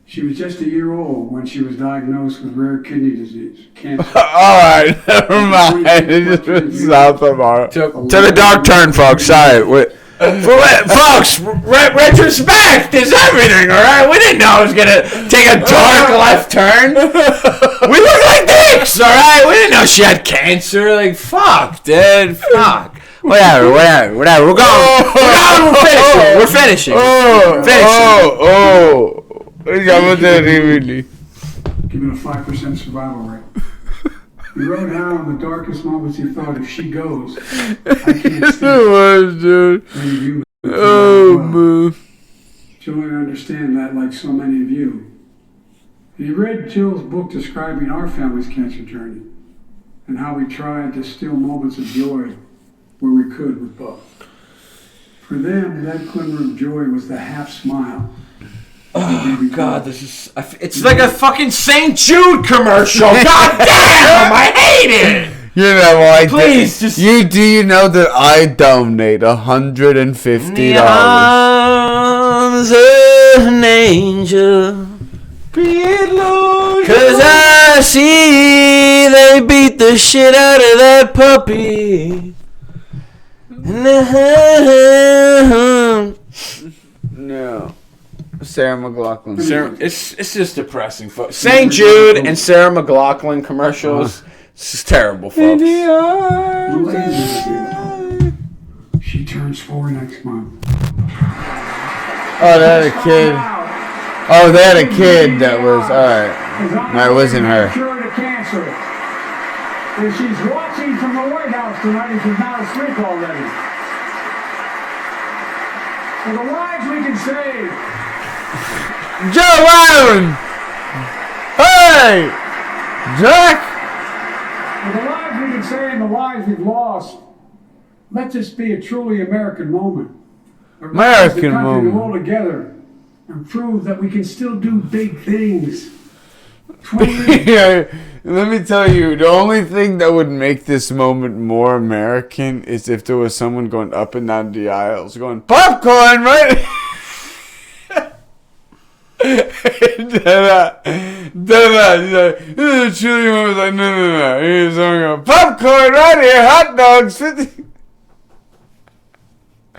She was just a year old when she was diagnosed with rare kidney disease, cancer. Alright, never mind. It just went south tomorrow. To the dark turn, folks. Sorry. Folks, retrospect is everything, alright? We didn't know it was going to take a dark left turn. We look like dicks, alright? We didn't know she had cancer. Like, fuck, dude. Fuck. Whatever. We're going. We're finishing. Given a 5% survival rate. He wrote how in the darkest moments he thought, if she goes, I can't stand dude. Man. She'll understand that like so many of you. And he read Jill's book describing our family's cancer journey and how we tried to steal moments of joy where we could with both. For them, that glimmer of joy was the half smile. Oh, God, it's like a fucking St. Jude commercial. God damn, I hate it. You know why? Please, just... Do you know that I donate $150? The arms of an angel. Cause I see they beat the shit out of that puppy. No. Sarah McLachlan. It's just depressing, folks. St. Jude and Sarah McLachlan commercials. This is terrible, folks. Malaysia. turns 4 next month. Oh, they had a kid. Oh, they had a kid that was, alright. No, it wasn't her. Cured of cancer. And she's watching from the White House tonight and she's not asleep already. For the lives we can save. Joe Allen! Hey! Jack! For the lives we can save and the lives we've lost, let this be a truly American moment. American moment. To roll together and prove that we can still do big things. Yeah, let me tell you, the only thing that would make this moment more American is if there was someone going up and down the aisles going, popcorn, right? Chili was like, no. He was going, popcorn right here, hot dogs.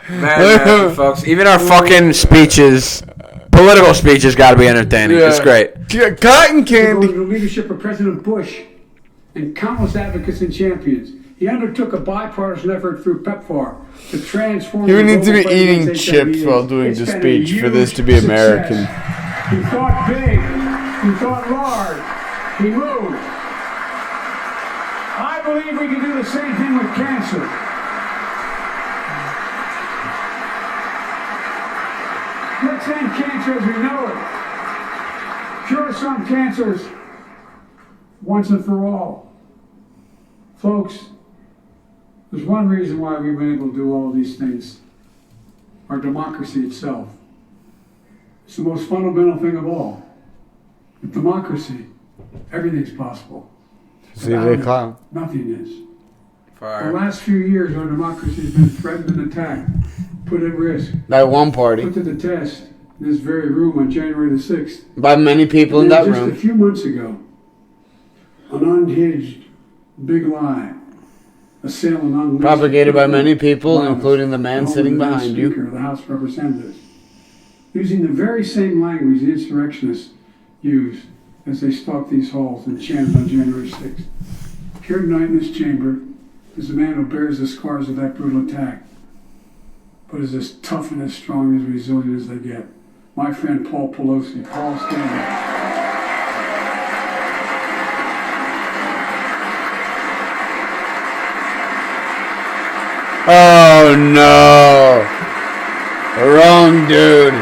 Man, folks. Even our fucking speeches, political speeches, got to be entertaining. Yeah. It's great. Cotton candy. Under the leadership of President Bush and countless advocates and champions, he undertook a bipartisan effort through PEPFAR to transform. He would need to be eating chips while doing the speech for this to be American. He thought big. He thought large. He moved. I believe we can do the same thing with cancer. Let's end cancer as we know it. Cure some cancers once and for all. Folks, there's one reason why we've been able to do all these things. Our democracy itself. It's the most fundamental thing of all. With democracy, everything's possible. See, they clown. Nothing is. The Fire. last few years, our democracy has been threatened and attacked, put at risk, By one party. put to the test in this very room on January the 6th. By many people in that Just a room. few months ago, an unhinged big lie, a sale and unleashed Propagated by many people, violence, including the man home sitting of the behind Speaker you. of the House of Representatives, using the very same language the insurrectionists used as they stalked these halls and chanted on January 6th. Here tonight in this chamber is a man who bears the scars of that brutal attack, but is as tough and as strong and as resilient as they get. My friend Paul Pelosi. Paul, stand up. Oh no. Wrong dude.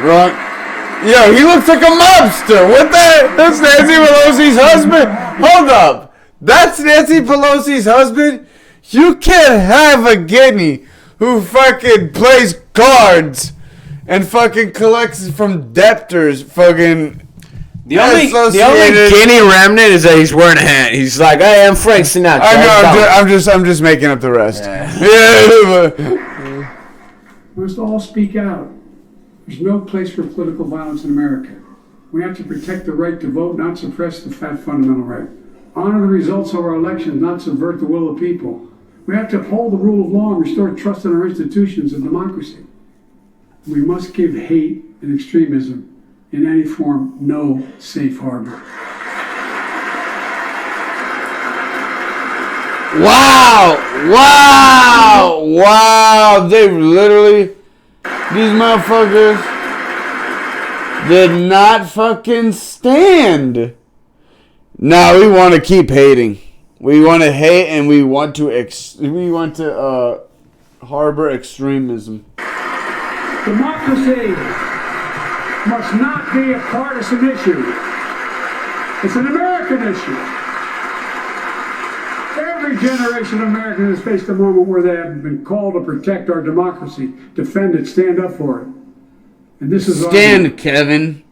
Wrong. Yo, he looks like a mobster. What the? That's Nancy Pelosi's husband? Hold up. That's Nancy Pelosi's husband? You can't have a guinea who fucking plays cards and fucking collects from debtors fucking. The only Guinea remnant is that he's wearing a hat. He's like, hey, I'm Frank Sinatra. I know. I'm just making up the rest. Yeah. We must all speak out. There's no place for political violence in America. We have to protect the right to vote, not suppress the fundamental right. Honor the results of our elections, not subvert the will of people. We have to uphold the rule of law and restore trust in our institutions and democracy. We must give hate and extremism in any form no safe harbor. Wow! They literally, these motherfuckers did not fucking stand. Now we want to keep hating. We want to hate and we want to harbor extremism. Democracy must not be a partisan issue. It's an American issue. Every generation of Americans has faced a moment where they have been called to protect our democracy, defend it, stand up for it. And this is Stand, Kevin.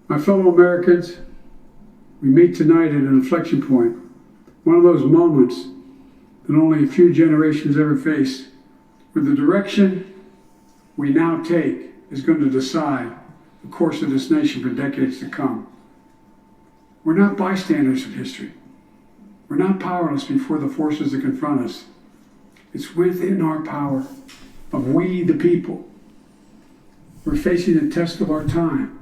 my fellow Americans, we meet tonight at an inflection point. One of those moments that only a few generations ever face, where the direction we now take is going to decide the course of this nation for decades to come. We're not bystanders of history. We're not powerless before the forces that confront us. It's within our power of we the people. We're facing the test of our time.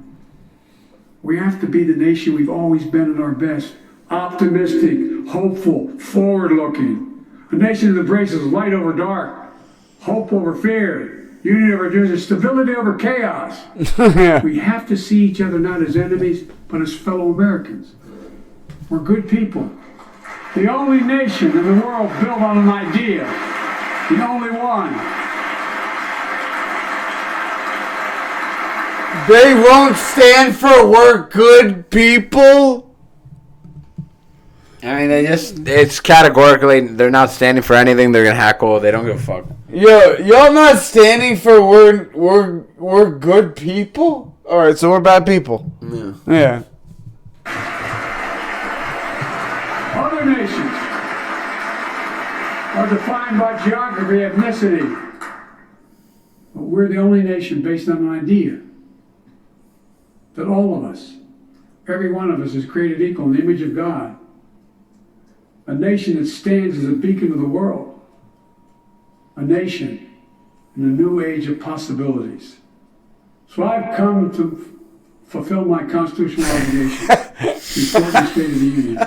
We have to be the nation we've always been at our best. Optimistic, hopeful, forward-looking. A nation that embraces light over dark, hope over fear, unity over division, stability over chaos. We have to see each other not as enemies, but as fellow Americans. We're good people. The only nation in the world built on an idea. The only one. They won't stand for we're good people. I mean, it's categorically, they're not standing for anything. They're going to heckle. They don't give a fuck. Y'all not standing for we're good people? Alright, so we're bad people. Yeah. Other nations are defined by geography, ethnicity. But we're the only nation based on an idea that all of us, every one of us, is created equal in the image of God. A nation that stands as a beacon of the world. A nation in a new age of possibilities. So I've come to fulfill my constitutional obligation before the State of the Union.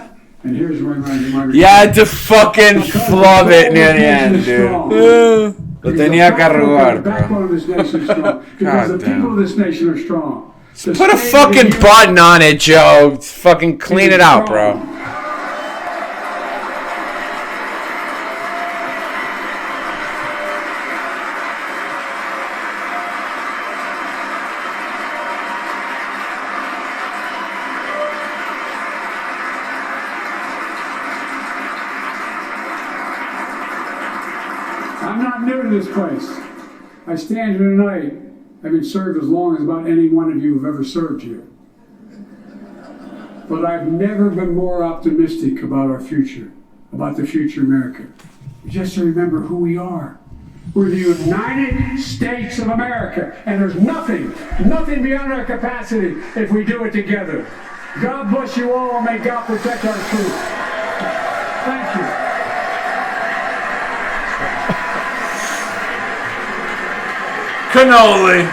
And here's where my You had to fucking flub it near the end, dude. Lo tenía que arrugar, the backbone of this nation is strong. Because the people of this nation are strong. Put a fucking button on it, Joe. Fucking clean it out, bro. I'm not new to this place. I stand here tonight, having served as long as about any one of you have ever served here. But I've never been more optimistic about our future, about the future of America. Just to remember who we are. We're the United States of America, and there's nothing beyond our capacity if we do it together. God bless you all, and may God protect our troops. Thank you. Cannoli.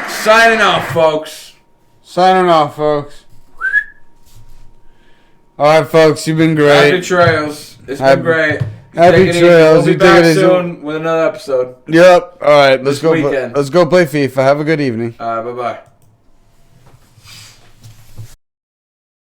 Signing off, folks. Signing off, folks. Alright, folks, you've been great. Happy trails. It's been great. Happy trails. We'll be back soon with another episode. Yep. Alright, let's This weekend. go play FIFA. Have a good evening. Bye-bye.